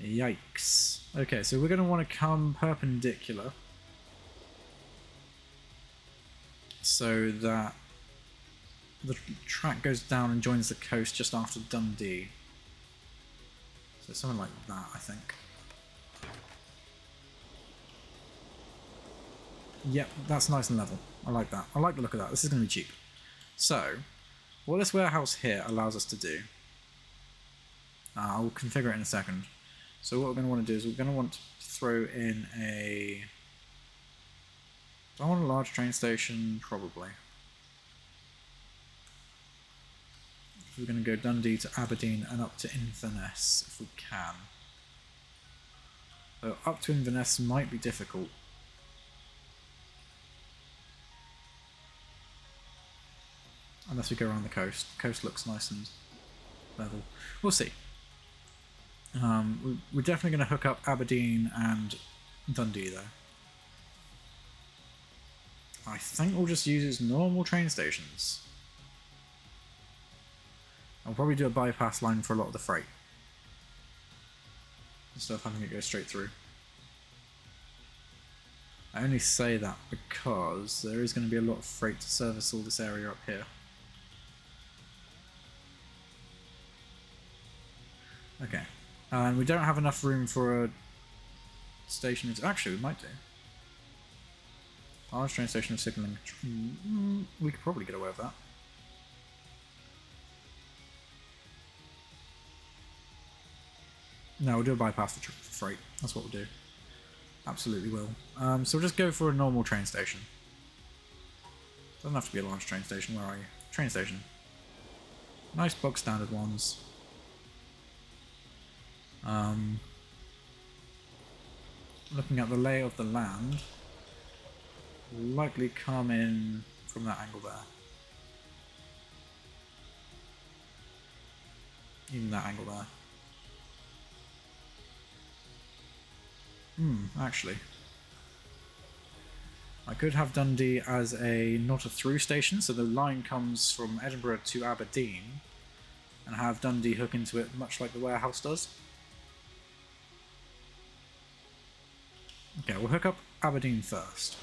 Yikes. Okay, so we're going to want to come perpendicular so that the track goes down and joins the coast just after Dundee. So something like that, I think. Yep, that's nice and level. I like that. I like the look of that. This is going to be cheap. So, what this warehouse here allows us to do, I'll configure it in a second. So what we're going to want to do is we're going to want to throw in a... Do I want a large train station? Probably. So we're going to go Dundee to Aberdeen and up to Inverness if we can. So up to Inverness might be difficult. Unless we go around the coast. The coast looks nice and level. We'll see. We're definitely going to hook up Aberdeen and Dundee though. I think we'll just use its normal train stations. I'll probably do a bypass line for a lot of the freight, instead of having it go straight through. I only say that because there is going to be a lot of freight to service all this area up here. Okay, and we don't have enough room for a station. Actually, we might do. Large train station of signalling. We could probably get away with that. No, we'll do a bypass for freight. That's what we'll do. Absolutely will. So we'll just go for a normal train station. Doesn't have to be a large train station. Where are you? Train station. Nice bog standard ones. Looking at the lay of the land, will likely come in from that angle there. Even that angle there. Actually. I could have Dundee as a not a through station, so the line comes from Edinburgh to Aberdeen, and have Dundee hook into it much like the warehouse does. Okay, we'll hook up Aberdeen first.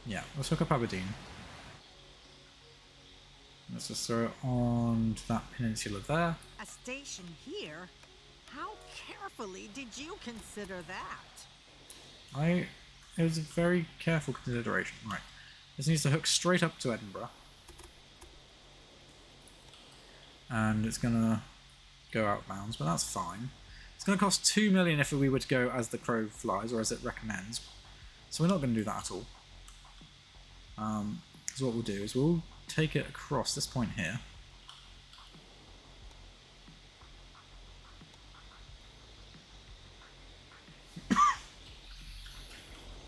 Yeah, let's hook up Aberdeen. Let's just throw it on to that peninsula there. A station here? How carefully did you consider that? It was a very careful consideration. Right, this needs to hook straight up to Edinburgh. And it's gonna go out of bounds, but that's fine. It's gonna cost 2 million if we were to go as the crow flies, or as it recommends. So we're not gonna do that at all. So what we'll do is we'll take it across this point here.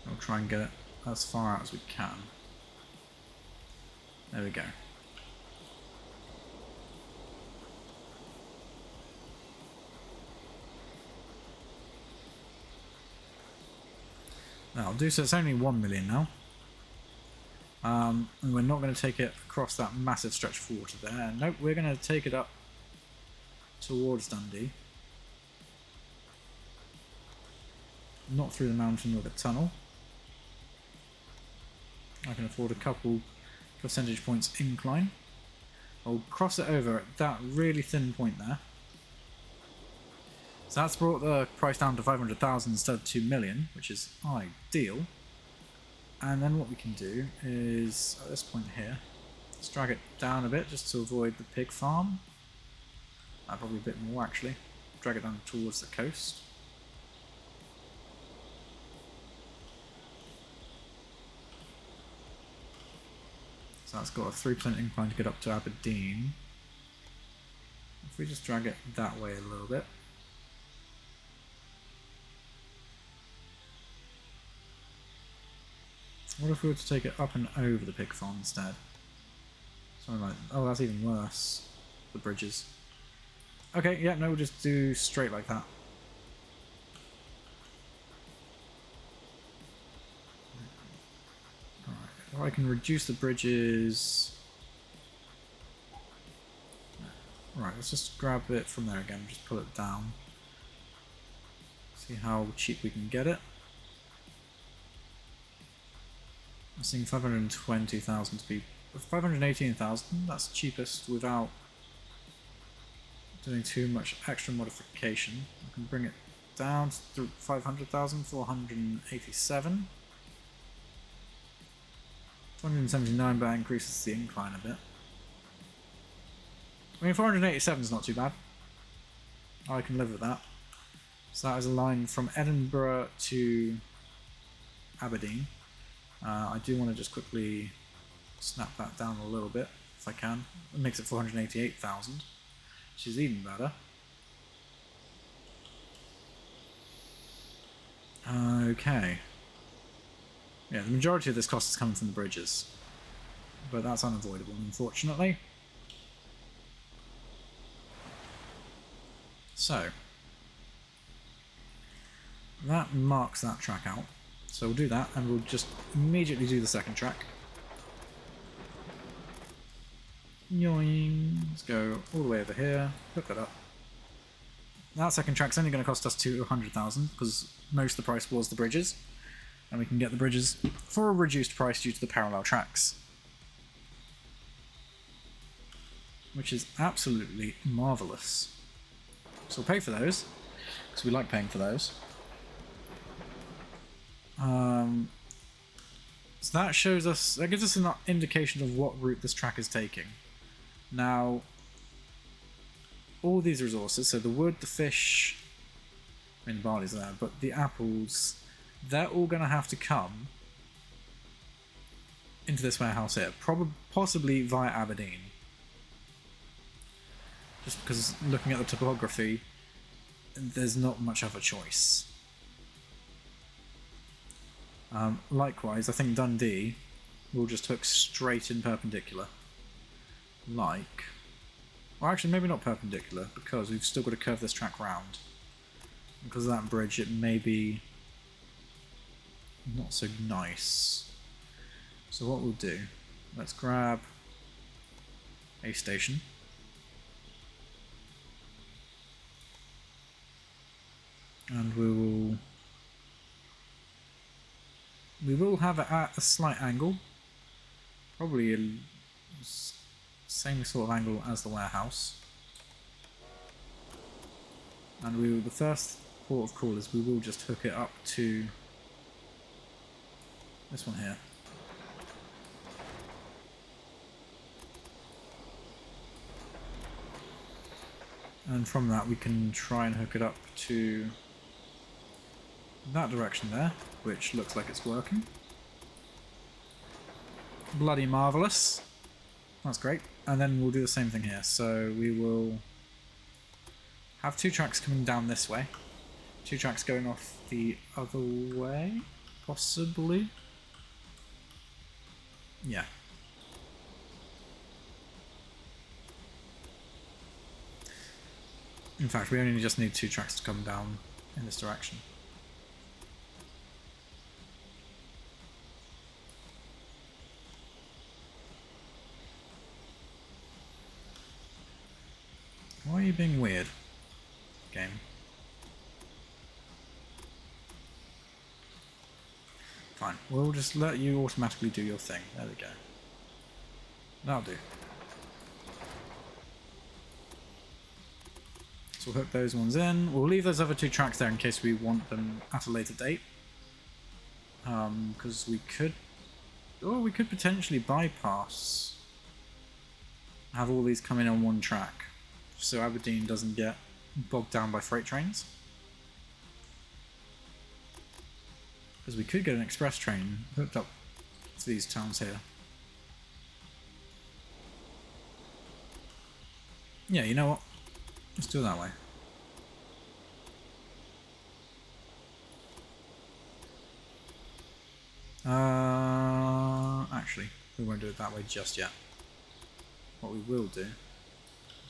We'll try and get it as far out as we can. There we go. That'll do, so it's only 1 million now. And we're not going to take it across that massive stretch of water there. Nope, we're going to take it up towards Dundee. Not through the mountain with a tunnel. I can afford a couple percentage points incline. I'll cross it over at that really thin point there. So that's brought the price down to 500,000 instead of 2 million, which is ideal. And then what we can do is, at this point here, let's drag it down a bit just to avoid the pig farm. Probably a bit more actually. Drag it down towards the coast. So that's got a 3% incline to get up to Aberdeen. If we just drag it that way a little bit. What if we were to take it up and over the pig farm instead? Something like, oh, that's even worse. The bridges. Okay, yeah, no, we'll just do straight like that. Alright, if I can reduce the bridges... Right, let's just grab it from there again, just pull it down. See how cheap we can get it. I'm seeing 520,000 to be 518,000. That's cheapest without doing too much extra modification. I can bring it down to 500,000, 487. 279, but that increases the incline a bit. I mean, 487 is not too bad. I can live with that. So that is a line from Edinburgh to Aberdeen. I do want to just quickly snap that down a little bit, if I can. It makes it 488,000, which is even better. Okay. Yeah, the majority of this cost is coming from the bridges, but that's unavoidable, unfortunately. So, that marks that track out. So we'll do that, and we'll just immediately do the second track. Yoing. Let's go all the way over here, hook that up. That second track's only going to cost us 200,000, because most of the price was the bridges. And we can get the bridges for a reduced price due to the parallel tracks. Which is absolutely marvellous. So we'll pay for those, because we like paying for those. So that shows us, that gives us an indication of what route this track is taking. Now, all these resources, so the wood, the fish, I mean the barley's there, but the apples, they're all going to have to come into this warehouse here, possibly via Aberdeen. Just because looking at the topography, there's not much of a choice. Likewise, I think Dundee will just hook straight in perpendicular. Like, Or actually, maybe not perpendicular, because we've still got to curve this track round. Because of that bridge, it may be not so nice. So what we'll do, let's grab a station. And we will have it at a slight angle. Probably a same sort of angle as the warehouse. And the first port of call is we will just hook it up to this one here. And from that we can try and hook it up to that direction there, which looks like it's working. Bloody marvellous. That's great. And then we'll do the same thing here. So we will have 2 tracks coming down this way. 2 tracks going off the other way, possibly. Yeah. In fact, we only just need 2 tracks to come down in this direction. Why are you being weird, game? Fine, we'll just let you automatically do your thing. There we go. That'll do. So we'll hook those ones in. We'll leave those other 2 tracks there in case we want them at a later date. Because we could potentially bypass, have all these come in on 1 track, so Aberdeen doesn't get bogged down by freight trains. Because we could get an express train hooked up to these towns here. Yeah, you know what? Let's do it that way. Actually, we won't do it that way just yet. What we will do is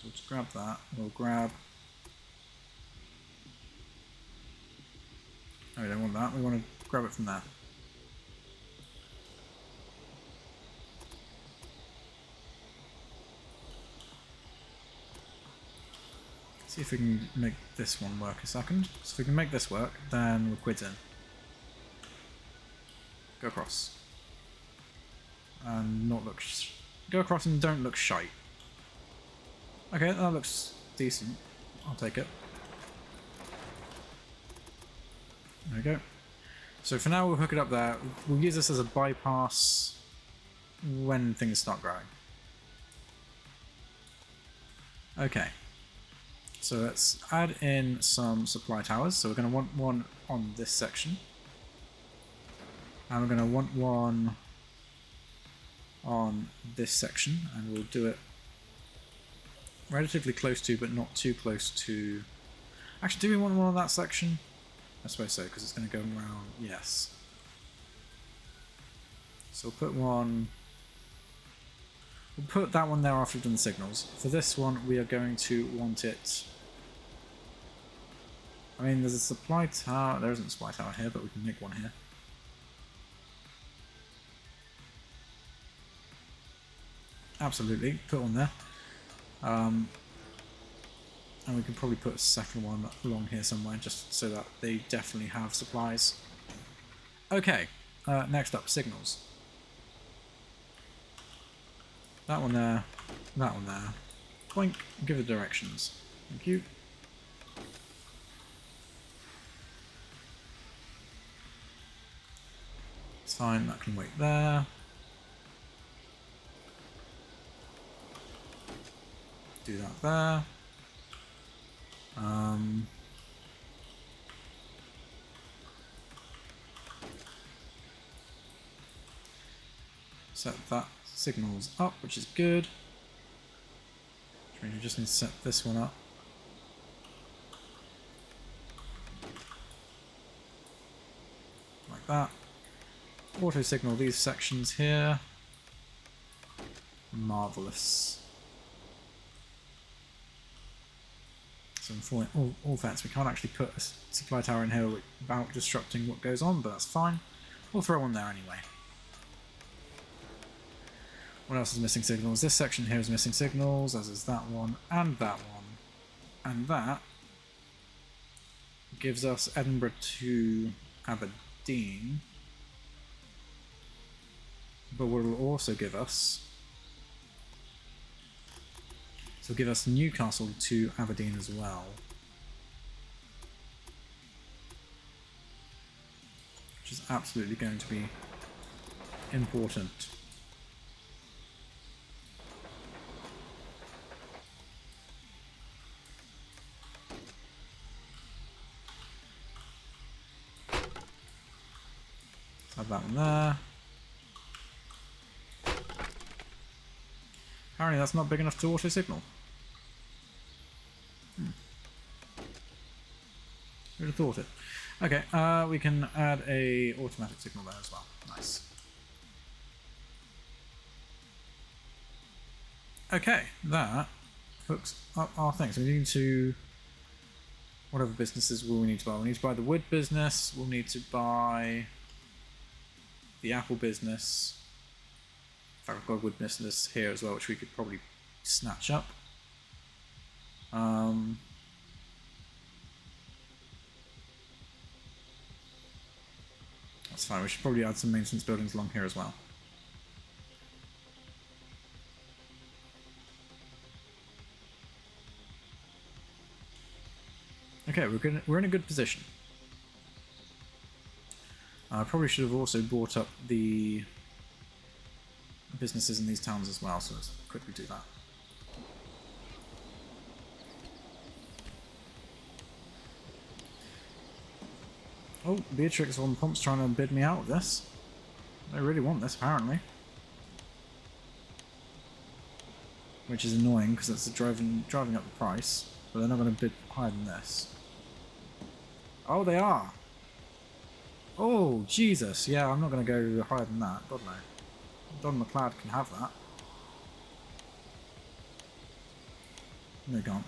we'll just grab that. We'll grab... Oh, we don't want that. We want to grab it from there. See if we can make this one work a second. So if we can make this work, then we'll quit in. Go across. And not look... Go across and don't look shite. Okay, that looks decent. I'll take it. There we go. So for now we'll hook it up there. We'll use this as a bypass when things start growing. Okay. So let's add in some supply towers. So we're going to want one on this section. And we're going to want one on this section. And we'll do it relatively close to, but not too close to... Actually, do we want one on that section? I suppose so, because it's going to go around... Yes. So we'll put one... We'll put that one there after we've done the signals. For this one, we are going to want it... I mean, there's a supply tower. There isn't a supply tower here, but we can make one here. Absolutely, put one there. And we can probably put a second one along here somewhere, just so that they definitely have supplies. Okay, next up, signals. That one there, that one there. Boink, give the directions. Thank you. It's fine, that can wait there. Do that there. Set that signals up, which is good. We just need to set this one up. Like that. Auto signal these sections here. Marvellous. So for all facts, we can't actually put a supply tower in here without disrupting what goes on, but that's fine. We'll throw one there anyway. What else is missing signals? This section here is missing signals, as is that one, and that one. And that gives us Edinburgh to Aberdeen. But what it will also give us... So it'll give us Newcastle to Aberdeen as well. Which is absolutely going to be important. Have that one there. Apparently that's not big enough to auto signal. Who'd have thought it? Okay, we can add a automatic signal there as well. Nice. Okay, that hooks up our thing. So we need to... Whatever businesses will we need to buy? We need to buy the wood business. We'll need to buy the apple business. In fact, we've got a wood business here as well, which we could probably snatch up. That's fine. We should probably add some maintenance buildings along here as well. Okay, we're in a good position. I probably should have also bought up the businesses in these towns as well, so let's quickly do that. Oh, Beatrix on Pump's trying to bid me out of this. They really want this, apparently. Which is annoying, because it's driving up the price. But they're not going to bid higher than this. Oh, they are! Oh, Jesus! Yeah, I'm not going to go higher than that. God no. Don McLeod can have that. No, he can't.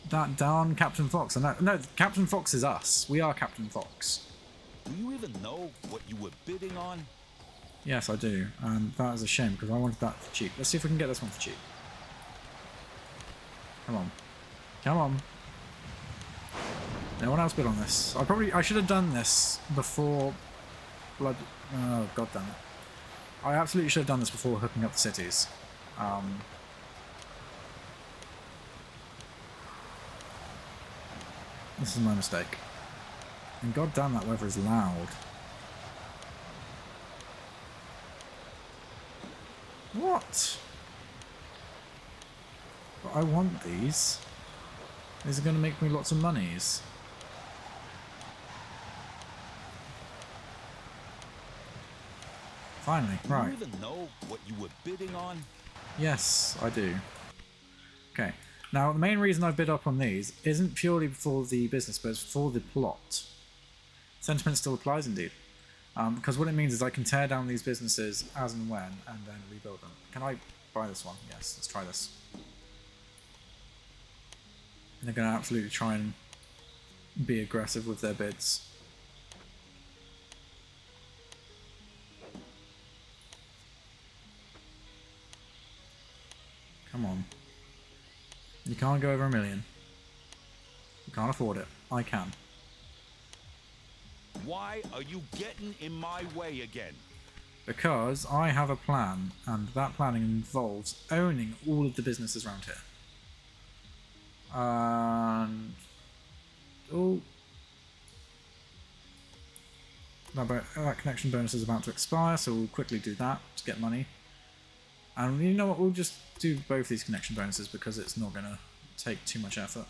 That darn Captain Fox. No, Captain Fox is us. We are Captain Fox. Do you even know what you were bidding on? Yes, I do. And that is a shame, because I wanted that for cheap. Let's see if we can get this one for cheap. Come on. Come on. No one else bid on this. I should have done this before blood. Oh, god damn it. I absolutely should have done this before hooking up the cities. This is my mistake. And god damn, that weather is loud. What? But I want these. These are going to make me lots of monies. Finally, right. Do you even know what you were bidding on? Yes, I do. Okay. Now, the main reason I bid up on these isn't purely for the business, but it's for the plot. Sentiment still applies indeed. Because what it means is I can tear down these businesses as and when, and then rebuild them. Can I buy this one? Yes, let's try this. They're going to absolutely try and be aggressive with their bids. Come on. You can't go over $1 million. You can't afford it. I can. Why are you getting in my way again? Because I have a plan, and that planning involves owning all of the businesses around here. And... oh... that connection bonus is about to expire, so we'll quickly do that to get money. And you know what, we'll just do both these connection bonuses because it's not going to take too much effort.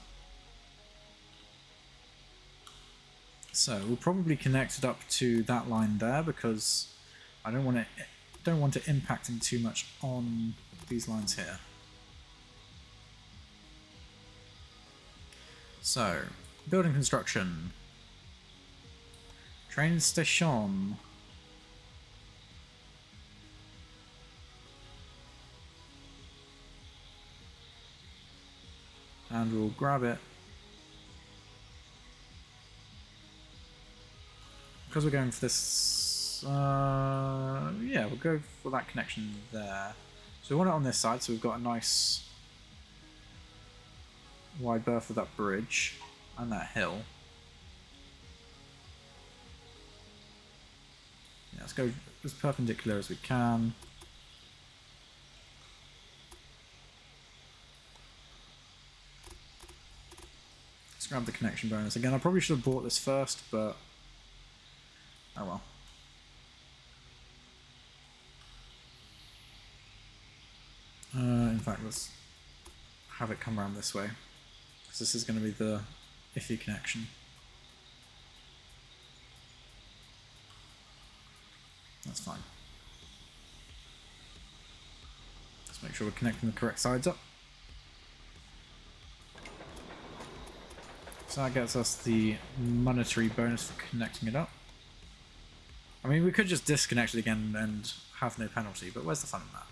So we'll probably connect it up to that line there because I don't want it impacting too much on these lines here. So, building construction. Train station. And we'll grab it. Because we're going for this, yeah, we'll go for that connection there. So we want it on this side, so we've got a nice wide berth of that bridge and that hill. Yeah, let's go as perpendicular as we can. Let's grab the connection bonus. Again, I probably should have bought this first, but oh well. In fact, let's have it come around this way, because this is going to be the iffy connection. That's fine. Let's make sure we're connecting the correct sides up. So that gets us the monetary bonus for connecting it up. I mean, we could just disconnect it again and have no penalty, but where's the fun in that?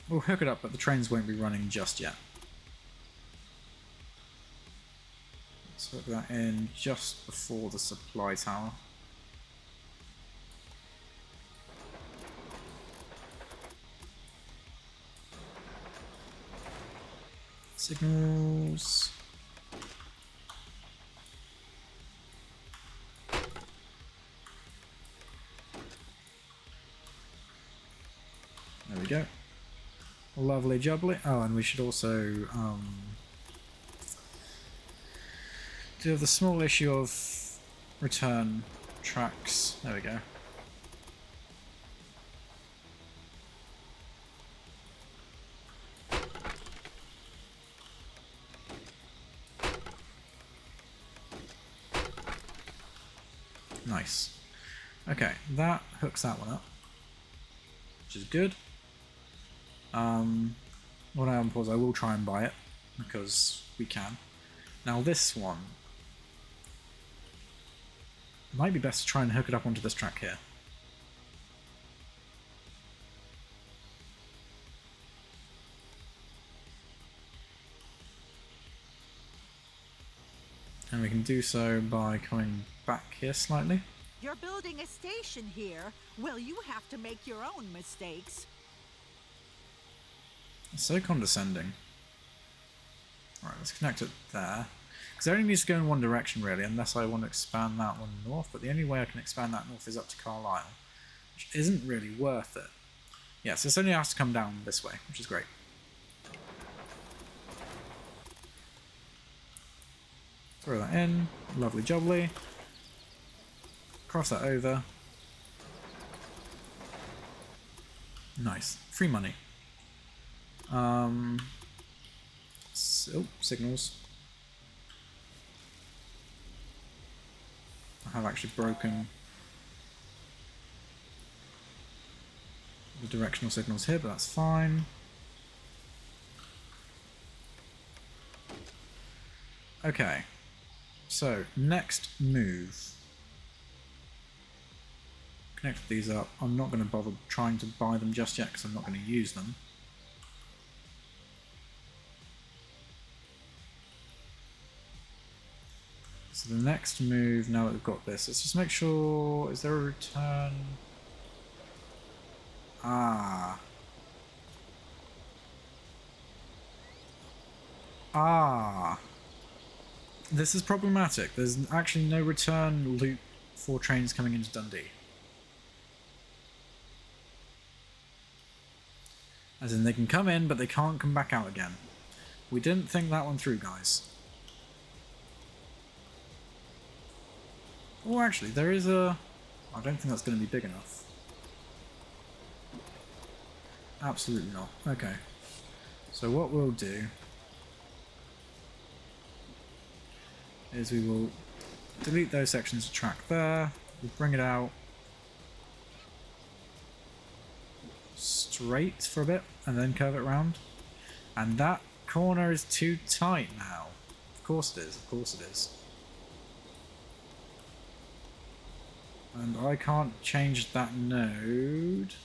We'll hook it up, but the trains won't be running just yet. Let's hook that in just before the supply tower. Signals. There we go. Lovely jubbly. Oh, and we should also do have the small issue of return tracks. There we go. Nice. Okay, that hooks that one up, which is good. When I unpause, I will try and buy it, because we can. Now this one, it might be best to try and hook it up onto this track here. And we can do so by coming back here slightly. You're building a station here. Well, you have to make your own mistakes. It's so condescending. Alright, let's connect it there. Because it only needs to go in one direction, really, unless I want to expand that one north. But the only way I can expand that north is up to Carlisle, which isn't really worth it. Yeah, so this only has to come down this way, which is great. Throw that in. Lovely jubbly. Cross that over. Nice. Free money. So, signals. I have actually broken the directional signals here, but that's fine. Okay. So, next move. Connect these up. I'm not going to bother trying to buy them just yet because I'm not going to use them. So the next move, now that we've got this, let's just make sure, is there a return? Ah. Ah. This is problematic. There's actually no return loop for trains coming into Dundee. As in, they can come in, but they can't come back out again. We didn't think that one through, guys. Oh, actually, there is a... I don't think that's going to be big enough. Absolutely not. Okay. So what we'll do is we will delete those sections of track there. We'll bring it out straight for a bit and then curve it around. And that corner is too tight now. Of course it is. Of course it is. And I can't change that node.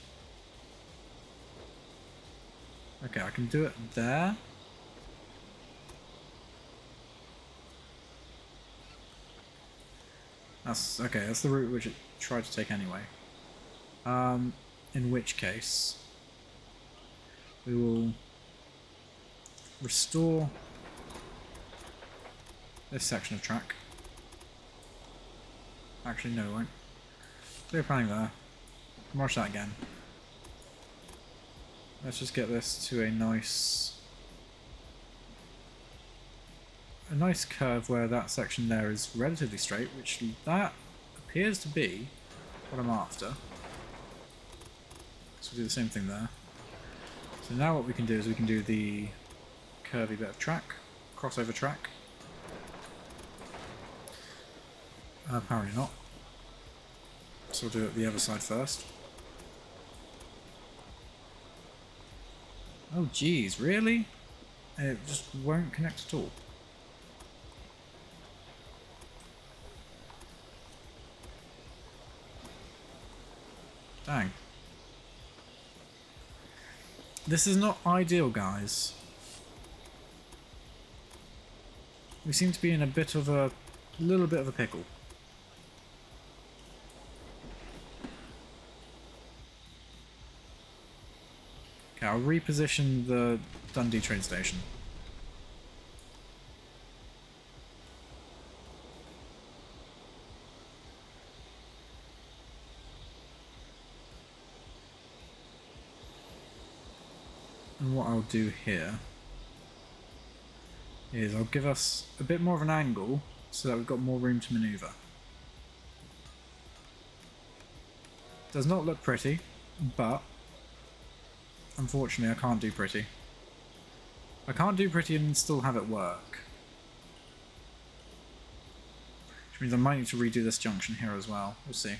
Okay, I can do it there. That's okay, that's the route which it tried to take anyway. In which case we will restore this section of track. Actually, no, we won't. Clear planning there. March that again. Let's just get this to a nice curve where that section there is relatively straight, which that appears to be what I'm after. So we'll do the same thing there. So now what we can do is we can do the curvy bit of track, crossover track. Apparently not. So we'll do it the other side first. Oh geez, really? It just won't connect at all. Dang. This is not ideal, guys. We seem to be in a little bit of a pickle. Okay, I'll reposition the Dundee train station. And what I'll do here is I'll give us a bit more of an angle so that we've got more room to maneuver. Does not look pretty, but unfortunately I can't do pretty. I can't do pretty and still have it work. Which means I might need to redo this junction here as well. We'll see.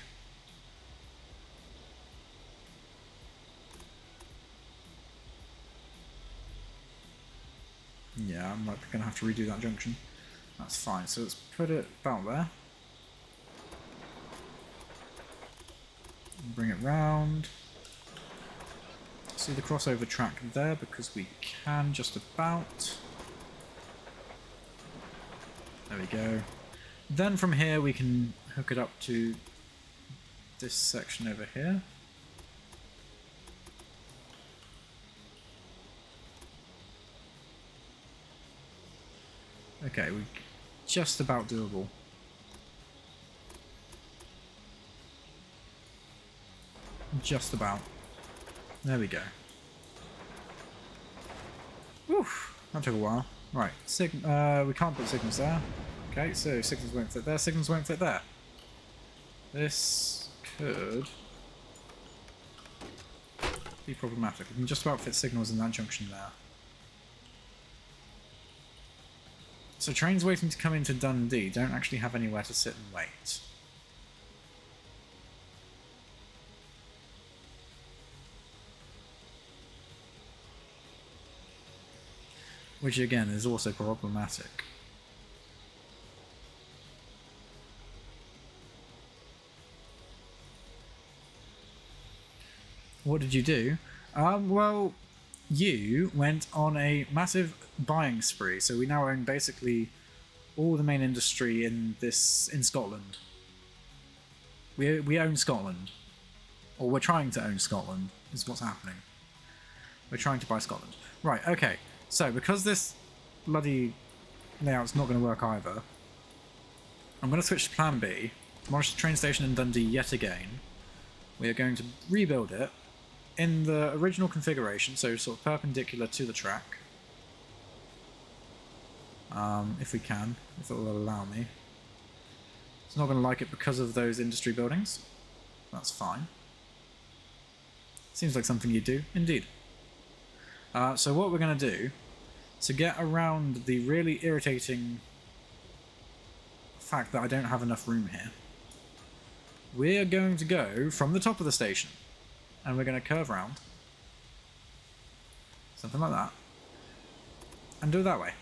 Yeah, I'm likely going to have to redo that junction. That's fine, so let's put it about there. Bring it round. See the crossover track there because we can just about. There we go. Then from here we can hook it up to this section over here. Okay, we just about doable. Just about. There we go. Oof, that took a while. Right, we can't put signals there. Okay, so signals won't fit there, signals won't fit there. This could be problematic. We can just about fit signals in that junction there. So trains waiting to come into Dundee don't actually have anywhere to sit and wait. Which again is also problematic. What did you do? Well, you went on a massive buying spree, so we now own basically all the main industry in Scotland. We own Scotland. Or we're trying to own Scotland, is what's happening. We're trying to buy Scotland. Right, okay. So, because this bloody layout's not going to work either, I'm going to switch to plan B, demolish the train station in Dundee yet again. We are going to rebuild it in the original configuration, so sort of perpendicular to the track. If we can, if it will allow me. It's not going to like it because of those industry buildings. That's fine. Seems like something you'd do, indeed. So what we're going to do, to get around the really irritating fact that I don't have enough room here, we're going to go from the top of the station, and we're going to curve around, something like that, and do it that way.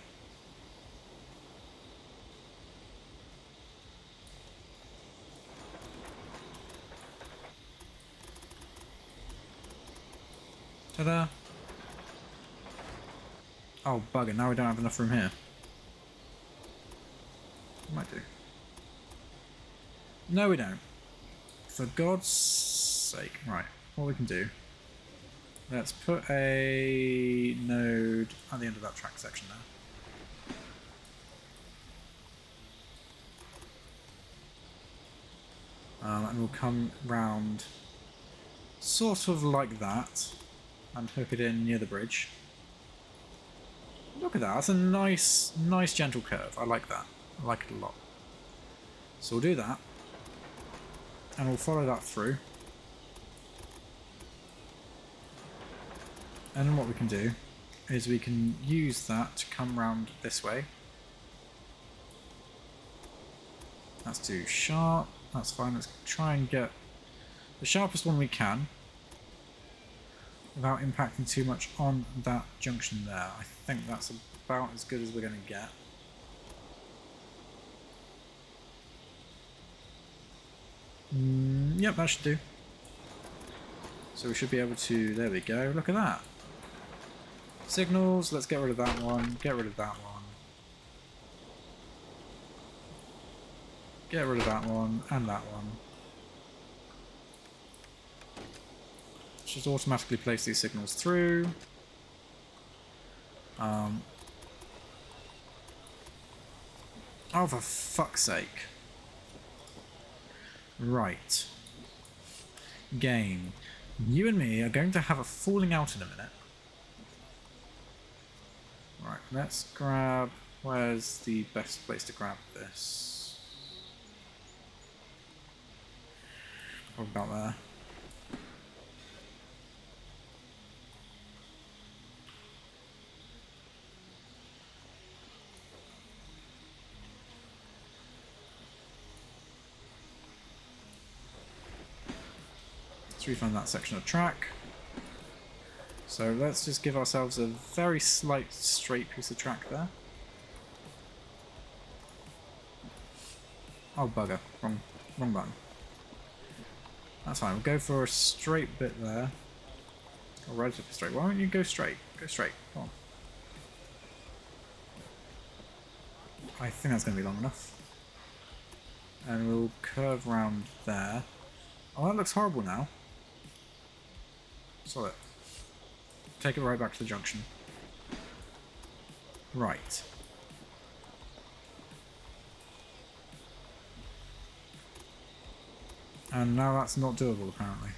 Ta-da! Oh, bugger, now we don't have enough room here. Might do. No, we don't. For God's sake. Right, what we can do. Let's put a node at the end of that track section there. And we'll come round sort of like that and hook it in near the bridge. Look at that, that's a nice gentle curve. I like that. I like it a lot. So we'll do that. And we'll follow that through. And then what we can do is we can use that to come round this way. That's too sharp. That's fine. Let's try and get the sharpest one we can without impacting too much on that junction there. I think that's about as good as we're going to get. Yep, that should do. So we should be able to... There we go. Look at that. Signals. Let's get rid of that one. Get rid of that one. Get rid of that one and that one. Let's just automatically place these signals through. Oh, for fuck's sake. Right. Game. You and me are going to have a falling out in a minute. Right, let's grab... Where's the best place to grab this? Probably about there. Let's refund that section of track. So let's just give ourselves a very slight straight piece of track there. Oh bugger, wrong button. That's fine, we'll go for a straight bit there. Or relatively straight. Why don't you go straight? Go straight, come on. I think that's going to be long enough. And we'll curve round there. Oh, that looks horrible now. Saw it. Take it right back to the junction. Right. And now that's not doable, apparently.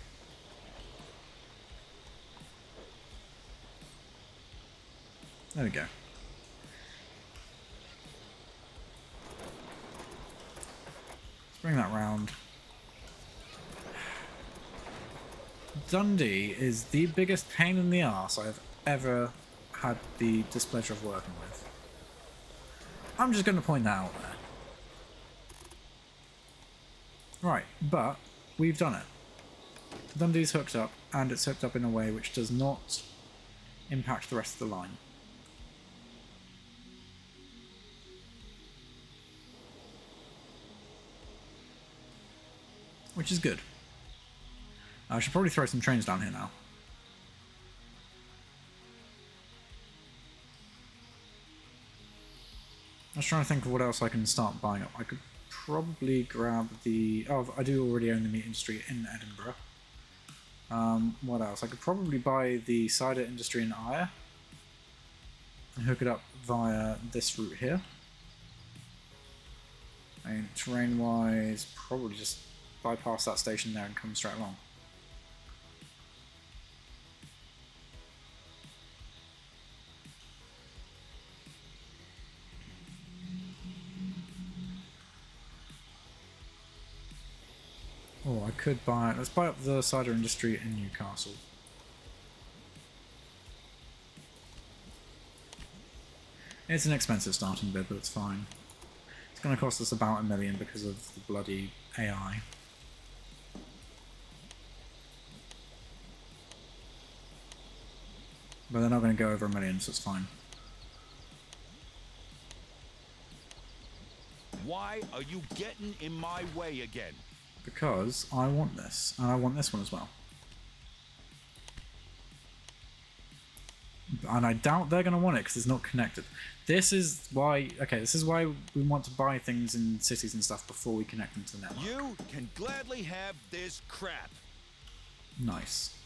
There we go. Let's bring that round. Dundee is the biggest pain in the arse I've ever had the displeasure of working with. I'm just going to point that out there. Right, but we've done it. Dundee's hooked up, and it's hooked up in a way which does not impact the rest of the line. Which is good. I should probably throw some trains down here now. I was trying to think of what else I can start buying up. I could probably grab the... Oh, I do already own the meat industry in Edinburgh. What else? I could probably buy the cider industry in Ayr and hook it up via this route here. And terrain-wise, probably just bypass that station there and come straight along. Oh, I could buy... Let's buy up the cider industry in Newcastle. It's an expensive starting bid, but it's fine. It's going to cost us about $1 million because of the bloody AI. But they're not going to go over $1 million, so it's fine. Why are you getting in my way again? Because I want this, and I want this one as well. And I doubt they're going to want it because it's not connected. This is why... Okay, this is why we want to buy things in cities and stuff before we connect them to the network. You can gladly have this crap. Nice.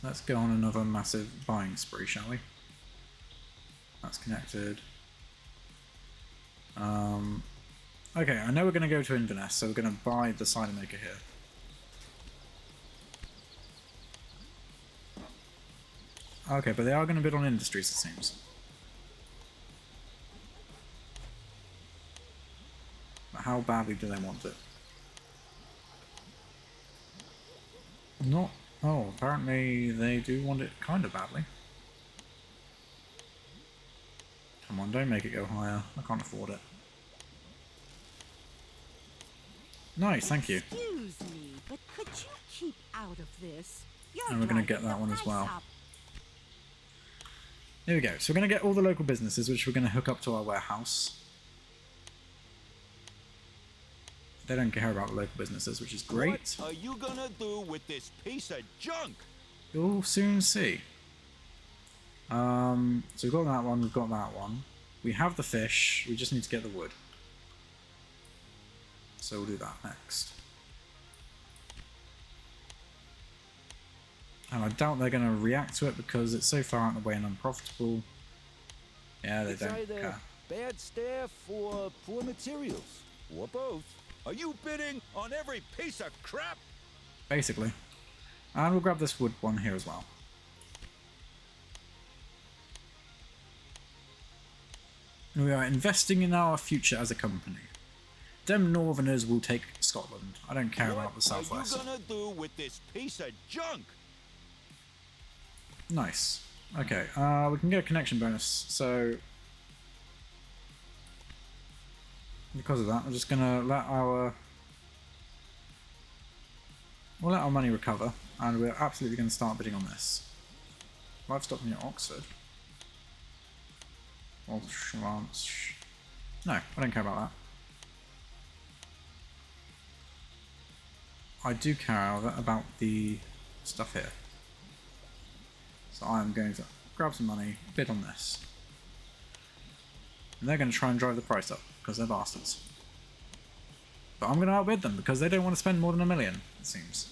Let's go on another massive buying spree, shall we? That's connected. Okay, I know we're going to go to Inverness, so we're going to buy the cider maker here. Okay, but they are going to bid on industries, it seems. But how badly do they want it? Not... Oh, apparently they do want it kind of badly. Come on, don't make it go higher. I can't afford it. Nice, thank you. Excuse me, but could you keep out of this? You're And we're going to driving get that the one as price well. up. Here we go. So we're going to get all the local businesses, which we're going to hook up to our warehouse. They don't care about the local businesses, which is great. What are you gonna do with this piece of junk? You'll soon see. So we've got that one, we've got that one. We have the fish, we just need to get the wood. So we'll do that next. And I doubt they're going to react to it because it's so far out of the way and unprofitable. Yeah, they It's don't either care. bad staff or poor materials, or both. Are you bidding on every piece of crap? Basically. And we'll grab this wood one here as well. We are investing in our future as a company. Them Northerners will take Scotland. I don't care about the Southwest. What are you gonna do with this piece of junk? Nice. Okay, we can get a connection bonus, so... Because of that, I'm just gonna let our... We'll let our money recover, and we're absolutely going to start bidding on this. Livestock near Oxford. Walsh. No, I don't care about that. I do care, however, about the stuff here. So I'm going to grab some money, bid on this. And they're going to try and drive the price up, because they're bastards. But I'm going to outbid them, because they don't want to spend more than $1 million, it seems.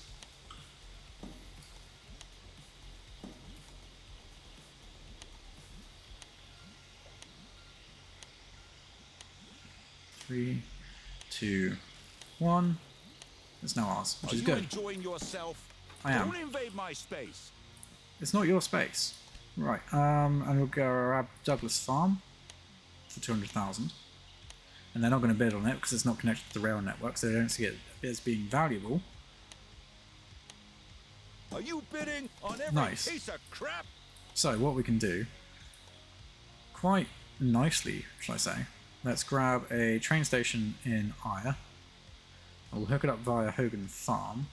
Three, 2, 1. It's now ours, which is Are you good. enjoying yourself? I am. Don't invade my space. It's not your space. Right, and we'll go grab Douglas Farm for 200,000. And they're not going to bid on it because it's not connected to the rail network, so they don't see it as being valuable. Are you bidding on every Nice. piece of crap? So what we can do, quite nicely, shall I say, let's grab a train station in Ayr. We'll hook it up via Hogan Farm.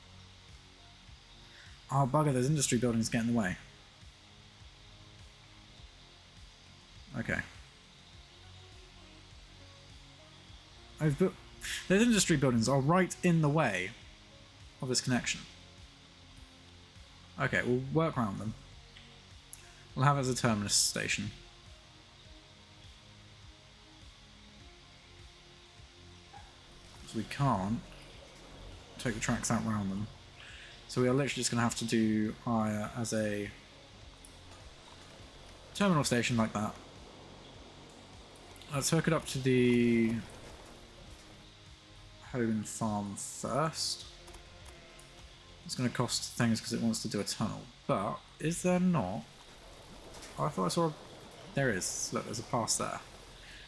Oh bugger, there's industry buildings getting in the way. Okay. Those industry buildings are right in the way of this connection. Okay, we'll work around them. We'll have it as a terminus station. So we can't take the tracks out round them. So we are literally just going to have to do Ayr as a terminal station like that. Let's hook it up to the Hogan Farm first. It's going to cost things because it wants to do a tunnel. But is there not? Oh, I thought I saw. There is. Look, there's a pass there.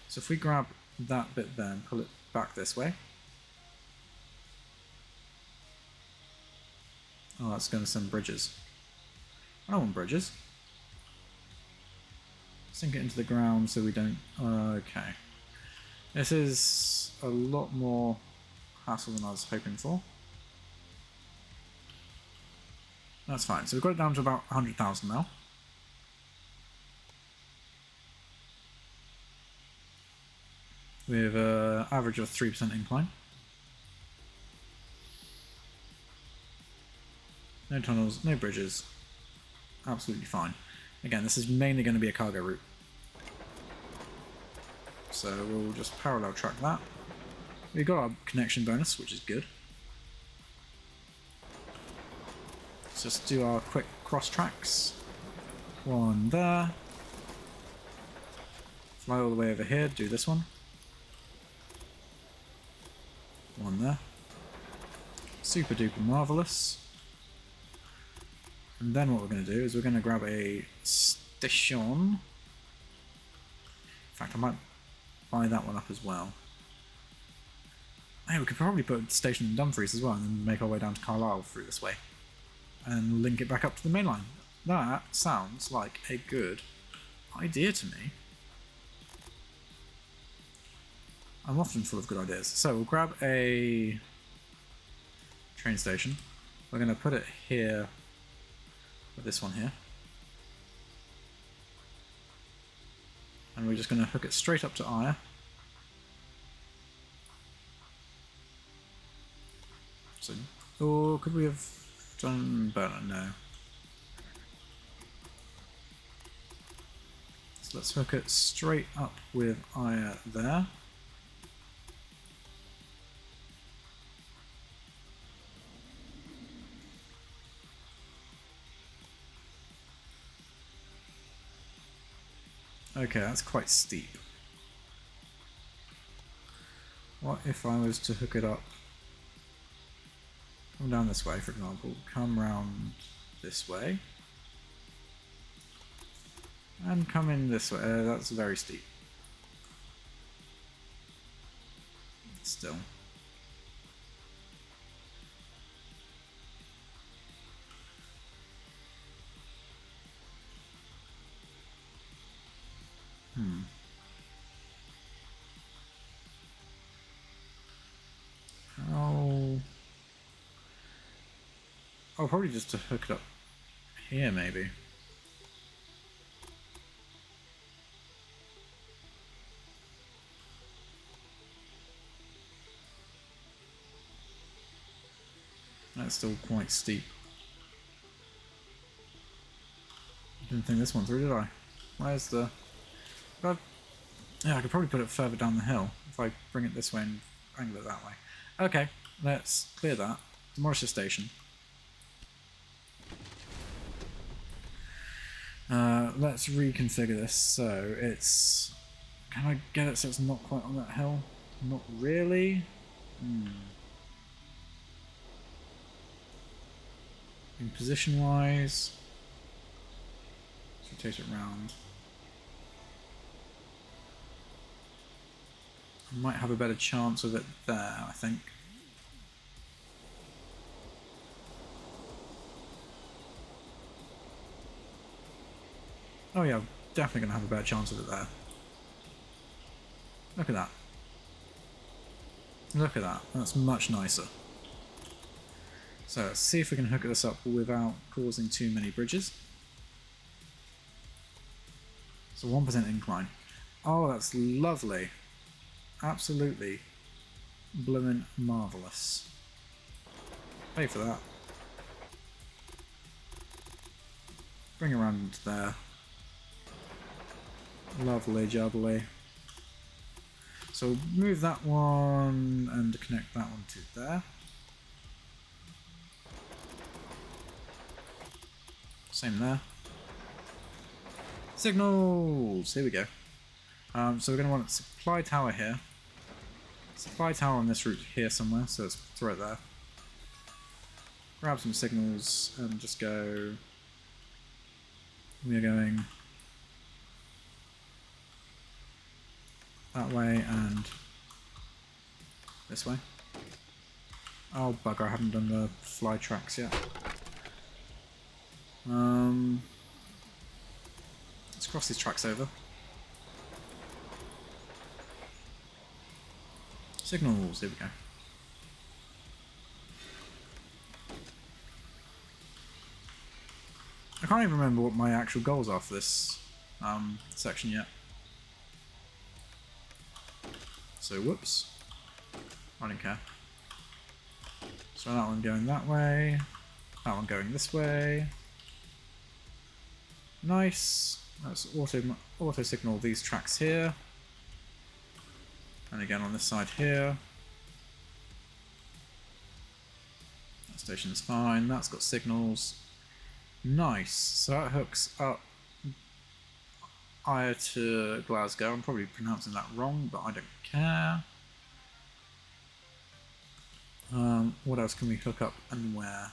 So if we grab that bit there and pull it back this way. Oh, that's going to send bridges. I don't want bridges. Sink it into the ground so we don't... Okay. This is a lot more hassle than I was hoping for. That's fine. So we've got it down to about 100,000 now. With an average of 3% incline. No tunnels, no bridges. Absolutely fine. Again, this is mainly going to be a cargo route. So we'll just parallel track that. We've got our connection bonus, which is good. Let's just do our quick cross tracks. One there. Fly all the way over here, do this one. One there. Super duper marvellous. And then what we're going to do is we're going to grab a station. In fact, I might buy that one up as well. Hey, we could probably put a station in Dumfries as well and then make our way down to Carlisle through this way. And link it back up to the main line. That sounds like a good idea to me. I'm often full of good ideas. So we'll grab a train station. We're going to put it here with this one here. And we're just going to hook it straight up to Ayr. So, or could we have done better? No. So let's hook it straight up with Ayr there. Okay, that's quite steep. What if I was to hook it up? Come down this way, for example. Come round this way. And come in this way. That's very steep. Still. I'll probably just to hook it up here, maybe. That's still quite steep. Didn't think this one through, did I? Where's the... Yeah, I could probably put it further down the hill if I bring it this way and angle it that way. Okay, let's clear that. Demolish the station. Let's reconfigure this so it's... Can I get it so it's not quite on that hill? Not really. In position-wise, let's rotate it round. I might have a better chance of it there, I think. Oh yeah, definitely going to have a better chance of it there. Look at that. Look at that. That's much nicer. So let's see if we can hook this up without causing too many bridges. So 1% incline. Oh, that's lovely. Absolutely bloomin' marvellous. Pay for that. Bring it around into there. Lovely jubbly. So move that one and connect that one to there. Same there. Signals! Here we go. So we're going to want a supply tower here. Supply tower on this route here somewhere, so let's throw it there. Grab some signals and just go... We are going that way and this way. Oh bugger, I haven't done the fly tracks yet. Let's cross these tracks over. Signals, here we go. I can't even remember what my actual goals are for this section yet. So whoops. I don't care. So that one going that way. That one going this way. Nice. Let's auto signal these tracks here. And again on this side here. That station's fine. That's got signals. Nice. So that hooks up Ire to Glasgow. I'm probably pronouncing that wrong, but I don't care. What else can we hook up and where?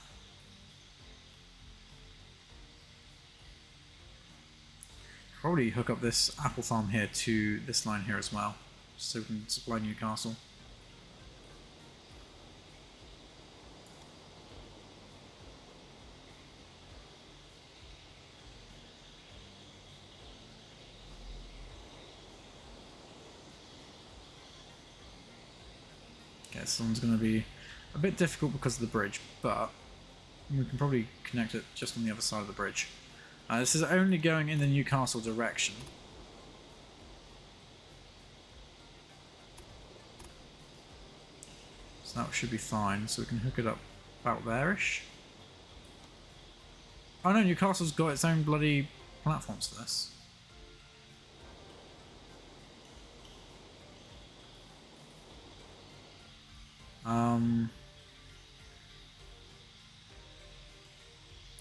Probably hook up this apple farm here to this line here as well, so we can supply Newcastle. Okay, this one's going to be a bit difficult because of the bridge, but we can probably connect it just on the other side of the bridge. This is only going in the Newcastle direction. So that should be fine, so we can hook it up about there-ish. Oh no, Newcastle's got its own bloody platforms for this.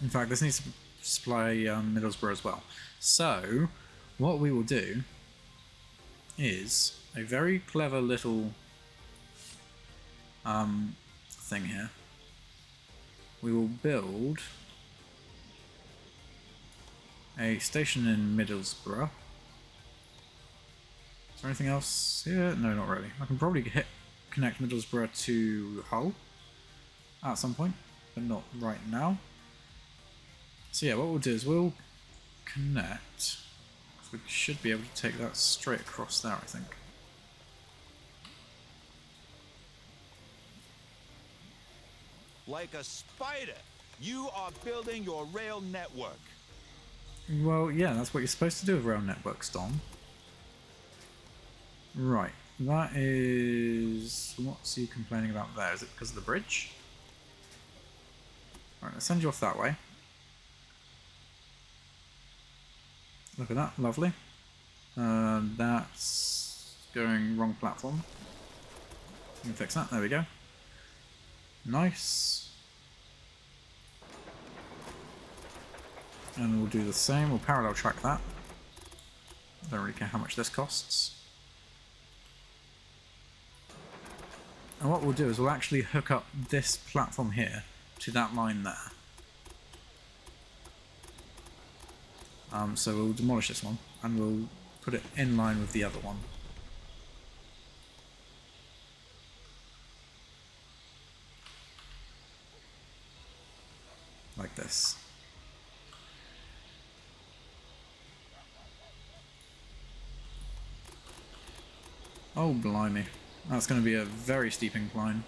In fact, this needs to supply Middlesbrough as well. So, what we will do is a very clever little thing here. We will build a station in Middlesbrough. Is there anything else here? No, not really. I can probably connect Middlesbrough to Hull at some point, but not right now. So yeah, what we'll do is we'll connect. We should be able to take that straight across there, I think. Like a spider, you are building your rail network. Well, yeah, that's what you're supposed to do with rail networks, Dom. Right, that is... What's he complaining about there? Is it because of the bridge? Alright, let's send you off that way. Look at that, lovely. That's going wrong platform. We can fix that, there we go. Nice. And we'll do the same, we'll parallel track that. Don't really care how much this costs. And what we'll do is we'll actually hook up this platform here to that line there. So we'll demolish this one and we'll put it in line with the other one. Like this. Oh blimey, that's going to be a very steep incline.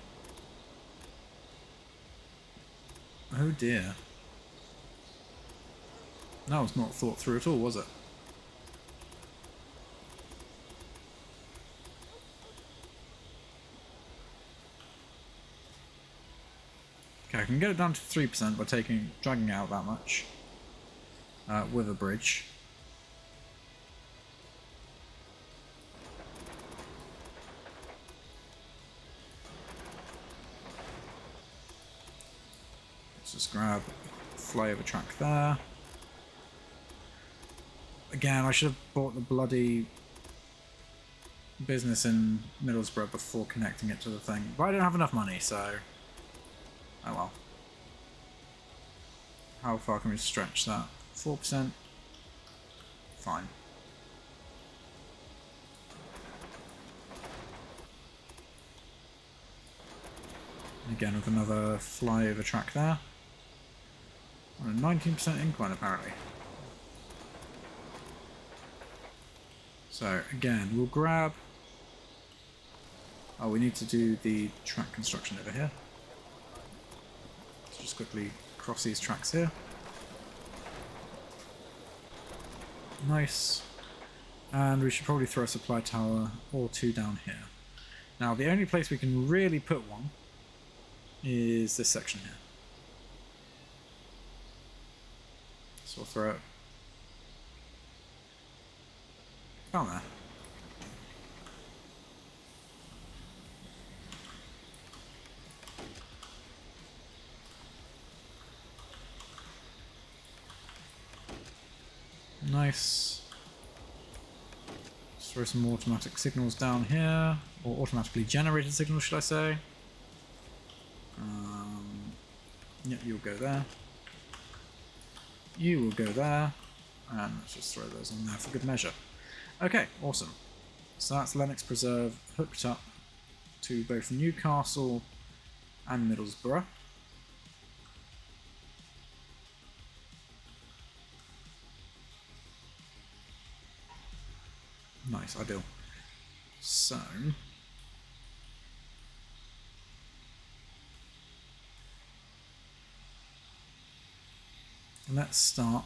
Oh dear. That was not thought through at all, was it? Okay, I can get it down to 3% by dragging it out that much with a bridge. Let's just grab flyover track there. Again, I should have bought the bloody business in Middlesbrough before connecting it to the thing. But I don't have enough money, so... Oh well. How far can we stretch that? 4%? Fine. Again with another flyover track there. On a 19% incline apparently. So again, we'll grab... Oh, we need to do the track construction over here. Let's just quickly cross these tracks here. Nice. And we should probably throw a supply tower or two down here. Now, the only place we can really put one is this section here. So we'll throw it Can't there? Nice. Let's throw some automatic signals down here, or automatically generated signals, should I say? Yep, you'll go there. You will go there, and let's just throw those on there for good measure. Okay, awesome. So that's Lennox Preserve hooked up to both Newcastle and Middlesbrough. Nice, ideal. So let's start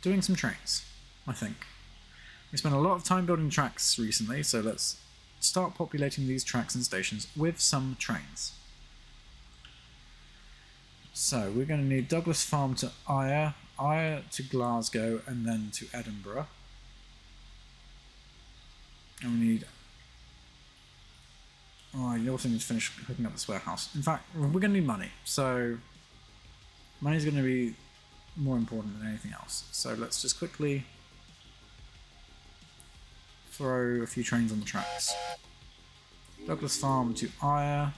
doing some trains, I think. We spent a lot of time building tracks recently, so let's start populating these tracks and stations with some trains. So we're going to need Douglas Farm to Ayr, Ayr to Glasgow, and then to Edinburgh. And we need... oh, you also need to finish hooking up this warehouse. In fact, we're going to need money, so money's going to be more important than anything else. So let's just quickly throw a few trains on the tracks. Douglas Farm to Ayr.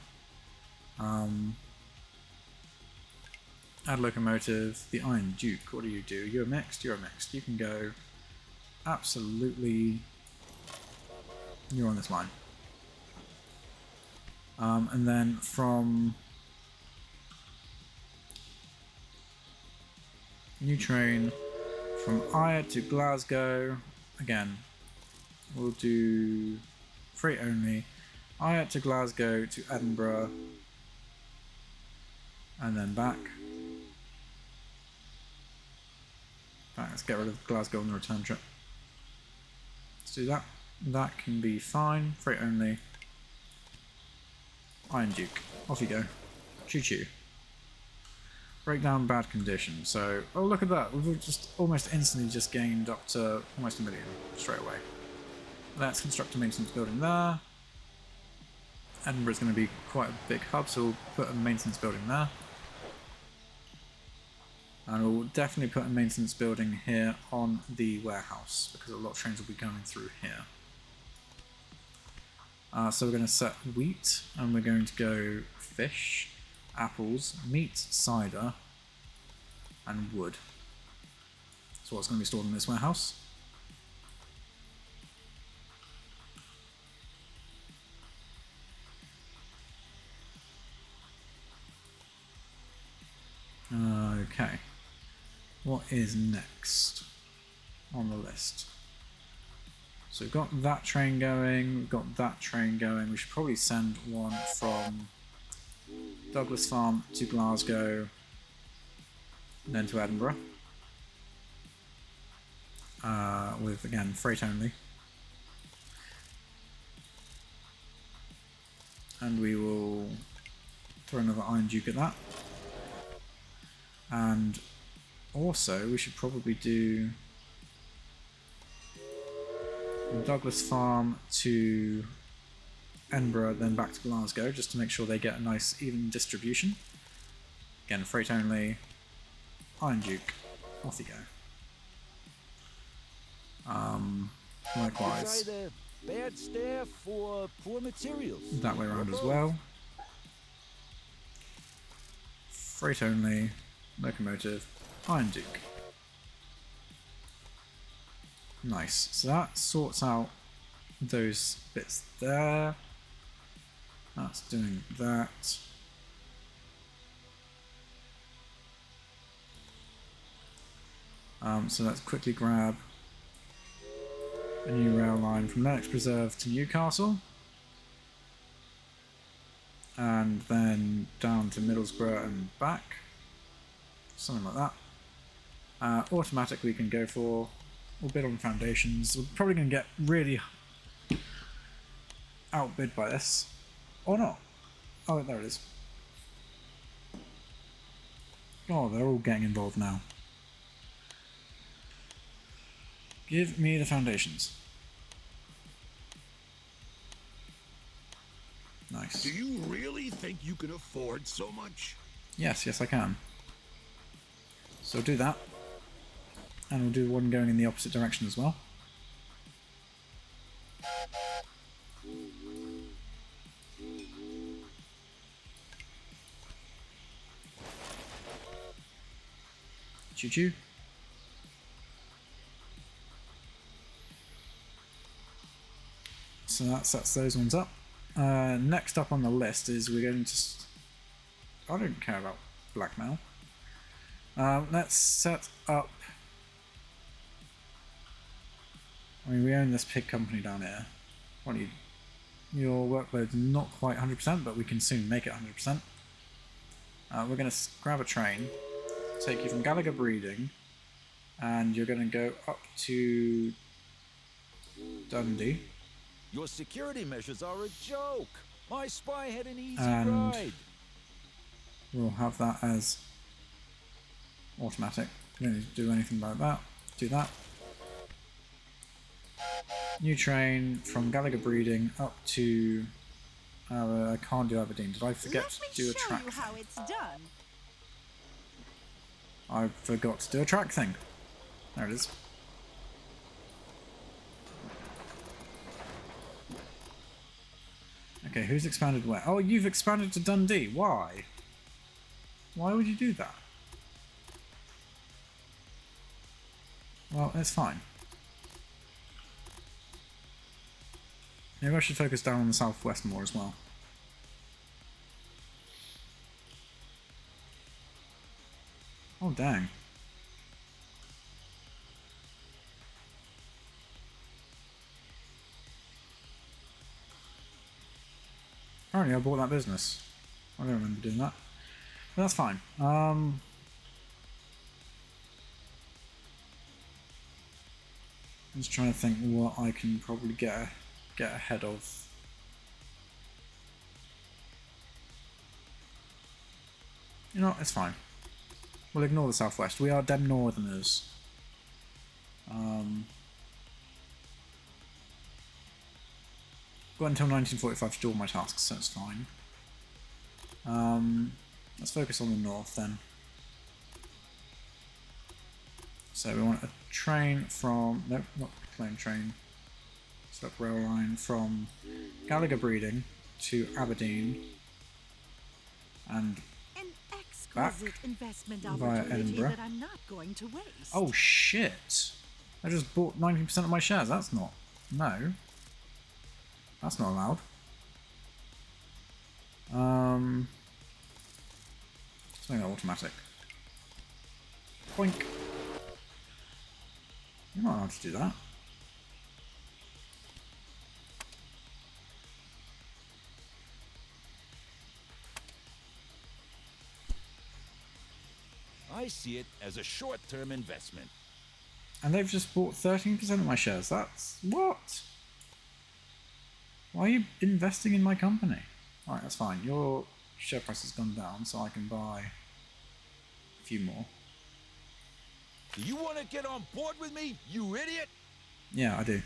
Add locomotive. The Iron Duke. What do? You're mixed. You're mixed. You can go. Absolutely. You're on this line. And then from new train from Ayr to Glasgow. Again, we'll do freight only. Ayr to Glasgow to Edinburgh, and then back. Let's get rid of Glasgow on the return trip. Let's do that. That can be fine. Freight only. Iron Duke. Off you go. Choo choo. Breakdown bad condition. So, oh look at that. We've just almost instantly just gained up to almost 1 million straight away. Let's construct a maintenance building there. Edinburgh's going to be quite a big hub, so we'll put a maintenance building there. And we'll definitely put a maintenance building here on the warehouse, because a lot of trains will be going through here. So we're going to set wheat, and we're going to go fish, apples, meat, cider, and wood. So what's going to be stored in this warehouse? Okay. What is next on the list? So we've got that train going, we've got that train going. We should probably send one from Douglas Farm to Glasgow, and then to Edinburgh. With, again, freight only. And we will throw another Iron Duke at that. And also, we should probably do Douglas Farm to Edinburgh, then back to Glasgow, just to make sure they get a nice even distribution. Again, freight only, Iron Duke, off you go. Likewise, bad staff or poor materials. that way around as well. Freight only, locomotive, Iron Duke. Nice. So that sorts out those bits there. That's doing that. So let's quickly grab a new rail line from Lennox Preserve to Newcastle. And then down to Middlesbrough and back. Something like that. Automatic we can go for. We'll bid on foundations. We're probably going to get really outbid by this. Or not. Oh, there it is. Oh, they're all getting involved now. Give me the foundations. Nice. Do you really think you can afford so much? Yes, yes I can. So do that. And we'll do one going in the opposite direction as well. Choo choo. So that sets those ones up. Next up on the list is we're going to... I don't care about blackmail. Let's set up... I mean, we own this pig company down here. What do you... Your workload's not quite 100%, but we can soon make it 100%. We're going to grab a train, take you from Gallagher Breeding, and you're going to go up to Dundee. Your security measures are a joke. My spy had an easy And ride. we'll have that as automatic. You don't need to do anything about that. Do that. New train from Gallagher Breeding up to... I can't do Aberdeen. Did I forget Let me to do a show track you how thing? it's done. I forgot to do a track thing. There it is. Okay, who's expanded where? Oh, you've expanded to Dundee. Why? Why would you do that? Well, it's fine. Maybe I should focus down on the southwest more as well. Oh, dang. Apparently I bought that business. I don't remember doing that. But that's fine. I'm just trying to think what I can probably get ahead of. You know what, it's fine. We'll ignore the southwest. We are dem northerners. Got until 1945 to do all my tasks, so it's fine. Let's focus on the north then. So we want a train from... Nope, not a plane train. Stop rail line from Gallagher Breeding to Aberdeen and An exquisite investment via opportunity Edinburgh. that I'm not going to waste. Oh shit! I just bought 19% of my shares. That's not... No. That's not allowed. Let's make that automatic. Boink. You're not allowed to do that. I see it as a short-term investment. And they've just bought 13% of my shares. That's... What? Why are you investing in my company? Alright, that's fine. Your share price has gone down, so I can buy a few more. Do you want to get on board with me, you idiot? Yeah, I do.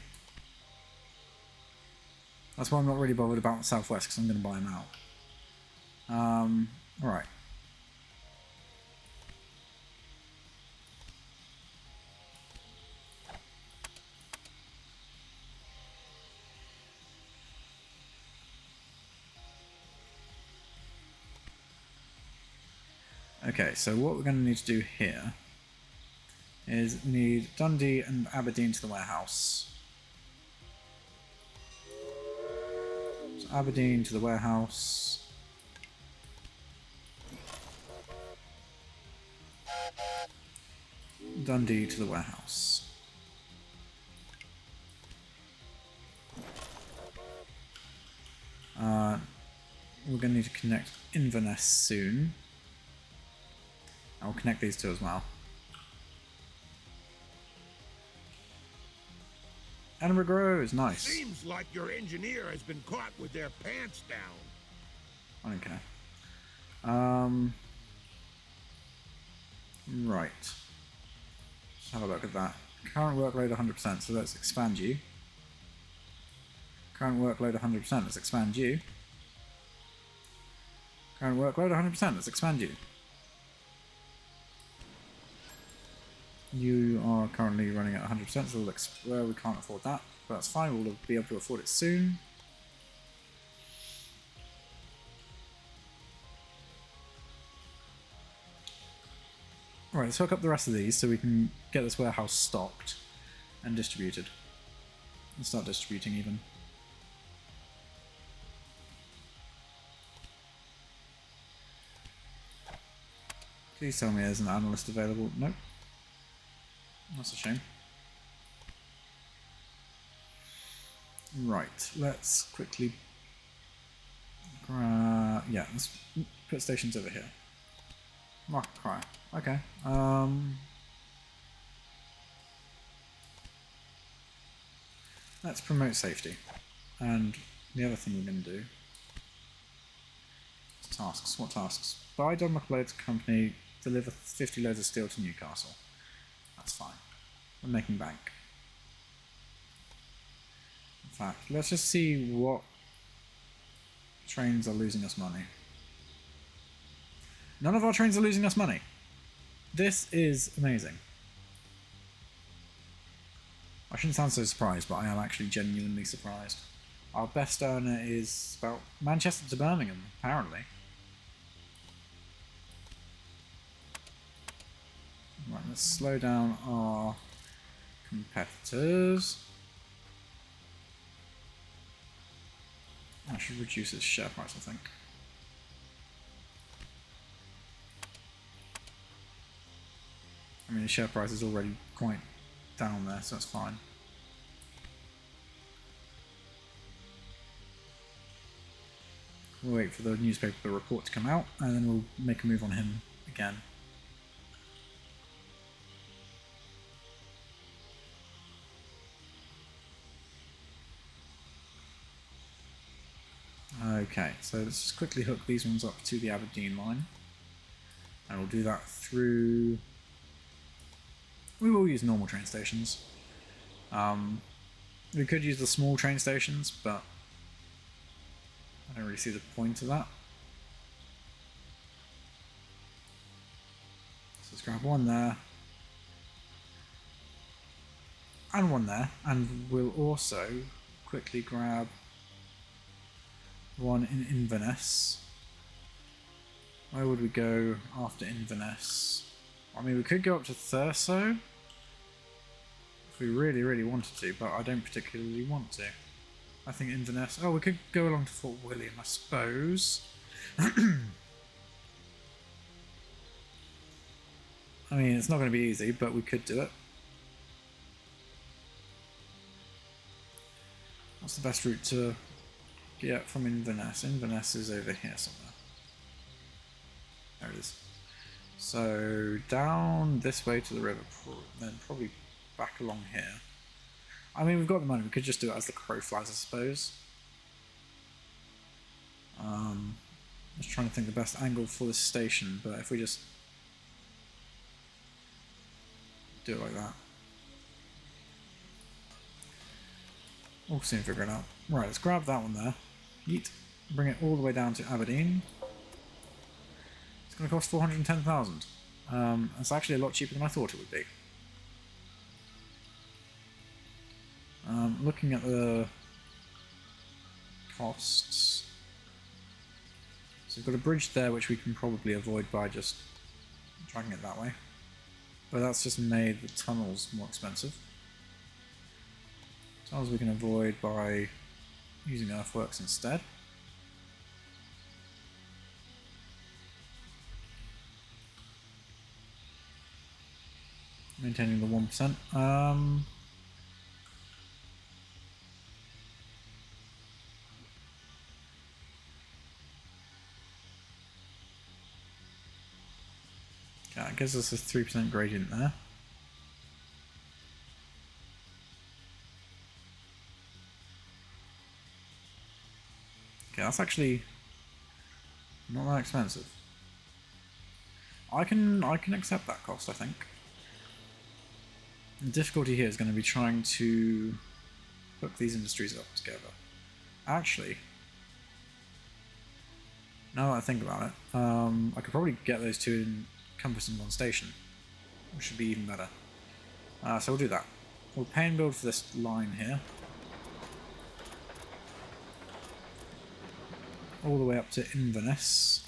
That's why I'm not really bothered about the Southwest, because I'm going to buy them out. Alright. Okay, so what we're going to need to do here is we need Dundee and Aberdeen to the warehouse. So Aberdeen to the warehouse. Dundee to the warehouse. We're going to need to connect Inverness soon. I'll connect these two as well. Edinburgh grows, nice. Seems like your engineer has been caught with their pants down. I don't care. Right. Let's have a look at that. Current workload 100%, so let's expand you. Current workload 100%, let's expand you. Current workload 100%. Let's expand you. You are currently running at 100%, so we can't afford that, but that's fine. We'll be able to afford it soon. Alright, let's hook up the rest of these so we can get this warehouse stocked and distributed. And start distributing even. Please tell me there's an analyst available. Nope. That's a shame. Right, let's quickly yeah, let's put stations over here. Market cry. Okay. Let's promote safety. And the other thing we're going to do is tasks. What tasks? Buy Don McLeod's company, deliver 50 loads of steel to Newcastle. That's fine. We're making bank. In fact, let's just see what trains are losing us money. None of our trains are losing us money. This is amazing. I shouldn't sound so surprised, but I am actually genuinely surprised. Our best earner is about Manchester to Birmingham, apparently. Right, let's slow down our competitors. I should reduce its share price, I think. I mean, the share price is already quite down there, so that's fine. We'll wait for the newspaper report to come out, and then we'll make a move on him again. Okay, so let's just quickly hook these ones up to the Aberdeen line. And we'll do that through... We will use normal train stations. We could use the small train stations, but I don't really see the point of that. So let's grab one there. And one there. And we'll also quickly grab one in Inverness. Where would we go after Inverness? I mean, we could go up to Thurso if we really, really wanted to, but I don't particularly want to. I think Inverness... Oh, we could go along to Fort William, I suppose. I mean, it's not going to be easy, but we could do it. What's the best route to get from Inverness? Inverness is over here somewhere. There it is. So down this way to the river, then probably back along here. I mean, we've got the money. We could just do it as the crow flies, I suppose. Just trying to think the best angle for this station, but if we just do it like that, we'll soon figure it out. Right, let's grab that one there. Yeet. Bring it all the way down to Aberdeen. It's going to cost 410,000. It's actually a lot cheaper than I thought it would be. Looking at the costs, so we've got a bridge there which we can probably avoid by just dragging it that way, but that's just made the tunnels more expensive. Tunnels we can avoid by using earthworks instead. Maintaining the 1%. Okay, that gives us a 3% gradient there. Okay, that's actually not that expensive. I can accept that cost, I think. The difficulty here is going to be trying to hook these industries up together. Actually, Now that I think about it, I could probably get those two encompassed in one station, which should be even better. So we'll do that. We'll pay and build for this line here. All the way up to Inverness.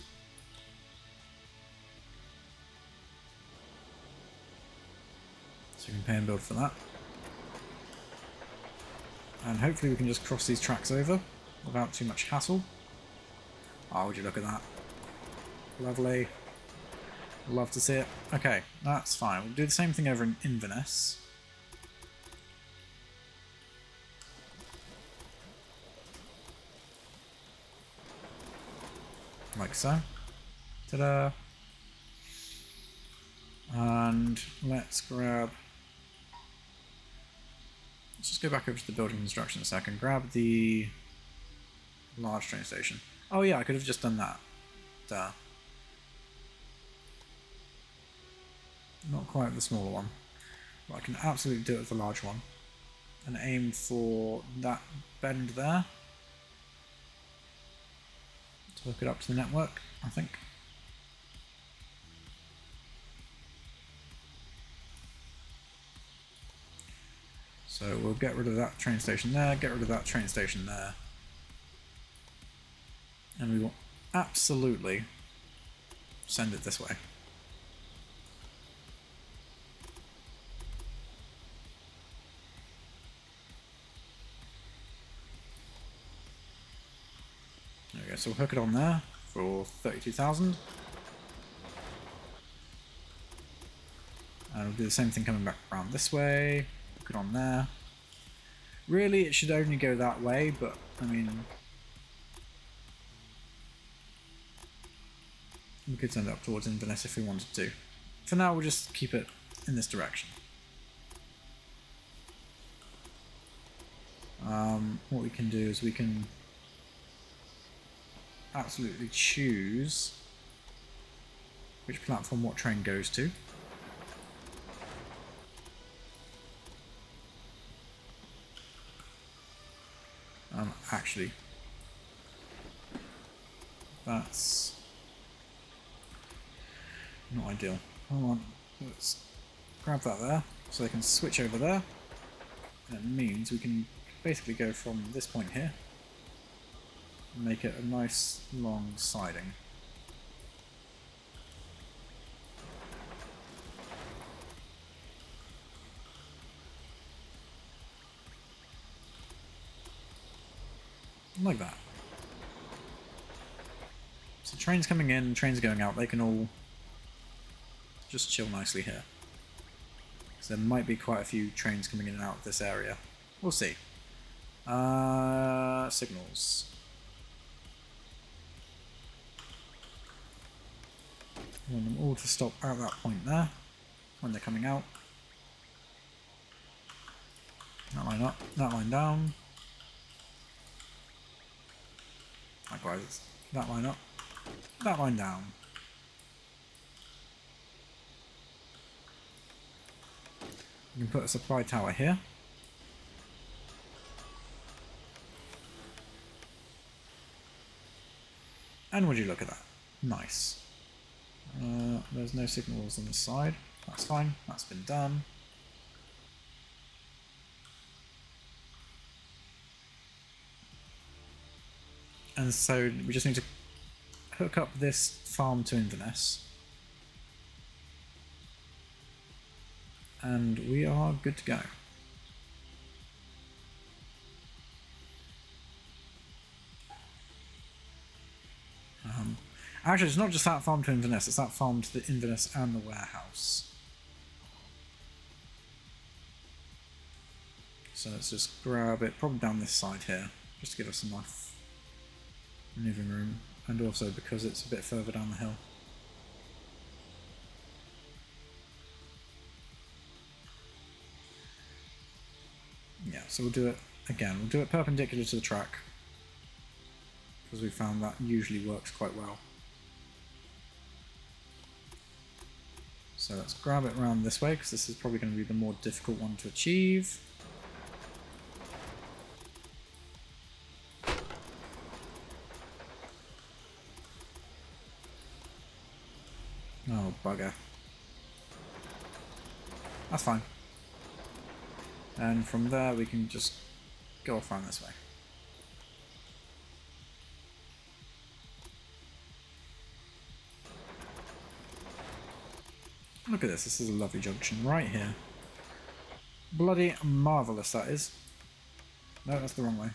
So we can pay and build for that. And hopefully we can just cross these tracks over without too much hassle. Oh, would you look at that? Lovely. Love to see it. Okay, that's fine. We'll do the same thing over in Inverness. Like so. Ta-da! And let's grab... Let's just go back over to the building construction a second. Grab the large train station. Oh yeah, I could have just done that. Duh. Not quite the smaller one. But I can absolutely do it with the large one. And aim for that bend there. To hook it up to the network, I think. So we'll get rid of that train station there, get rid of that train station there. And we will absolutely send it this way. There we go, so we'll hook it on there for 32,000. And we'll do the same thing coming back around this way. Hook it on there. Really, it should only go that way, but I mean, we could send it up towards Inverness if we wanted to. For now, we'll just keep it in this direction. What we can do is we can absolutely choose which platform what train goes to. Actually, that's not ideal. Hold on, let's grab that there so they can switch over there. And it means we can basically go from this point here and make it a nice long siding. Like that. So trains coming in, trains going out, they can all just chill nicely here. So there might be quite a few trains coming in and out of this area. We'll see. Signals. I want them all to stop at that point there when they're coming out. That line up, that line down. Likewise, that line up, that line down. You can put a supply tower here. And would you look at that? Nice. There's no signals on the side. That's fine, that's been done. And so we just need to hook up this farm to Inverness. And we are good to go. Actually, it's not just that farm to Inverness, it's that farm to the Inverness and the warehouse. So let's just grab it, probably down this side here, just to give us enough maneuvering room, and also because it's a bit further down the hill. Yeah, so we'll do it again, we'll do it perpendicular to the track, because we found that usually works quite well. So let's grab it around this way, because this is probably going to be the more difficult one to achieve. That's fine. And from there we can just go off around this way. Look at this, this is a lovely junction right here. Bloody marvellous that is. No, that's the wrong way.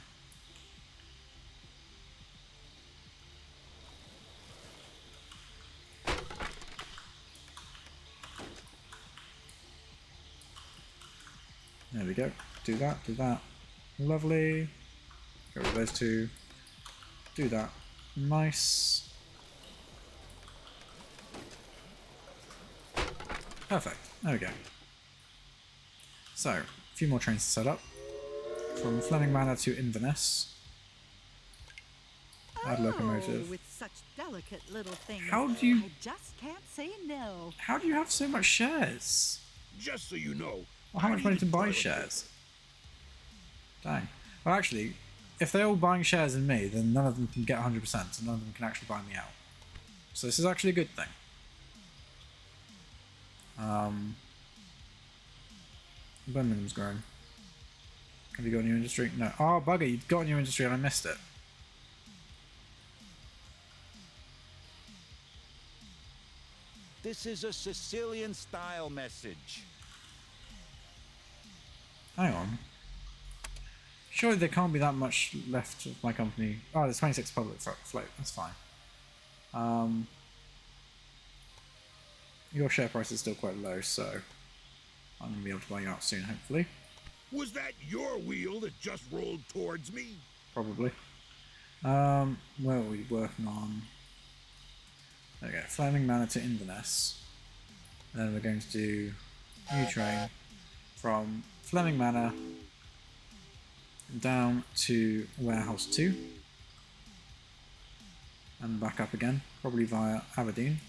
There we go. Do that, do that. Lovely. Get rid of those two. Do that. Nice. Perfect. There we go. So, a few more trains to set up. From Fleming Manor to Inverness. Add locomotive. With such delicate little things, How do you... I just can't say no. How do you have so much shares? Just so you know. Well, how I much money need to buy toilet shares? Dang. Well, actually, if they're all buying shares in me, then none of them can get 100%, and none of them can actually buy me out. So this is actually a good thing. Birmingham's growing. Have you got a new industry? No. Oh, bugger, you've got a new industry and I missed it. This is a Sicilian-style message. Hang on. Surely there can't be that much left of my company. Oh, there's 26 public float. That's fine. Your share price is still quite low, so I'm going to be able to buy you out soon, hopefully. Was that your wheel that just rolled towards me? Probably. Where are we working on? There we go. Fleming Manor to Inverness. And then we're going to do new train from Fleming Manor down to Warehouse 2 and back up again, probably via Aberdeen.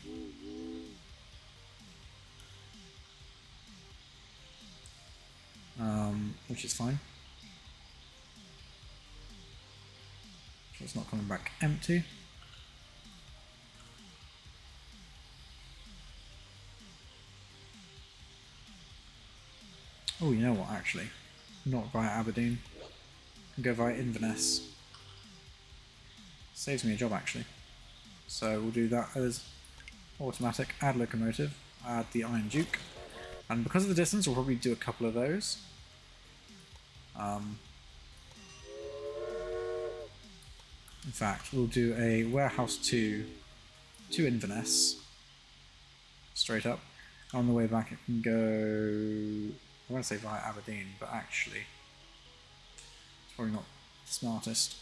Which is fine. So it's not coming back empty. Oh, you know what, actually? Not via Aberdeen. Go via Inverness. Saves me a job, actually. So we'll do that as automatic. Add locomotive. Add the Iron Duke. And because of the distance, we'll probably do a couple of those. In fact, we'll do a Warehouse 2 to Inverness. Straight up. On the way back it can go... I want to say via Aberdeen, but actually it's probably not the smartest.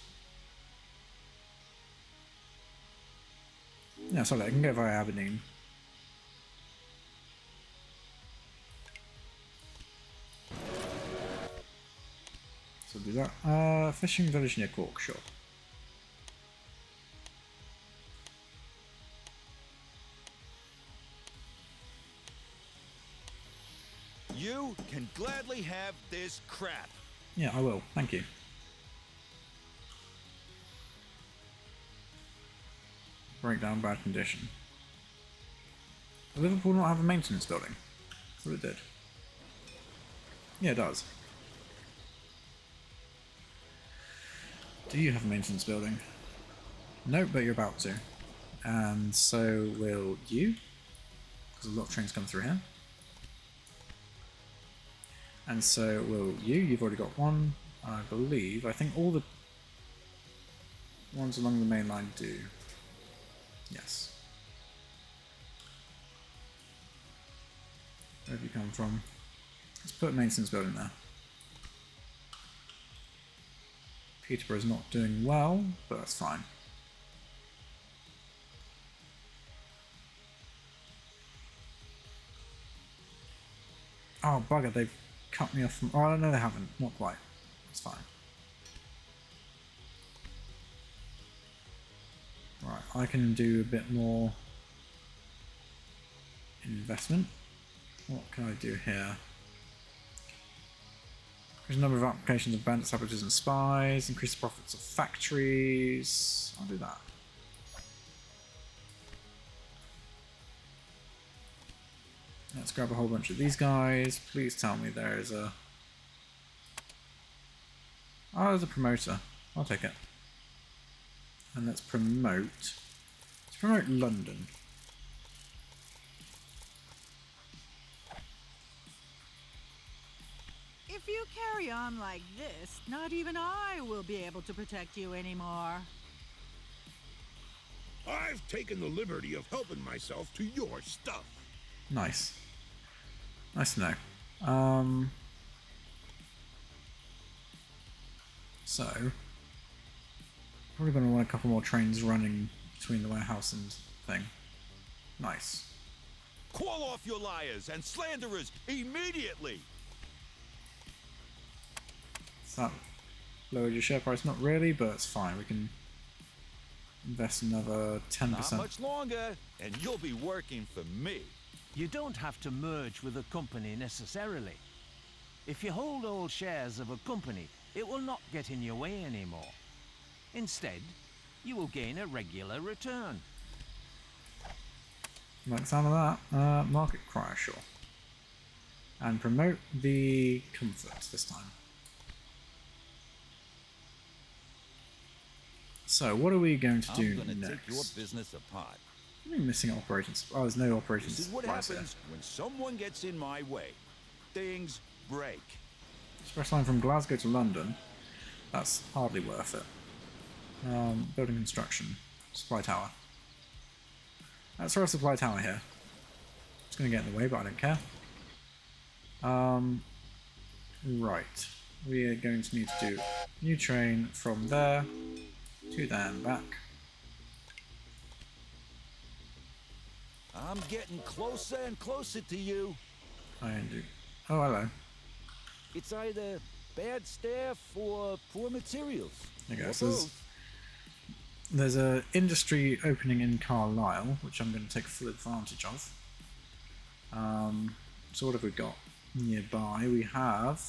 Yeah, sorry, I can go via Aberdeen. So do that. Fishing village near Cork, sure. You can gladly have this crap. Yeah, I will. Thank you. Breakdown, bad condition. Does Liverpool not have a maintenance building? I thought it did. Yeah, it does. Do you have a maintenance building? Nope, but you're about to. And so will you. Because a lot of trains come through here. And so will you. You've already got one, I believe. I think all the ones along the main line do. Yes. Where have you come from? Let's put a maintenance building there. Peterborough's not doing well, but that's fine. Oh, bugger, they've cut me off from... Oh, no, they haven't. Not quite. That's fine. Right, I can do a bit more investment. What can I do here? Increase the number of applications of bandit saboteurs and spies. Increase the profits of factories. I'll do that. Let's grab a whole bunch of these guys. Please tell me there is a... Oh, there's a promoter. I'll take it. And let's promote... Let's promote London. If you carry on like this, not even I will be able to protect you anymore. I've taken the liberty of helping myself to your stuff. Nice. Nice to know. So, probably going to want a couple more trains running between the warehouse and thing. Nice. Call off your liars and slanderers immediately! So that lowered your share price? Not really, but it's fine. We can invest another 10%. Not much longer, and you'll be working for me. You don't have to merge with a company necessarily. If you hold all shares of a company, it will not get in your way anymore. Instead, you will gain a regular return. Like the sound of that. Market crash, sure. And promote the comfort this time. So, what are we going to do I'm gonna next? take your business apart. What are we missing operations? Oh, there's no operations. This is what supplies here. happens when someone gets in my way. Things break. Express line from Glasgow to London. That's hardly worth it. Building construction. Supply tower. Let's throw a supply tower here. It's going to get in the way, but I don't care. Right. We are going to need to do new train from there to there and back. I'm getting closer and closer to you. I do. Oh, hello. It's either bad staff or poor materials. There you go. Or So both. there's a industry opening in Carlisle, which I'm going to take full advantage of. So what have we got nearby? We have...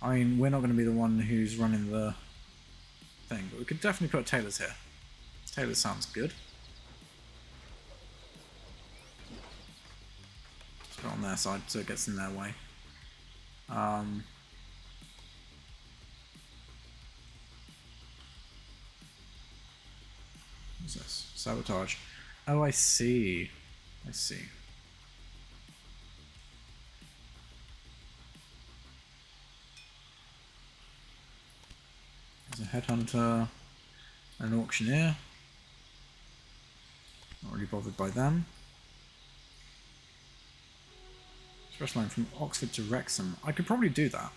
I mean, we're not going to be the one who's running the thing, but we could definitely put Taylor's here. Taylor sounds good. Let's put it on their side so it gets in their way. What's this? Sabotage. Oh, I see. I see. There's a headhunter, an auctioneer. Not really bothered by them. Express line from Oxford to Wrexham. I could probably do that.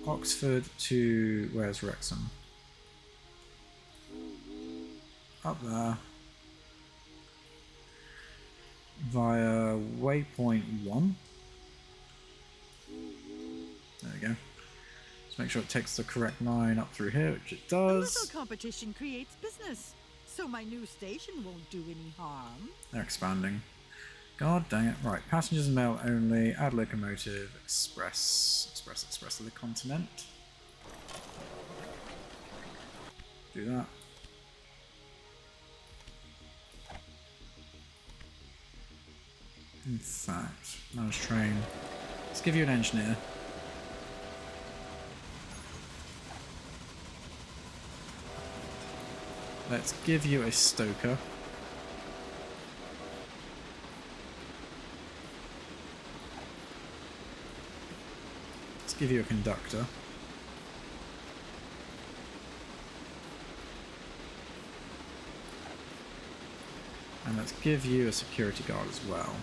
Oxford to... where's Wrexham? Up there. Via waypoint 1. There we go. Let's make sure it takes the correct line up through here, which it A does. little competition creates business, so my new station won't do any harm. They're expanding. God dang it. Right, passengers and mail only. Add locomotive. Express to the continent. Do that. In fact, manage train. Let's give you an engineer. Let's give you a stoker. Let's give you a conductor. And let's give you a security guard as well.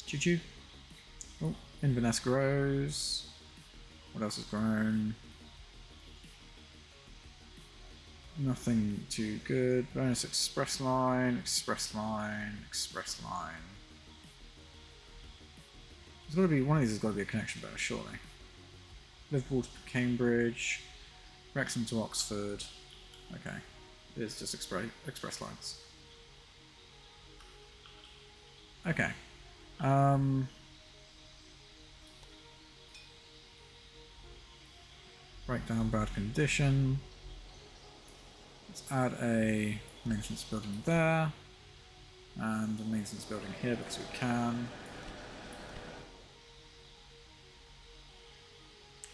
Choo-choo. Oh, Inverness grows. What else has grown? Nothing too good. Bonus express line, express line, express line. There's got to be one of these. Has got to be a connection bonus, surely. Liverpool to Cambridge, Wrexham to Oxford. Okay, it's just express lines. Okay. Breakdown, bad condition. Let's add a maintenance building there. And a maintenance building here because we can.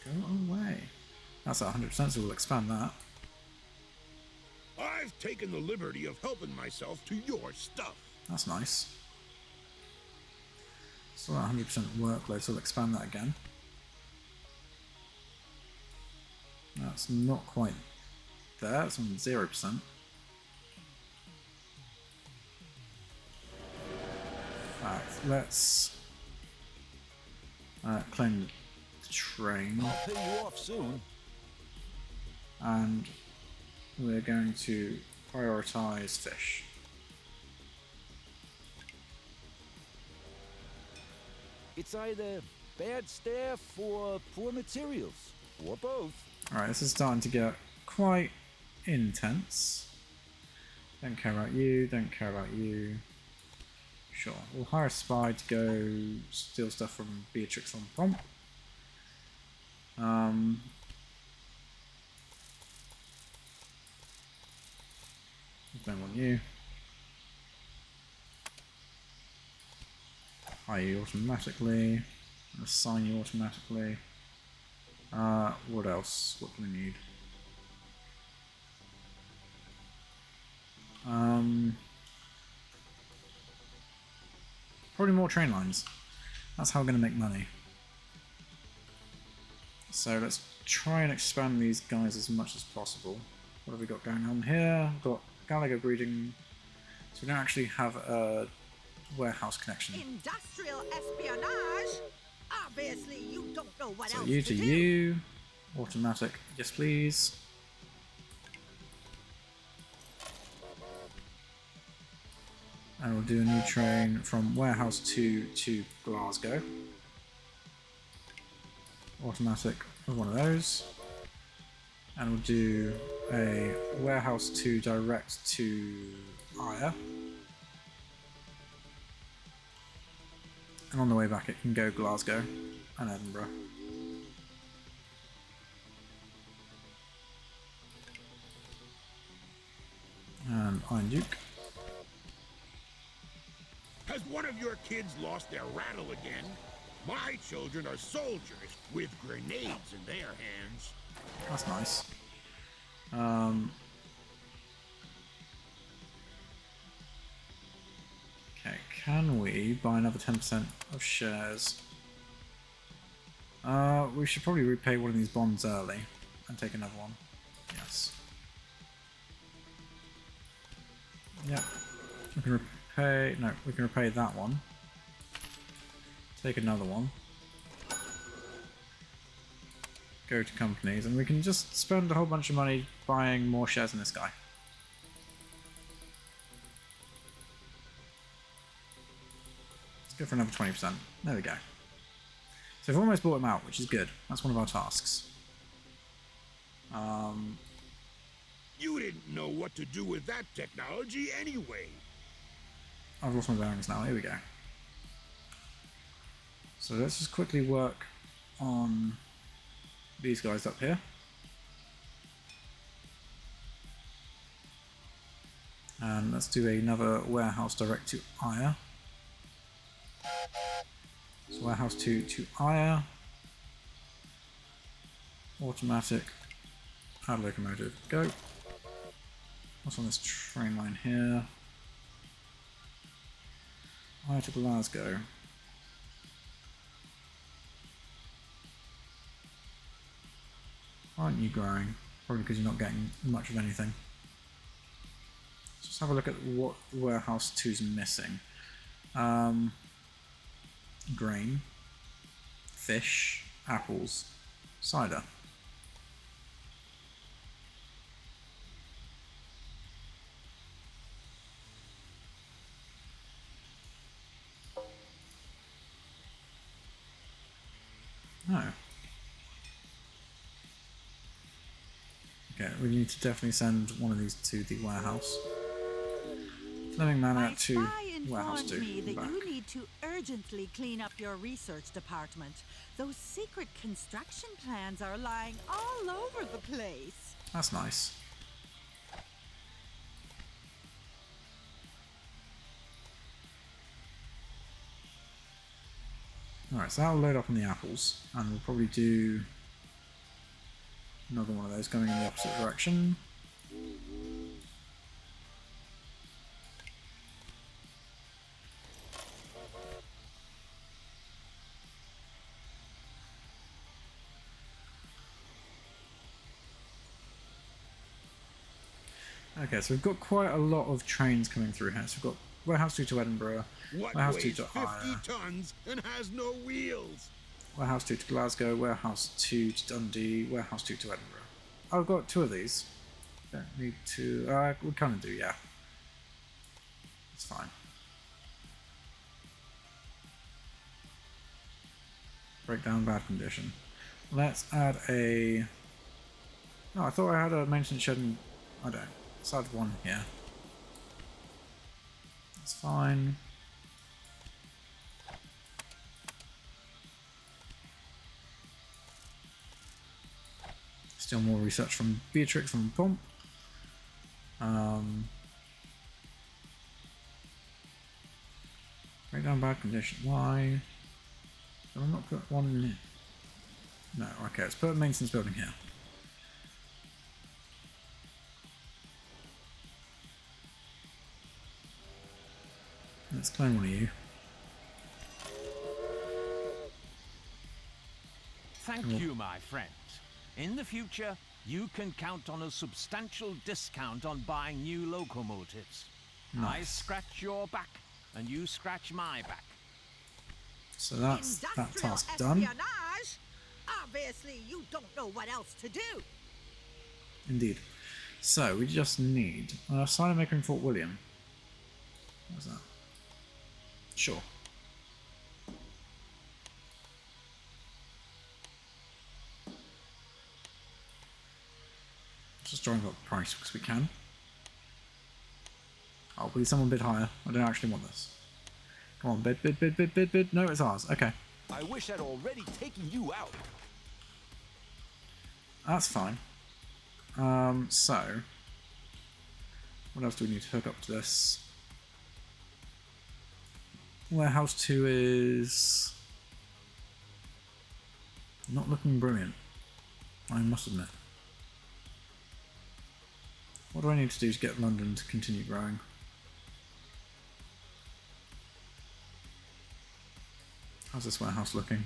Go away. That's at 100%, so we'll expand that. I've taken the liberty of helping myself to your stuff. That's nice. Still at 100% workload, so we'll expand that again. That's not quite there, it's on 0%. Let's claim the train. I'll pay you off soon. And we're going to prioritize fish. It's either bad staff or poor materials, or both. Alright, this is starting to get quite intense. Don't care about you, don't care about you. Sure, we'll hire a spy to go steal stuff from Beatrix on Pomp. Don't want you. Hire you automatically. Assign you automatically. What else? What do we need? Probably more train lines. That's how we're going to make money. So let's try and expand these guys as much as possible. What have we got going on here? We've got Gallagher breeding. So we don't actually have a warehouse connection. Industrial espionage? Obviously, you don't know what So else you to to do. you. Automatic. Yes, please. And we'll do a new train from warehouse 2 to Glasgow. Automatic with one of those. And we'll do a warehouse 2 direct to Ayr. And on the way back it can go Glasgow and Edinburgh. And Iron Duke. Has one of your kids lost their rattle again? My children are soldiers with grenades in their hands. That's nice. Okay, can we buy another 10% of shares? We should probably repay one of these bonds early and take another one. Yes. Yeah. We can repay. No, we can repay that one. Take another one. Go to companies, and we can just spend a whole bunch of money buying more shares in this guy. Let's go for another 20%. There we go. So we've almost bought him out, which is good. That's one of our tasks. You didn't know what to do with that technology anyway. I've lost my bearings now. Here we go. So let's just quickly work on these guys up here. And let's do another warehouse direct to Ayr. So warehouse to Ayr. Automatic. Add locomotive. Go. What's on this train line here? Ayr to Glasgow. Aren't you growing? Probably because you're not getting much of anything. Let's just have a look at what warehouse 2's missing. Grain, fish, apples, cider. No. Okay, we need to definitely send one of these to the warehouse. Fleming My Manor to spy warehouse informed 2. me that Back. you need to urgently clean up your research department. Those secret construction plans are lying all over the place. That's nice. Alright, so that'll load up on the apples, and we'll probably do another one of those going in the opposite direction. Okay, so we've got quite a lot of trains coming through here. So we've got Warehouse 2 to Edinburgh, What Warehouse 2 weighs to 50 Ayr, tons and has no wheels? Warehouse 2 to Glasgow, Warehouse 2 to Dundee, Warehouse 2 to Edinburgh. Oh, I've got 2 of these. Don't need to... we kind of do, yeah. It's fine. Breakdown, bad condition. Let's add a... Oh, I thought I had a maintenance shed and... I don't. Let's add one here. That's fine. Still more research from Beatrix on the pump. Breakdown bad condition. Why? Did I not put one in here? No, okay, let's put a maintenance building here. Let's claim one of you. Thank you, my friend. In the future, you can count on a substantial discount on buying new locomotives. I Nice. scratch your back, and you scratch my back. So that's that Industrial task done. espionage? Obviously, you don't know what else to do. Indeed. So we just need a sign maker in Fort William. What's that? Sure. Just drive up the price because we can. Oh, please someone bid higher. I don't actually want this. Come on, bid, bid, bid, bid, bid, bid. No, it's ours. Okay. I wish I'd already taken you out. That's fine. So what else do we need to hook up to this? Warehouse 2 is not looking brilliant, I must admit. What do I need to do to get London to continue growing? How's this warehouse looking?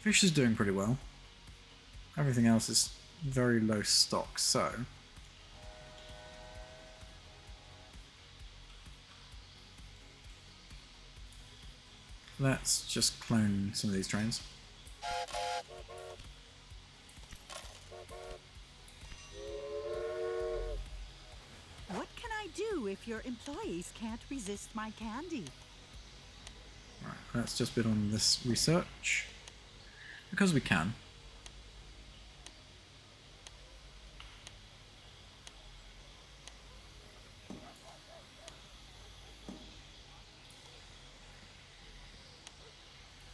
Fish is doing pretty well. Everything else is very low stock, so let's just clone some of these trains. What can I do if your employees can't resist my candy? Right, let's just bid on this research. Because we can.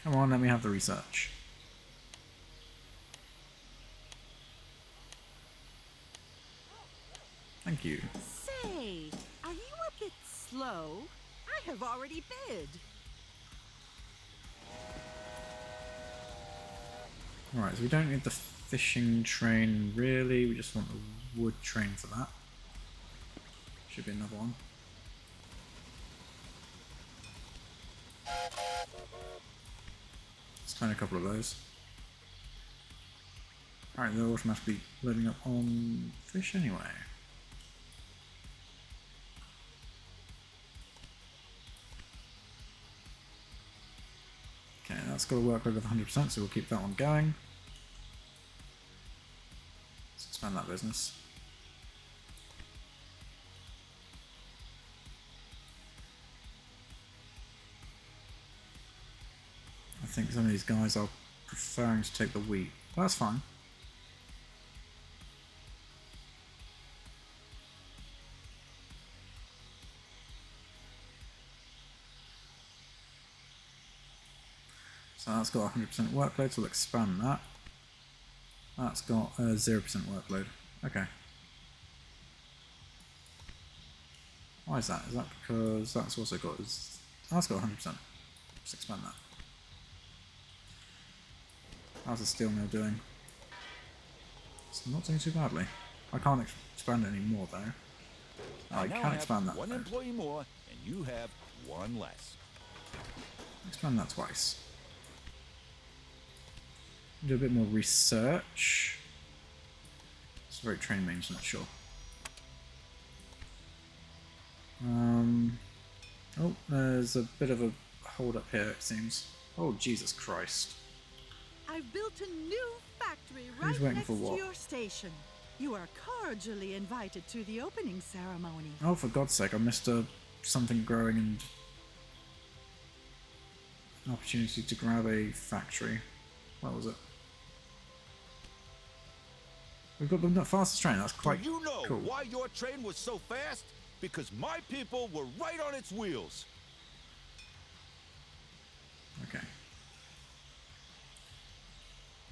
Come on, let me have the research. Thank you. Say, are you a bit slow? I have already bid. Alright, so we don't need the fishing train really, we just want the wood train for that. Should be another one. Let's find a couple of those. Alright, they're automatically loading up on fish anyway. Okay, that's got a workload of 100%, so we'll keep that one going. Let's expand that business. I think some of these guys are preferring to take the wheat. That's fine. So that's got 100% workload, so we'll expand that. That's got a 0% workload. Okay. Why is that? Is that because that's also got... that's got 100%. Just expand that. How's the steel mill doing? It's not doing too badly. I can't expand it anymore though. Oh, I now can have expand that. one though. employee more, and you have one less. Expand that twice. Do a bit more research. It's very train maintenance, sure. Oh, there's a bit of a hold up here, it seems. Oh, Jesus Christ. I've built a new factory Who's right waiting next for to what? your station. You are cordially invited to the opening ceremony. Oh, for God's sake, I missed something growing and an opportunity to grab a factory. What was it? We've got the fastest train, that's quite Do you know cool. why your train was so fast? Because my people were right on its wheels. Okay.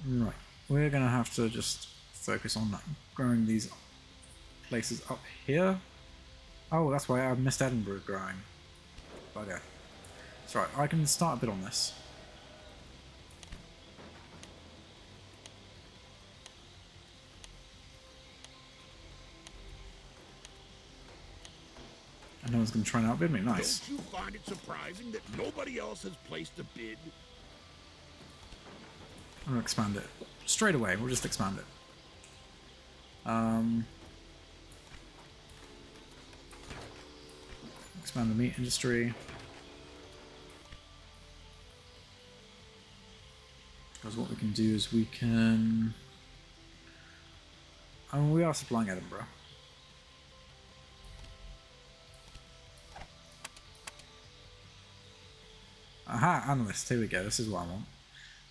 Right. We're going to have to just focus on growing these places up here. Oh, that's why I missed Edinburgh growing. Bugger. That's right, I can start a bit on this. And no one's going to try and outbid me. Nice. Don't you find it surprising that nobody else has placed a bid? I'm going to expand it. Straight away, we'll just expand it. Expand the meat industry. Because what we can do is we can... I mean, we are supplying Edinburgh. Aha, analyst, here we go, this is what I want.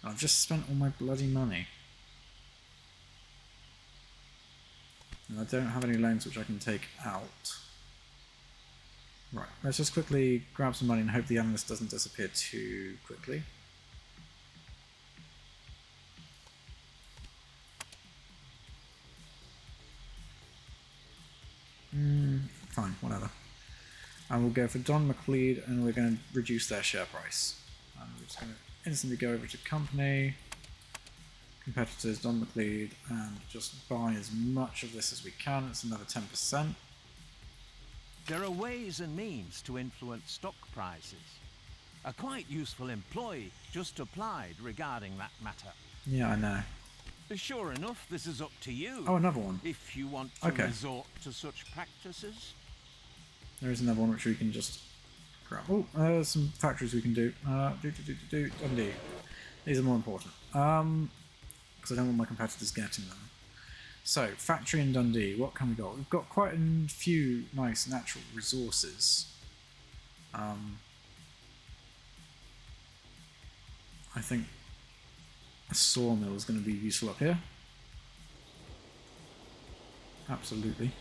And I've just spent all my bloody money. And I don't have any loans which I can take out. Right, let's just quickly grab some money and hope the analyst doesn't disappear too quickly. Fine, whatever. And we'll go for Don McLeod and we're going to reduce their share price. And we're just going to instantly go over to company, competitors, Don McLeod, and just buy as much of this as we can. It's another 10%. There are ways and means to influence stock prices. A quite useful employee just applied regarding that matter. Yeah, I know. Sure enough, this is up to you. Oh, another one. If you want to Okay. resort to such practices. There is another one which we can just grab. Oh, there's some factories we can do. Dundee. These are more important. Because I don't want my competitors getting them. So, factory in Dundee, what can we got? We've got quite a few nice natural resources. I think a sawmill is going to be useful up here. Absolutely.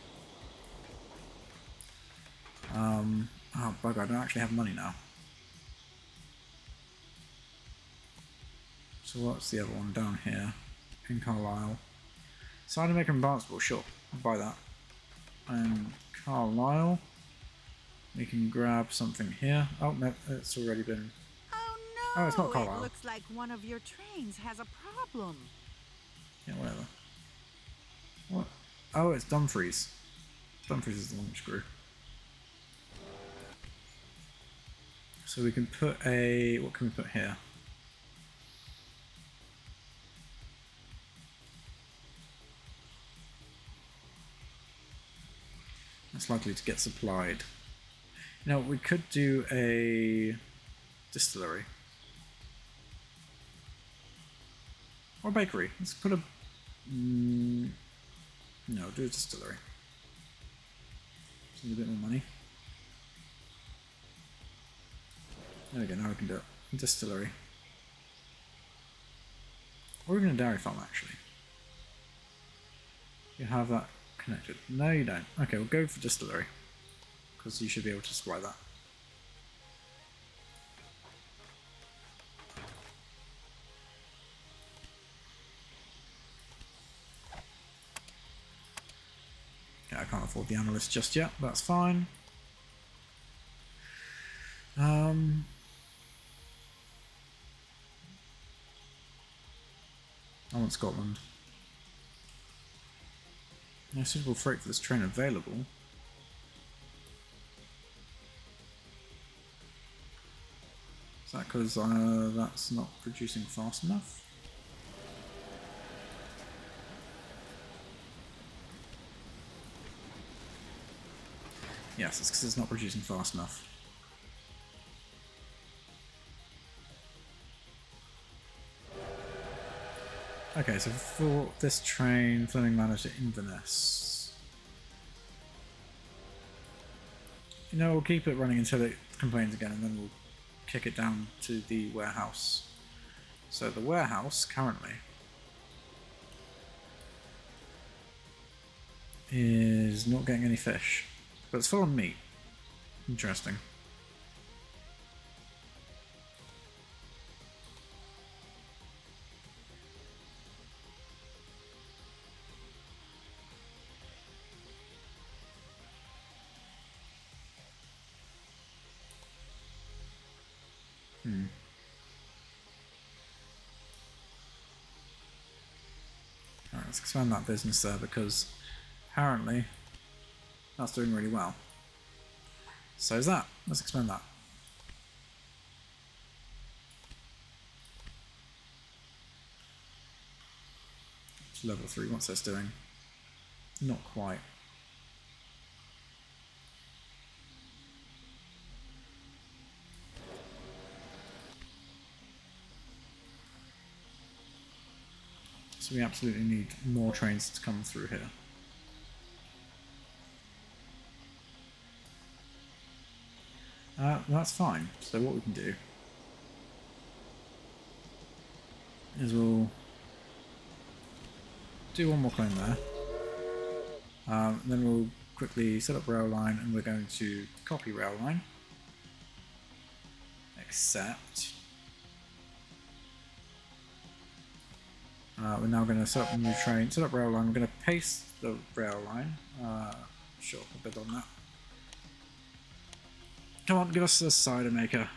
Oh bugger, I don't actually have money now. So what's the other one down here? In Carlisle. Cider maker and Barnstable, sure, I'll buy that. And Carlisle. We can grab something here. Oh no, it's already been... Oh no! Oh, it's not Carlisle. It looks like one of your trains has a problem. Yeah, whatever. What? Oh, it's Dumfries. Dumfries is the one which grew. So we can put a... what can we put here? That's likely to get supplied. You know, we could do a distillery. Or a bakery. Let's put a... no, do a distillery. Just need a bit more money. There we go, now we can do it. A distillery. Or even a dairy farm, actually. You have that connected. No, you don't. Okay, we'll go for distillery. Because you should be able to supply that. Okay, I can't afford the analyst just yet, but that's fine. I want Scotland. No suitable freight for this train available. Is that because that's not producing fast enough? Yes, it's because it's not producing fast enough. Okay, so for this train, Fleming managed to Inverness. You know, we'll keep it running until it complains again, and then we'll kick it down to the warehouse. So the warehouse currently is not getting any fish, but it's full of meat. Interesting. Alright, let's expand that business there because apparently that's doing really well. So is that. Let's expand that. It's level 3, what's this doing? Not quite. So we absolutely need more trains to come through here. That's fine. So what we can do is we'll do one more clone there. Then we'll quickly set up rail line, and we're going to copy rail line. Except we're now going to set up a new train, set up rail line. We're going to paste the rail line. Sure, a bit on that. Come on, give us a cider maker.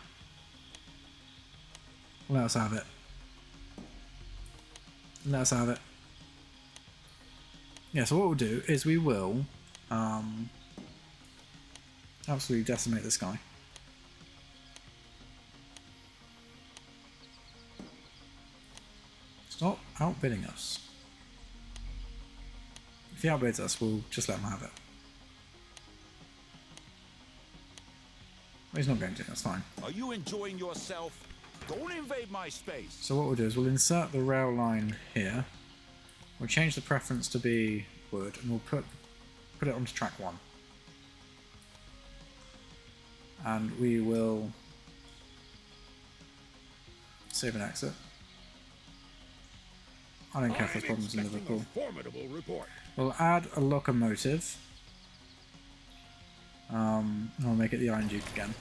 Let us have it. Let us have it. Yeah, so what we'll do is we will absolutely decimate this guy. Stop outbidding us. If he outbids us, we'll just let him have it. Well, he's not going to, that's fine. Are you enjoying yourself? Don't invade my space. So what we'll do is we'll insert the rail line here. We'll change the preference to be wood, and we'll put it onto track 1. And we will save and exit. I don't care if there's problems in Liverpool. Formidable report. We'll add a locomotive. And I'll make it the Iron Duke again.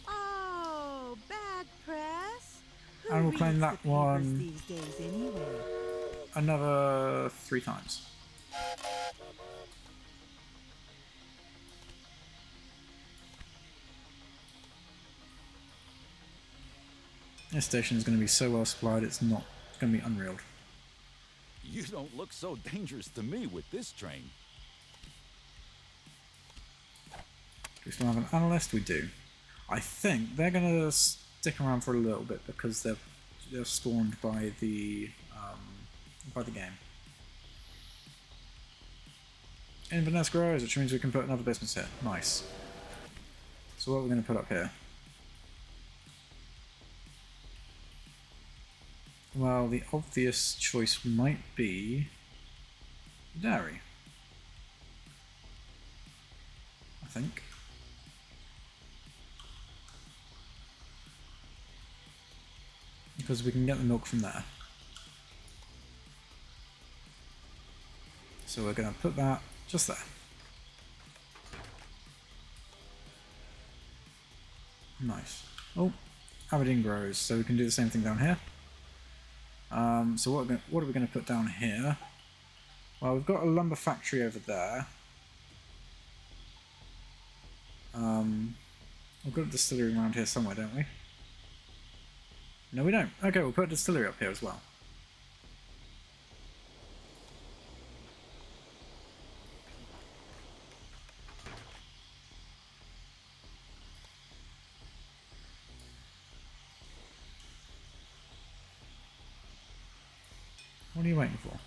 Oh, bad press. Who And we'll claim reads that the papers one these days anyway? another 3 times. This station is going to be so well supplied, it's going to be unreal. You don't look so dangerous to me with this train. Do we still have an analyst? We do. I think they're going to stick around for a little bit because they're spawned by the game. Inverness grows, which means we can put another business here. Nice. So what are we going to put up here? Well, the obvious choice might be dairy. I think. Because we can get the milk from there. So we're going to put that just there. Nice. Oh, Aberdeen grows, so we can do the same thing down here. So what are we going to put down here? Well, we've got a lumber factory over there. We've got a distillery around here somewhere, don't we? No, we don't. Okay, we'll put a distillery up here as well. What are you waiting for?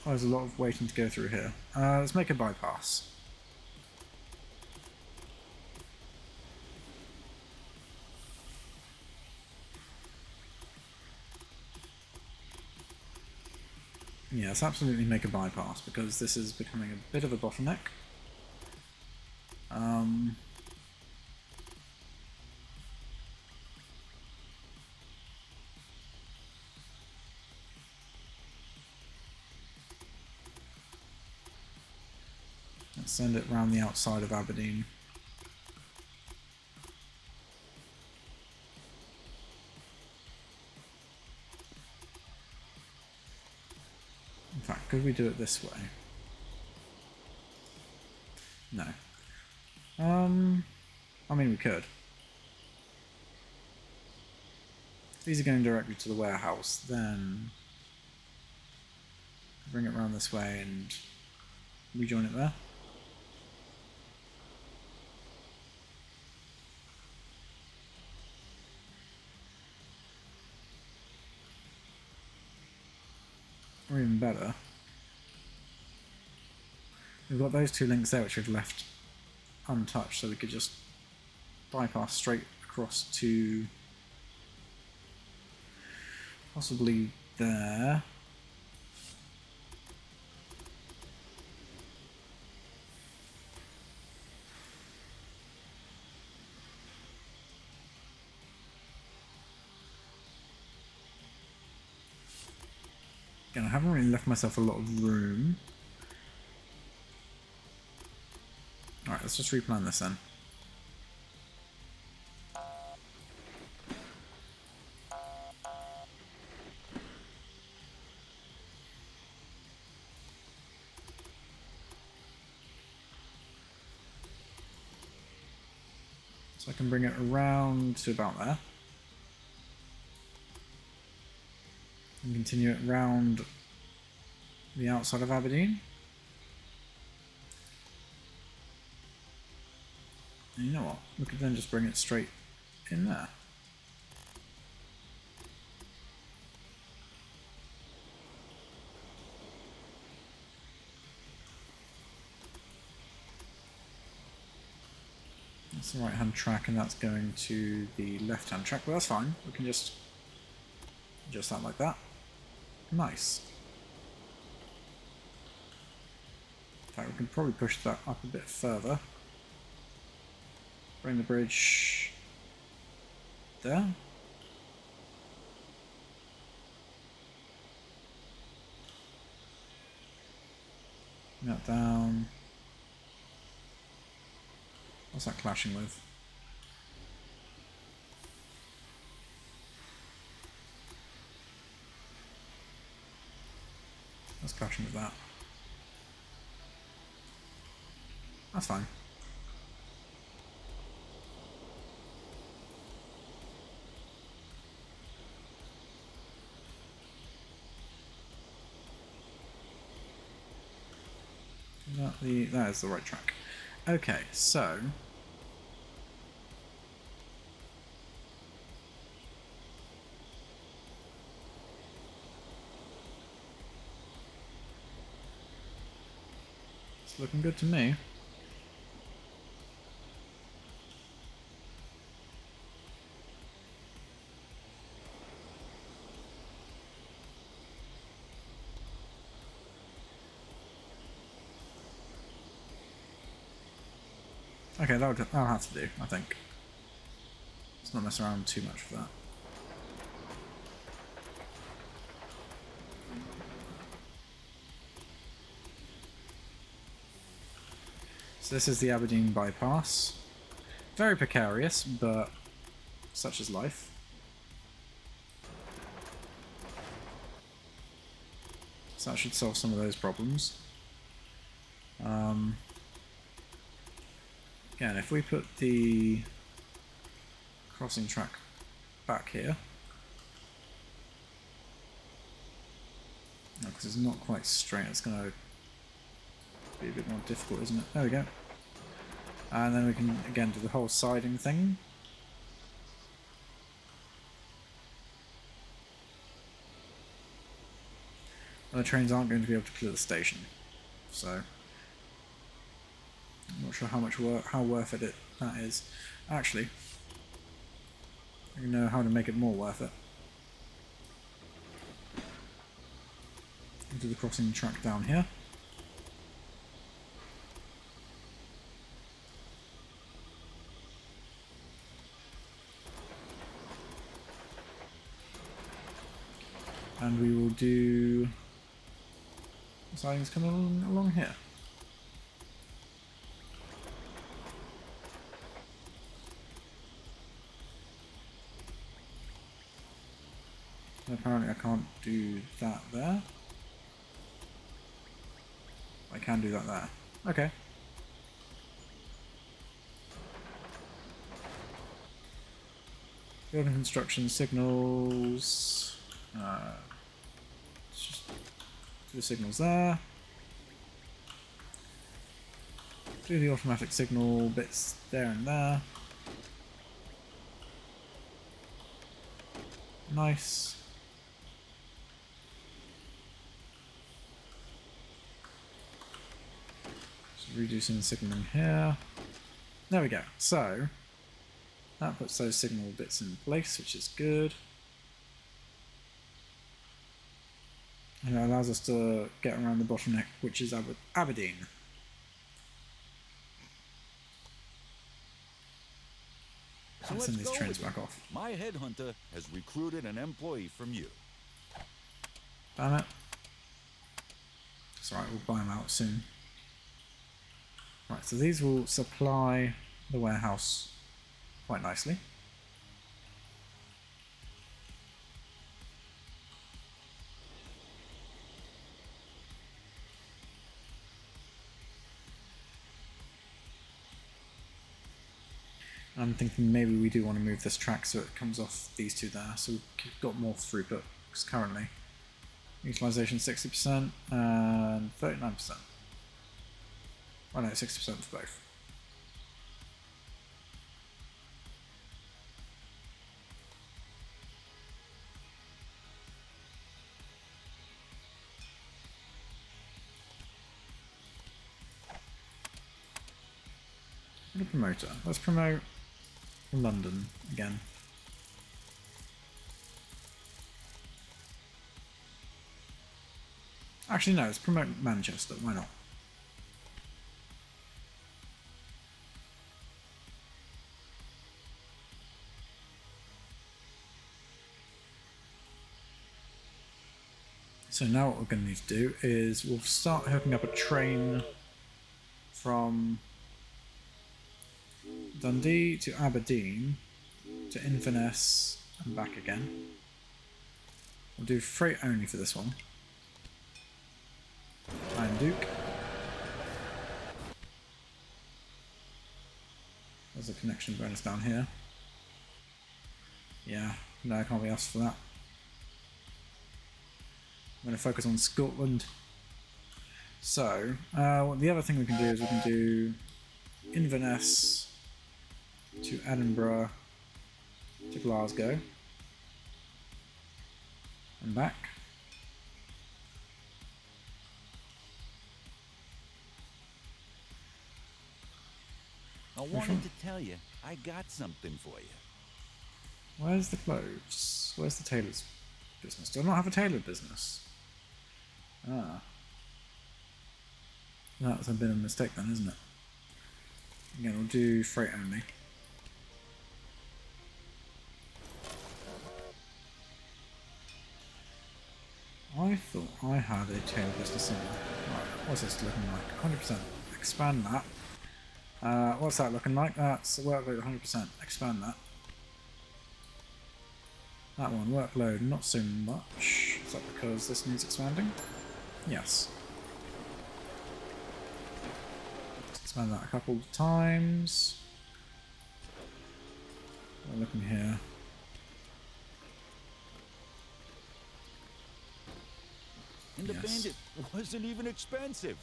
Oh, there's a lot of waiting to go through here. Let's make a bypass. Yes, absolutely make a bypass, because this is becoming a bit of a bottleneck. Let's send it round the outside of Aberdeen. In fact, could we do it this way? No. I mean, we could. If these are going directly to the warehouse, then bring it around this way and rejoin it there. Or even better, we've got those two links there which we've left untouched, so we could just bypass straight across to possibly there. Again, I haven't really left myself a lot of room. Alright, let's just replan this then. So I can bring it around to about there. And continue it round the outside of Aberdeen. And you know what? We could then just bring it straight in there. That's the right hand track and that's going to the left hand track, but that's fine. We can just adjust that like that. Nice. In fact, we can probably push that up a bit further. Bring the bridge there. Bring that down. What's that clashing with? That's clashing with that. That's fine. That is the right track. Okay, so it's looking good to me. Okay, that'll have to do, I think. Let's not mess around too much with that. So this is the Aberdeen bypass. Very precarious, but such is life. So that should solve some of those problems. Again, if we put the crossing track back here. No, because it's not quite straight. It's going to be a bit more difficult, isn't it? There we go. And then we can again do the whole siding thing. And the trains aren't going to be able to clear the station, so I'm not sure how worth it that is. Actually, I know how to make it more worth it. Do the crossing track down here. And we will do sidings coming along here. And apparently I can't do that there. I can do that there. Okay. Building construction signals. Let's just do the signals there. Do the automatic signal bits there and there. Nice. Just reducing the signaling here. There we go. So that puts those signal bits in place, which is good. And it allows us to get around the bottleneck, which is Aberdeen. So Let's send these go trains with back it. off. My headhunter has recruited an employee from you. Damn it. It's alright, we'll buy them out soon. Right, so these will supply the warehouse quite nicely. I'm thinking maybe we do want to move this track so it comes off these two there, so we've got more throughput, because currently utilization 60% and 39%. Oh no, 60% for both. And a promoter. Let's promote London again. Actually, no, let's promote Manchester. Why not? So now what we're going to need to do is we'll start hooking up a train from Dundee to Aberdeen to Inverness and back again. We'll do freight only for this one. Iron Duke. There's a connection bonus down here. Yeah, no, I can't be asked for that. I'm going to focus on Scotland. So, the other thing we can do is we can do Inverness to Edinburgh to Glasgow and back. I wanted to tell you, I got something for you. Where's the clothes? Where's the tailor's business? Do I not have a tailor business? Ah. That's a bit of a mistake then, isn't it? Again, we'll do freight only. I thought I had a tailor business somewhere. Right, what's this looking like? 100%. Expand that. What's that looking like? That's a workload 100%. Expand that. That one, workload, not so much. Is that because this needs expanding? Yes. Let's expand that a couple of times. We're looking here. And the Yes. bandit wasn't even expensive.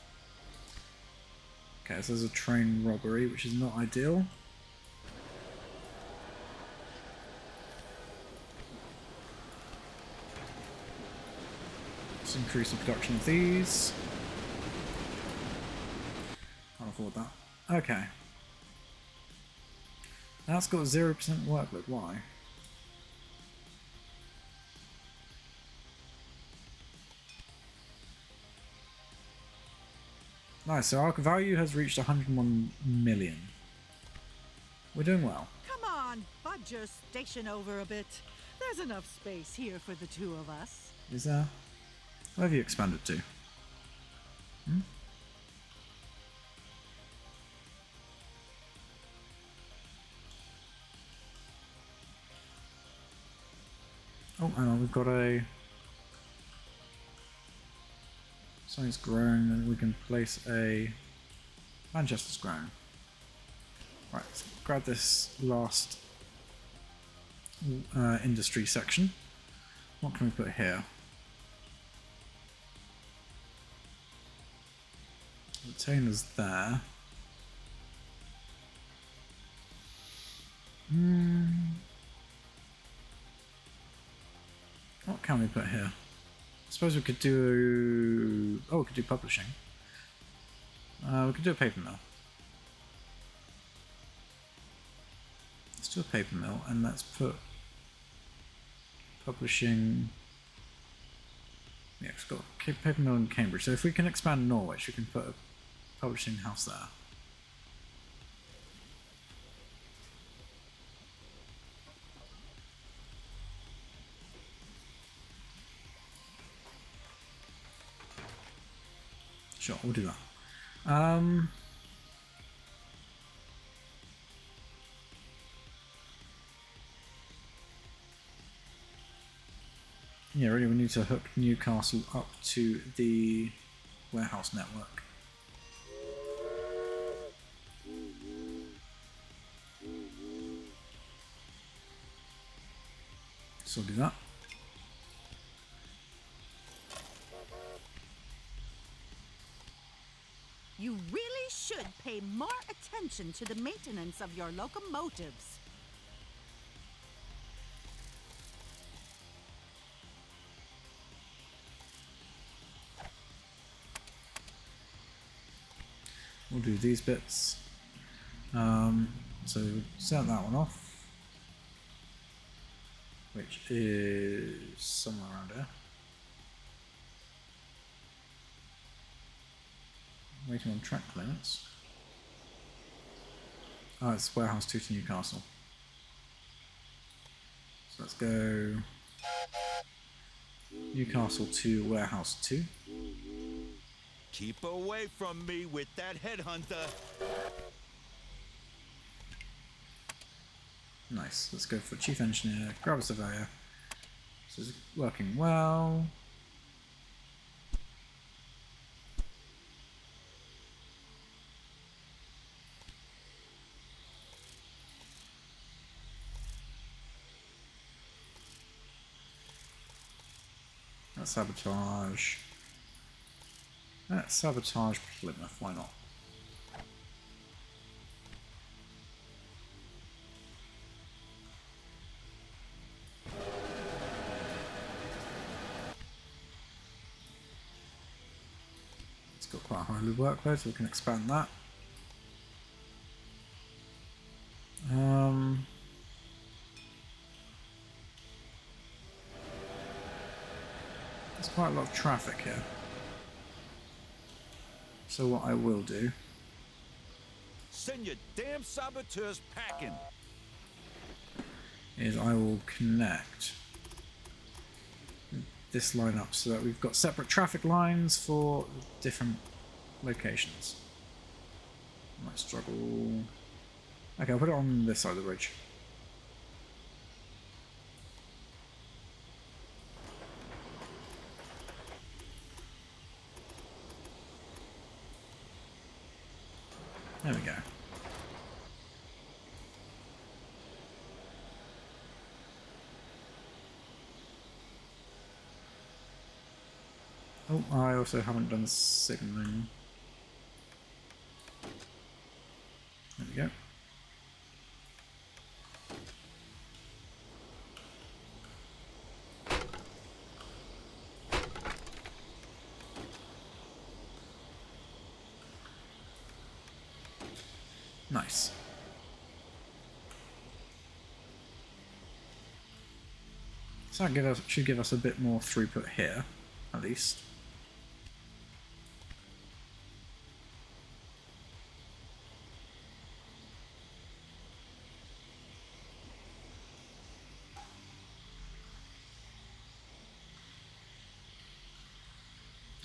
Okay, so there's a train robbery, which is not ideal. Let's increase the production of these. Can't afford that. Okay. That's got 0% workload. Why? Nice, so our value has reached 101 million. We're doing well. Come on, budge your station over a bit. There's enough space here for the two of us. Is there? Where have you expanded to? Hmm? Oh, hang on, we've got a... Something's grown, and we can place a... Manchester's grown. Right, let's grab this last industry section. What can we put here? Retainer's there. What can we put here? I suppose we could do... Oh, we could do publishing. We could do a paper mill. Let's do a paper mill, and let's put publishing... Yeah, it's got a paper mill in Cambridge. So if we can expand Norwich, we can put a publishing house there. Sure, we'll do that. Yeah, really, we need to hook Newcastle up to the warehouse network. So we'll do that. You really should pay more attention to the maintenance of your locomotives. We'll do these bits. So set that one off, which is somewhere around here. Waiting on track clearance. Oh, it's warehouse 2 to Newcastle. So let's go Newcastle to warehouse 2. Keep away from me with that headhunter. Nice. Let's go for chief engineer, grab a surveyor. This is working well. Let's sabotage. Let's sabotage Plymouth, why not? It's got quite a high workload, so we can expand that. There's quite a lot of traffic here. So what I will do Send your damn saboteurs packing. is I will connect this line up so that we've got separate traffic lines for different locations. Might struggle. Okay, I'll put it on this side of the bridge. There we go. Oh, I also haven't done signaling. There we go. Nice. So that should give us a bit more throughput here, at least.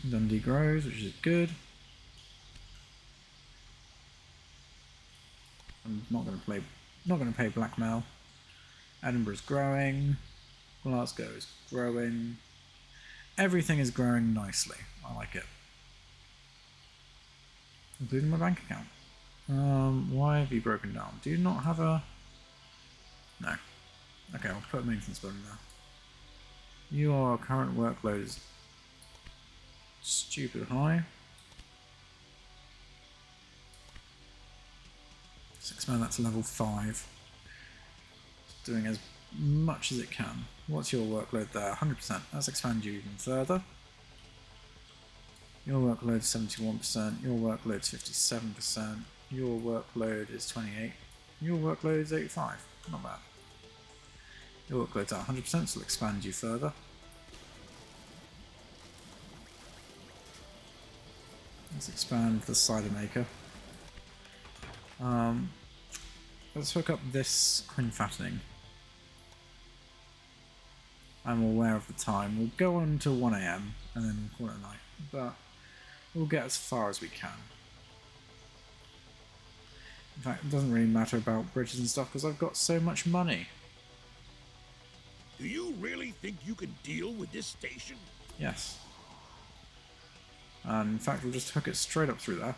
Dundee grows, which is good. I'm not going to pay blackmail. Edinburgh's growing. Glasgow is growing. Everything is growing nicely. I like it. Including my bank account. Why have you broken down? Do you not have a... No. Okay, I'll put a maintenance button there. Your current workload is stupid high. Let's expand that to level 5. It's doing as much as it can. What's your workload there? 100%. Let's expand you even further. Your workload is 71%. Your workload is 57%. Your workload is 28. Your workload is 85. Not bad. Your workload's at 100%, so we'll expand you further. Let's expand the cider maker. Let's hook up this quin fattening. I'm aware of the time. We'll go on until 1 AM and then we'll call it a night. But we'll get as far as we can. In fact, it doesn't really matter about bridges and stuff because I've got so much money. Do you really think you can deal with this station? Yes. And in fact, we'll just hook it straight up through there.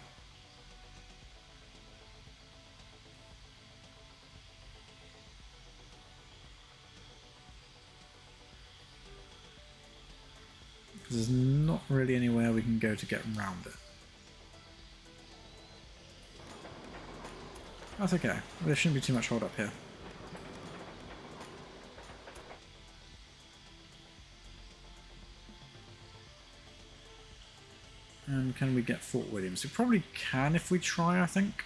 Because there's not really anywhere we can go to get around it. That's okay. There shouldn't be too much hold up here. And can we get Fort Williams? We probably can if we try, I think.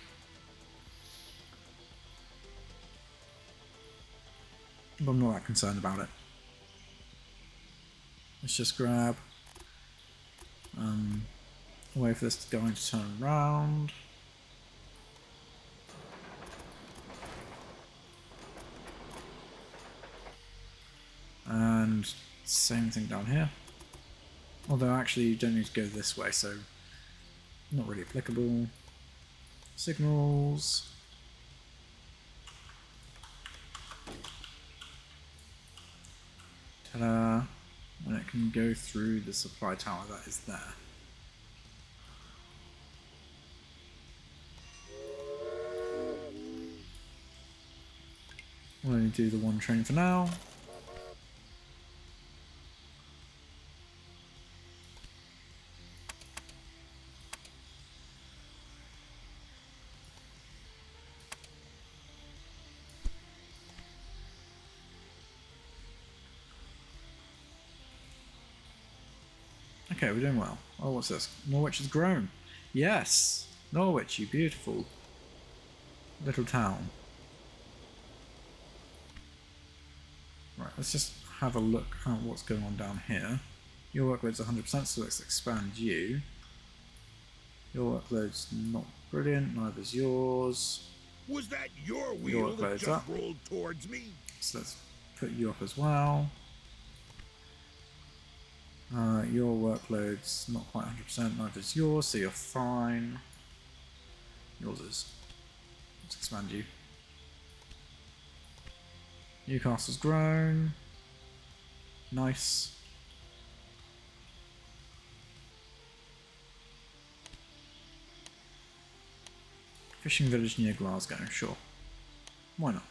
But I'm not that concerned about it. Let's just grab... wait for this going to turn around. And same thing down here. Although actually you don't need to go this way, so not really applicable. Signals. Ta-da. And it can go through the supply tower that is there. We'll only do the one train for now. Okay, we're doing well. Oh, what's this? Norwich has grown. Yes! Norwich, you beautiful little town. Right, let's just have a look at what's going on down here. Your workload's 100%, so let's expand you. Your workload's not brilliant, neither's yours. Was that your wheel that workload's just up. rolled towards me? So let's put you up as well. Your workload's not quite 100%, neither's yours, so you're fine. Yours is. Let's expand you. Newcastle's grown. Nice. Fishing village near Glasgow, sure. Why not?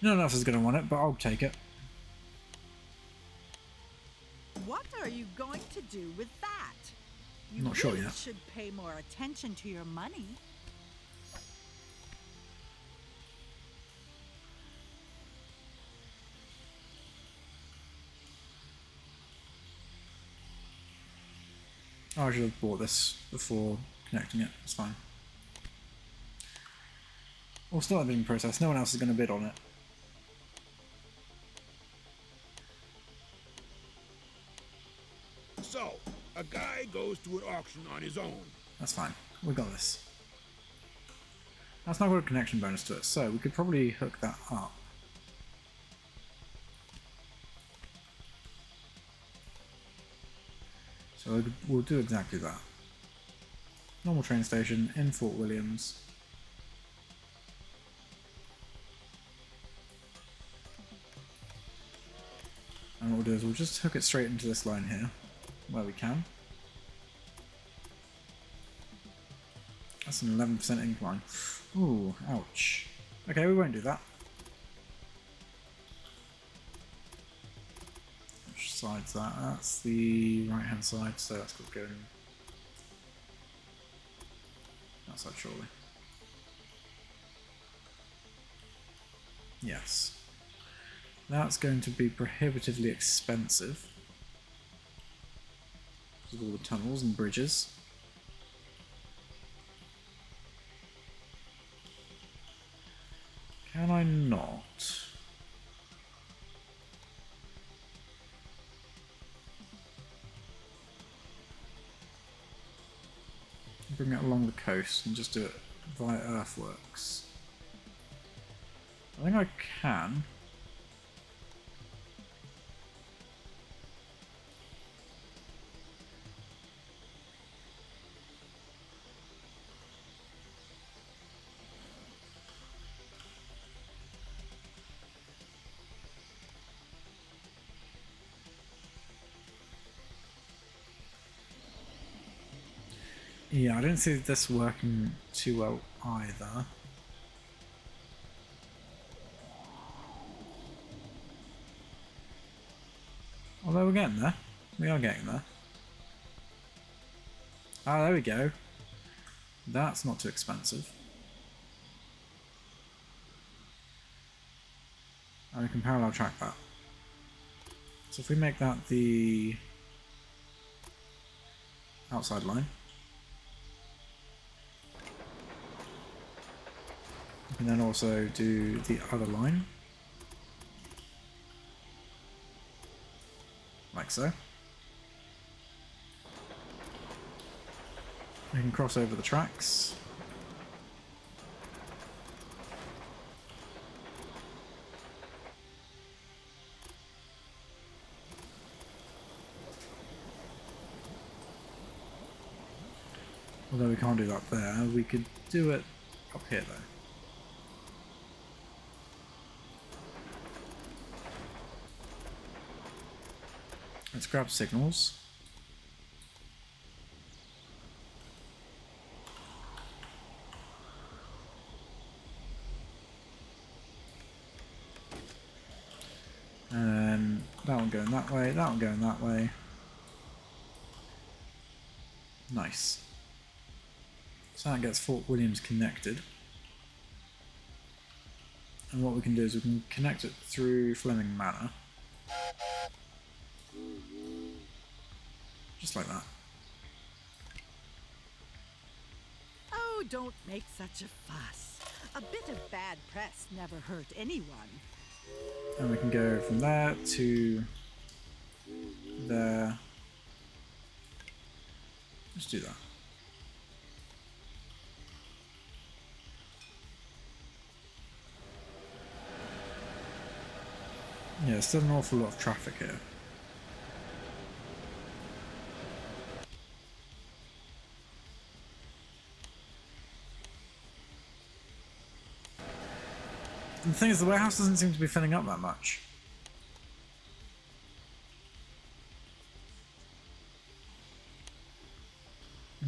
No one else is going to want it, but I'll take it. what are you going to do with that? You Not sure really yet. should pay more attention to your money. Oh, I should have bought this before connecting it. It's fine. We'll start the bidding process. No one else is going to bid on it. So, a guy goes to an auction on his own. That's fine. We got this. That's not got a connection bonus to it, so we could probably hook that up. So we'll do exactly that. Normal train station in Fort Williams. And what we'll do is we'll just hook it straight into this line here, where we can. That's an 11% incline. Ooh, ouch. Okay, we won't do that. Which side's that? That's the right hand side, so that's got to go in that side surely. Yes. That's going to be prohibitively expensive because of all the tunnels and bridges. Can I not? Bring it along the coast and just do it via earthworks. I think I can. Yeah, I don't see this working too well either. Although we're getting there. We are getting there. Ah, there we go. That's not too expensive. And we can parallel track that. So if we make that the outside line, we can then also do the other line, like so. We can cross over the tracks. Although we can't do that there, we could do it up here though. Let's grab signals. And that one going that way, that one going that way. Nice. So that gets Fort Williams connected. And what we can do is we can connect it through Fleming Manor. Just like that. Oh, don't make such a fuss. A bit of bad press never hurt anyone. And we can go from there to there. Let's do that. Yeah, still an awful lot of traffic here. And the thing is, the warehouse doesn't seem to be filling up that much.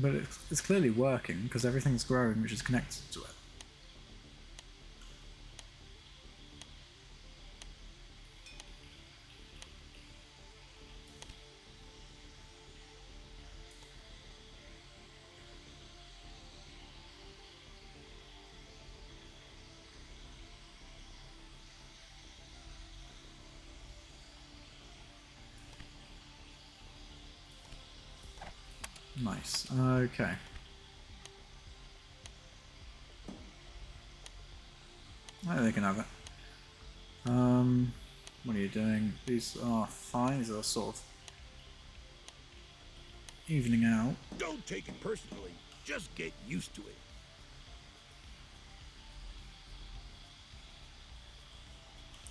But it's clearly working because everything's growing which is connected to it. Nice. Okay. Oh, they can have it. What are you doing? These are fine. These are sort of evening out. Don't take it personally. Just get used to it.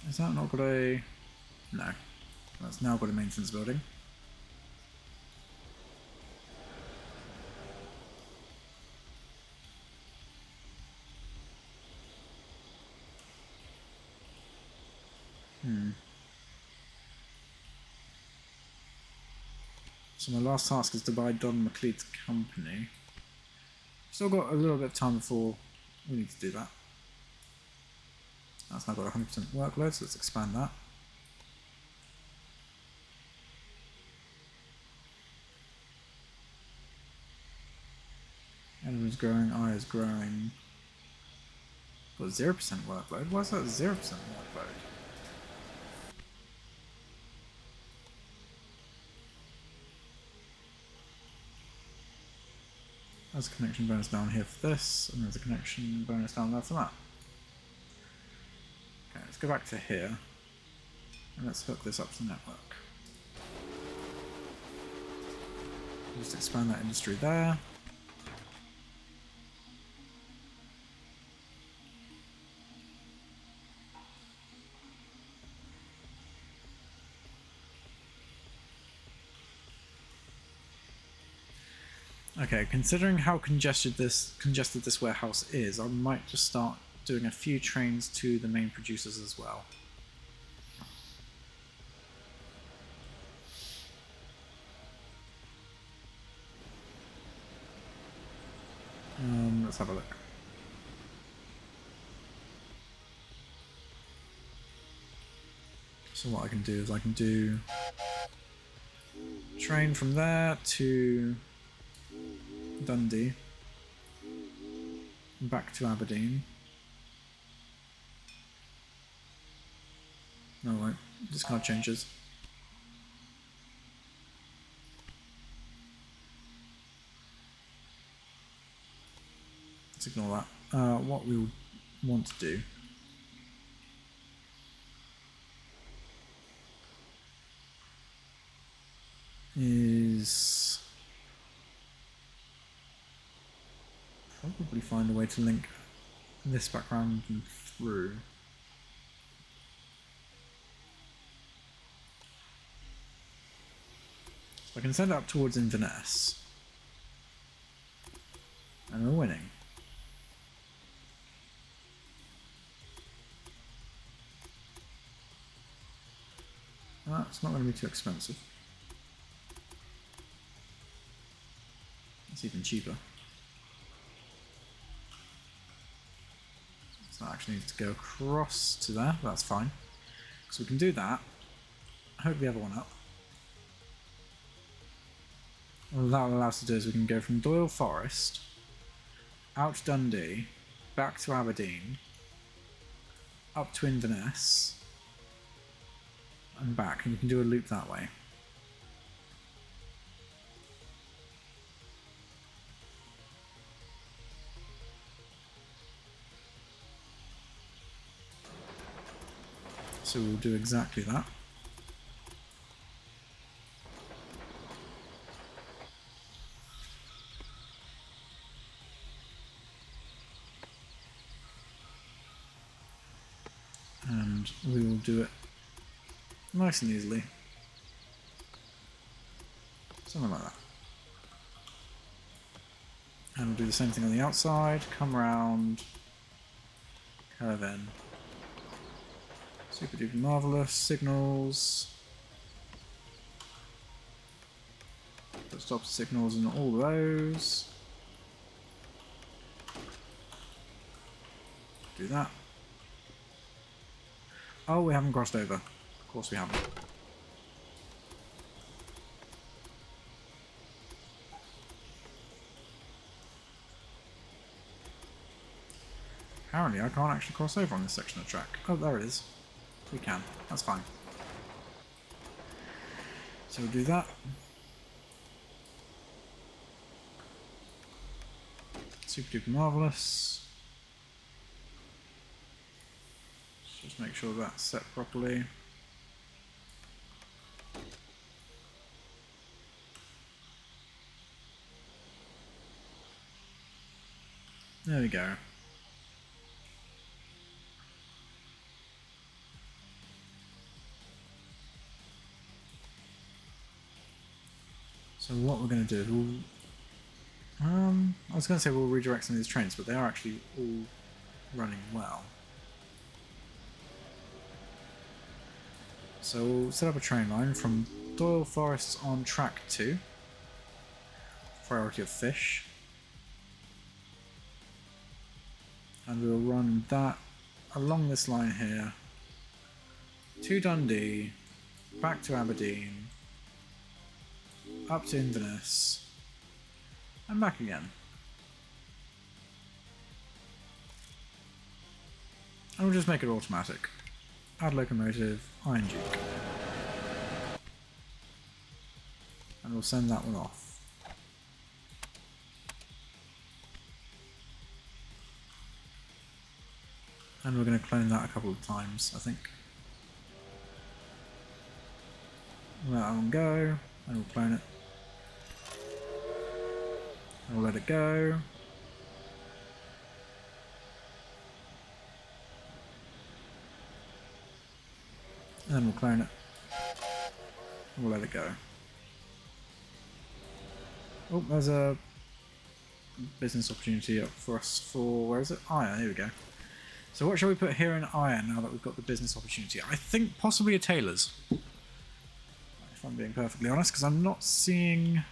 Is that not got a... No. That's now got a maintenance building. So my last task is to buy Don McLeod's company. Still got a little bit of time before we need to do that. That's now got 100% workload, so let's expand that. Adam is growing, I is growing. Got 0% workload? Why is that 0% workload? There's a connection bonus down here for this, and there's a connection bonus down there for that. Okay, let's go back to here, and let's hook this up to the network. Just expand that industry there. Okay, considering how congested this warehouse is, I might just start doing a few trains to the main producers as well. Let's have a look. So what I can do is I can do train from there to Dundee, back to Aberdeen. No, right, this card changes. Let's ignore that. What we want to do is probably find a way to link this background through. So I can send it up towards Inverness. And we're winning. It's not going to be too expensive. It's even cheaper. So that actually needs to go across to there, but that's fine. So we can do that. Hope the other one up. What that will allow us to do is we can go from Doyle Forest, out to Dundee, back to Aberdeen, up to Inverness, and back, and we can do a loop that way. So we'll do exactly that. And we will do it nice and easily. Something like that. And we'll do the same thing on the outside, come around, curve in. Super duper marvelous, signals. Put stop signals in all of those. Do that. Oh, we haven't crossed over. Of course we haven't. Apparently I can't actually cross over on this section of track. Oh, there it is. We can. That's fine. So we'll do that. Super duper marvellous. Just make sure that's set properly. There we go. So what we're going to do, I was going to say we'll redirect some of these trains, but they are actually all running well. So we'll set up a train line from Doyle Forests on track 2, priority of fish, and we'll run that along this line here to Dundee, back to Aberdeen, up to Inverness, and back again. And we'll just make it automatic. Add locomotive, Iron Duke. And we'll send that one off. And we're going to clone that a couple of times, I think. Let that one go, and we'll clone it. And we'll let it go. And then we'll clone it. And we'll let it go. Oh, there's a business opportunity up for us for, where is it? Iron, here we go. So what shall we put here in iron now that we've got the business opportunity? I think possibly a tailor's. If I'm being perfectly honest, because I'm not seeing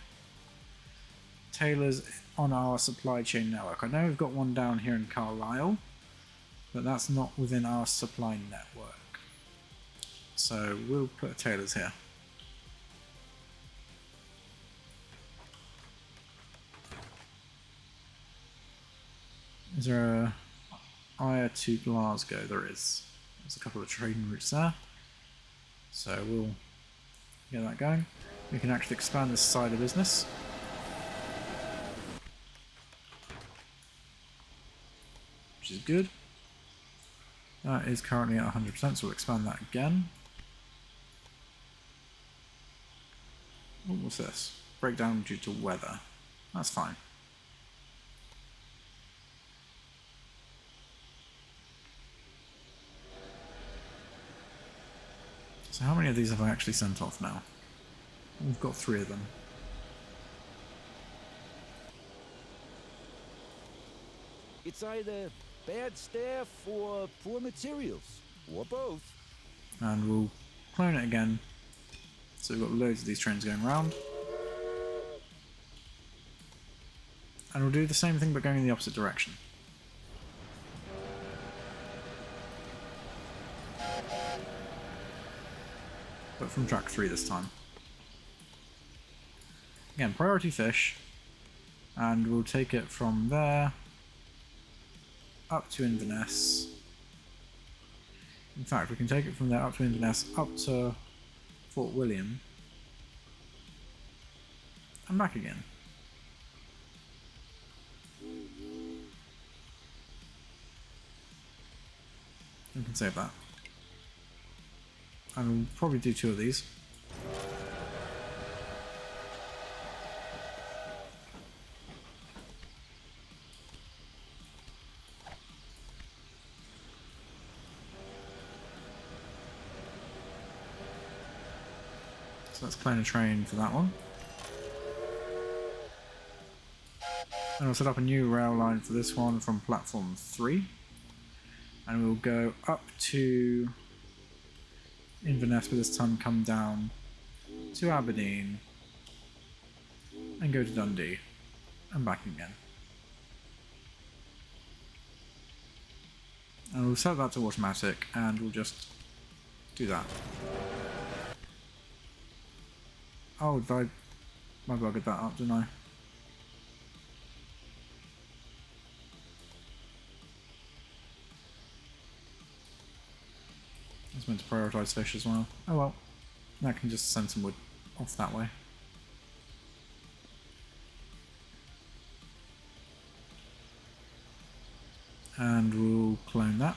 tailors on our supply chain network. I know we've got one down here in Carlisle, but that's not within our supply network. So we'll put a tailor's here. Is there a Ire to Glasgow? There is. There's a couple of trading routes there. So we'll get that going. We can actually expand this side of business. Which is good. That is currently at 100%, so we'll expand that again. What was this? Breakdown due to weather. That's fine. So how many of these have I actually sent off now? We've got 3 of them. It's either bad staff or poor materials, or both. And we'll clone it again. So we've got loads of these trains going around. And we'll do the same thing but going in the opposite direction. But from track 3 this time. Again, priority fish. And we'll take it from there up to Inverness. In fact, we can take it from there up to Inverness, up to Fort William, and back again. We can save that. And we'll probably do 2 of these. So let's clone a train for that one. And we'll set up a new rail line for this one from platform 3. And we'll go up to Inverness, but this time come down to Aberdeen and go to Dundee and back again. And we'll set that to automatic and we'll just do that. Oh, did I buggered that up, didn't I? I was meant to prioritise fish as well. Oh well, I can just send some wood off that way. And we'll clone that.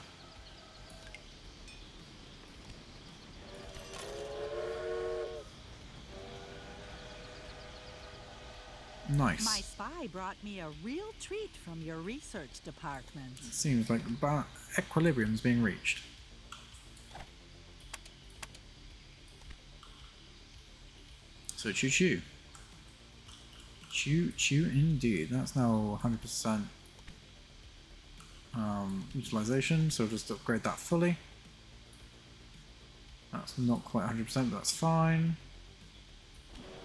My Nice. spy brought me a real treat from your research department. Seems like equilibrium is being reached. So choo choo. Choo choo indeed. That's now 100% utilization, so just upgrade that fully. That's not quite 100%, but that's fine.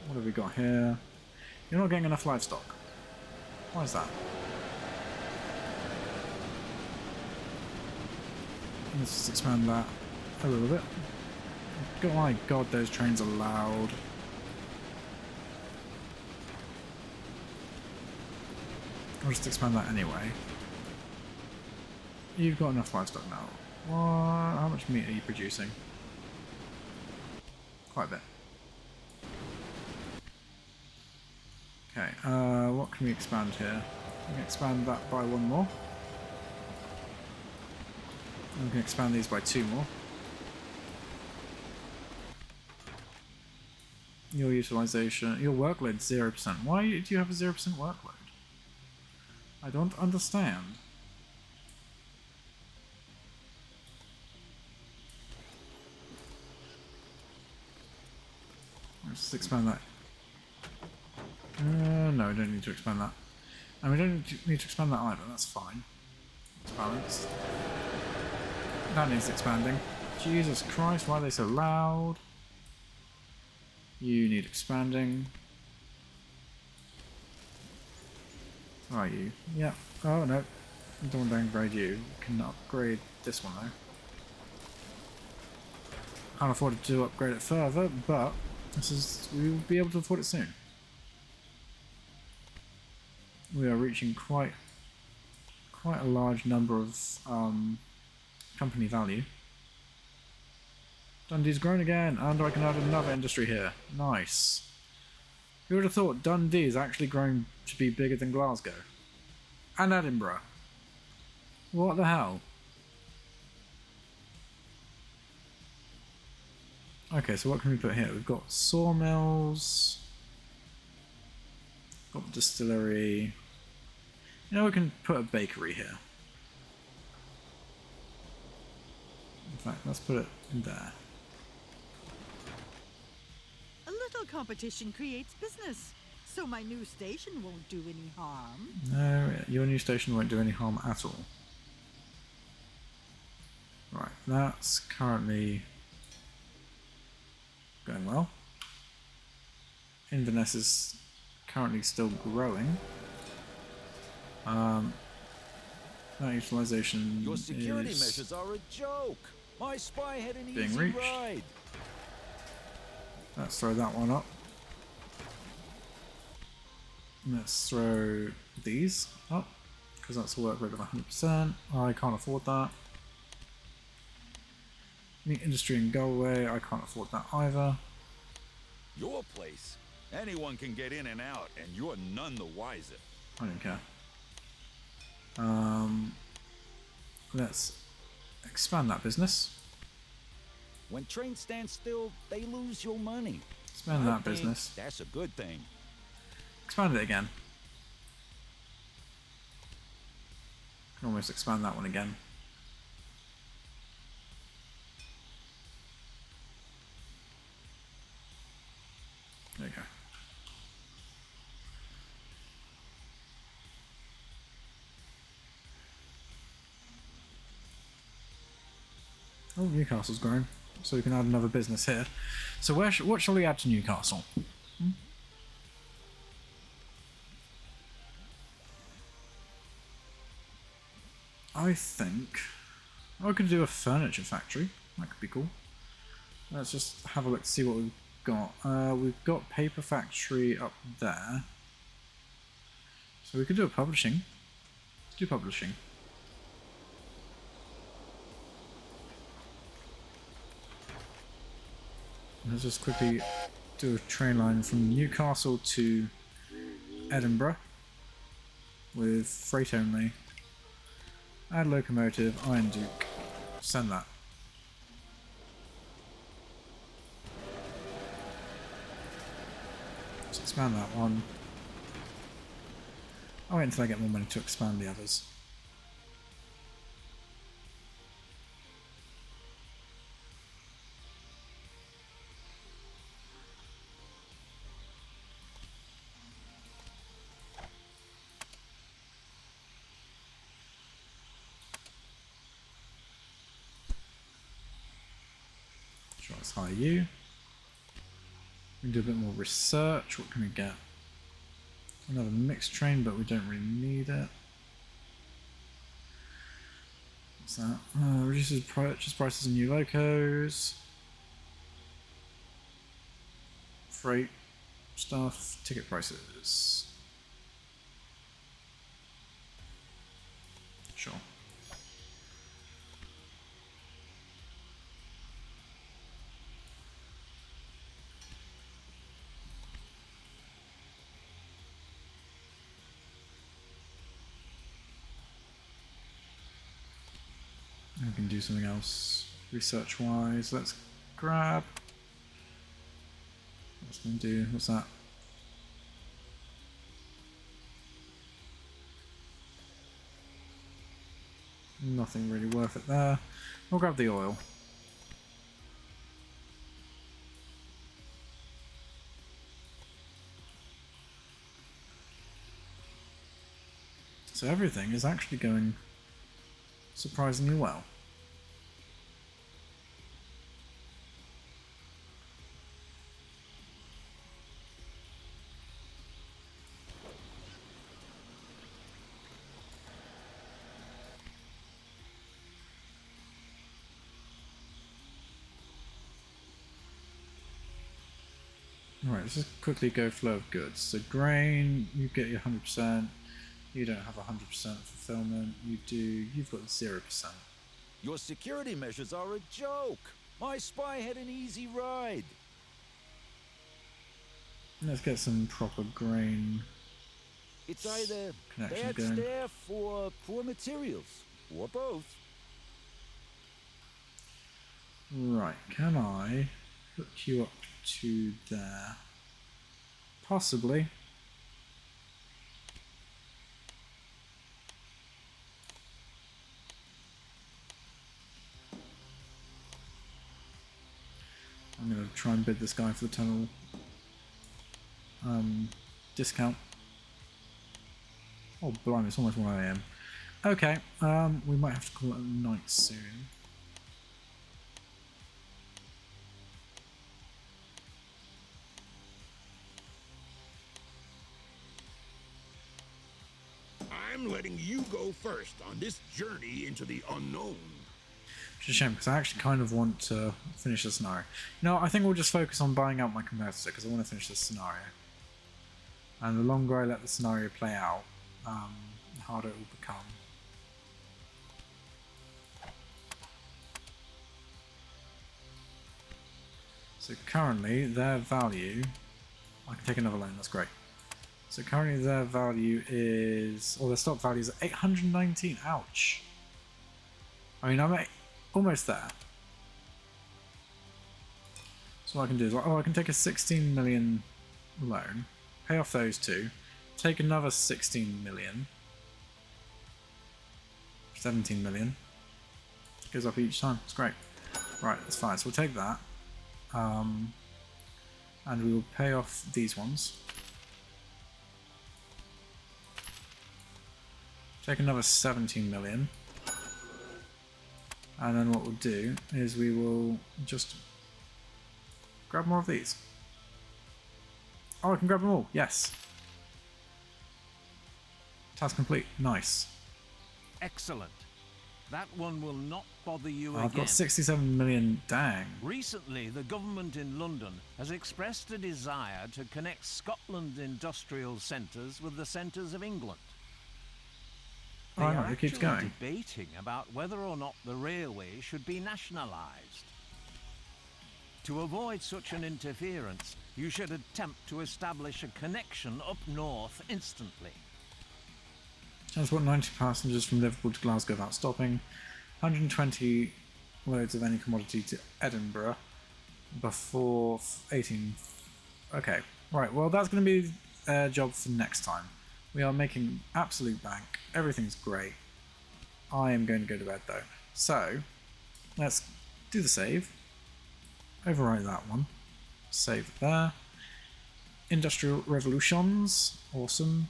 What have we got here? You're not getting enough livestock. Why is that? Let's just expand that a little bit. Oh my god, those trains are loud. I'll just expand that anyway. You've got enough livestock now. What? How much meat are you producing? Quite a bit. Okay, what can we expand here? We can expand that by one more. And we can expand these by 2 more. Your utilization, your workload 0%. Why do you have a 0% workload? I don't understand. Let's just expand that. No, we don't need to expand that. And we don't need to expand that either, that's fine. It's balanced. That needs expanding. Jesus Christ, why are they so loud? You need expanding. Where are you? Yeah. Oh no. I don't want to downgrade you. Can upgrade this one though. Can't afford to upgrade it further, but we'll be able to afford it soon. We are reaching quite a large number of company value. Dundee's grown again, and I can add another industry here. Nice. Who would have thought Dundee is actually grown to be bigger than Glasgow? And Edinburgh. What the hell? Okay, so what can we put here? We've got sawmills. Got the distillery. You know, we can put a bakery here. In fact, let's put it in there. A little competition creates business, so my new station won't do any harm. No, your new station won't do any harm at all. Right, that's currently going well. Inverness is currently still growing. That utilization Your security is measures are a joke. My spy had an being easy reached. ride. Let's throw that one up. Let's throw these up, because that's a work rate of 100%. I can't afford that. Meat industry in Galway, I can't afford that either. Your place. Anyone can get in and out, and you're none the wiser. I don't care. Let's expand that business. When trains stand still, they lose your money. Expand I that think business. That's a good thing. Expand it again. Can almost expand that one again. There you go. Oh, Newcastle's grown, so we can add another business here. So what shall we add to Newcastle? I think I could do a furniture factory. That could be cool. Let's just have a look to see what we've got. We've got paper factory up there. So we could do a publishing. Let's do publishing. Let's just quickly do a train line from Newcastle to Edinburgh with freight only. Add locomotive, Iron Duke. Send that. Let's expand that one. I'll wait until I get more money to expand the others. Sure, let's hire you. We can do a bit more research. What can we get? Another mixed train, but we don't really need it. What's that? Reduces purchase prices of new locos. Freight stuff. Ticket prices. Sure. We can do something else research wise. Let's grab. What's going to do? What's that? Nothing really worth it there. We'll grab the oil. So everything is actually going surprisingly well. Alright, let's just quickly go flow of goods. So grain, you get your 100%. You don't have 100% fulfillment. You do. You've got 0%. Your security measures are a joke. My spy had an easy ride. Let's get some proper grain It's either connection bad going. staff or poor materials, or both. Right, can I hook you up to there? Possibly. I'm going to try and bid this guy for the tunnel discount. Oh, blimey, it's almost 1 AM. Okay, we might have to call it a night soon. I'm letting you go first on this journey into the unknown. Which is a shame, because I actually kind of want to finish the scenario. No, I think we'll just focus on buying out my competitor, because I want to finish this scenario. And the longer I let the scenario play out, the harder it will become. So currently, their value... I can take another loan, that's great. So currently their value is... or their stock value is 819, ouch. I mean, I'm almost there. So what I can do is, I can take a 16 million loan, pay off those two, take another 16 million, 17 million, goes up each time, it's great. Right, that's fine, so we'll take that, and we will pay off these ones. Take another 17 million. And then what we'll do is we will just grab more of these. Oh, I can grab them all. Yes. Task complete. Nice. Excellent. That one will not bother you I've again. got 67 million. Dang. Recently, the government in London has expressed a desire to connect Scotland's industrial centres with the centres of England. They Oh, no, are it keeps actually going. debating about whether or not the railway should be nationalised. To avoid such an interference, you should attempt to establish a connection up north instantly. Transport 90 passengers from Liverpool to Glasgow without stopping. 120 loads of any commodity to Edinburgh before 18. Okay, right, well that's going to be a job for next time. We are making absolute bank. Everything's great. I am going to go to bed though. So, let's do the save. Overwrite that one. Save there. Industrial Revolutions. Awesome.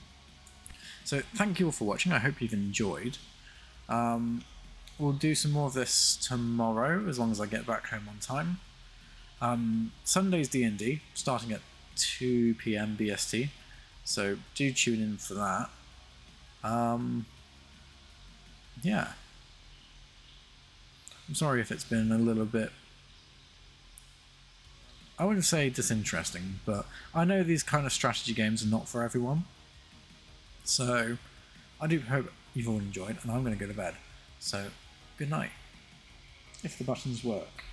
So, thank you all for watching. I hope you've enjoyed. We'll do some more of this tomorrow, as long as I get back home on time. Sunday's D&D, starting at 2 PM BST. So, do tune in for that. Yeah. I'm sorry if it's been a little bit, I wouldn't say disinteresting, but I know these kind of strategy games are not for everyone. So, I do hope you've all enjoyed, and I'm going to go to bed. So, good night. If the buttons work.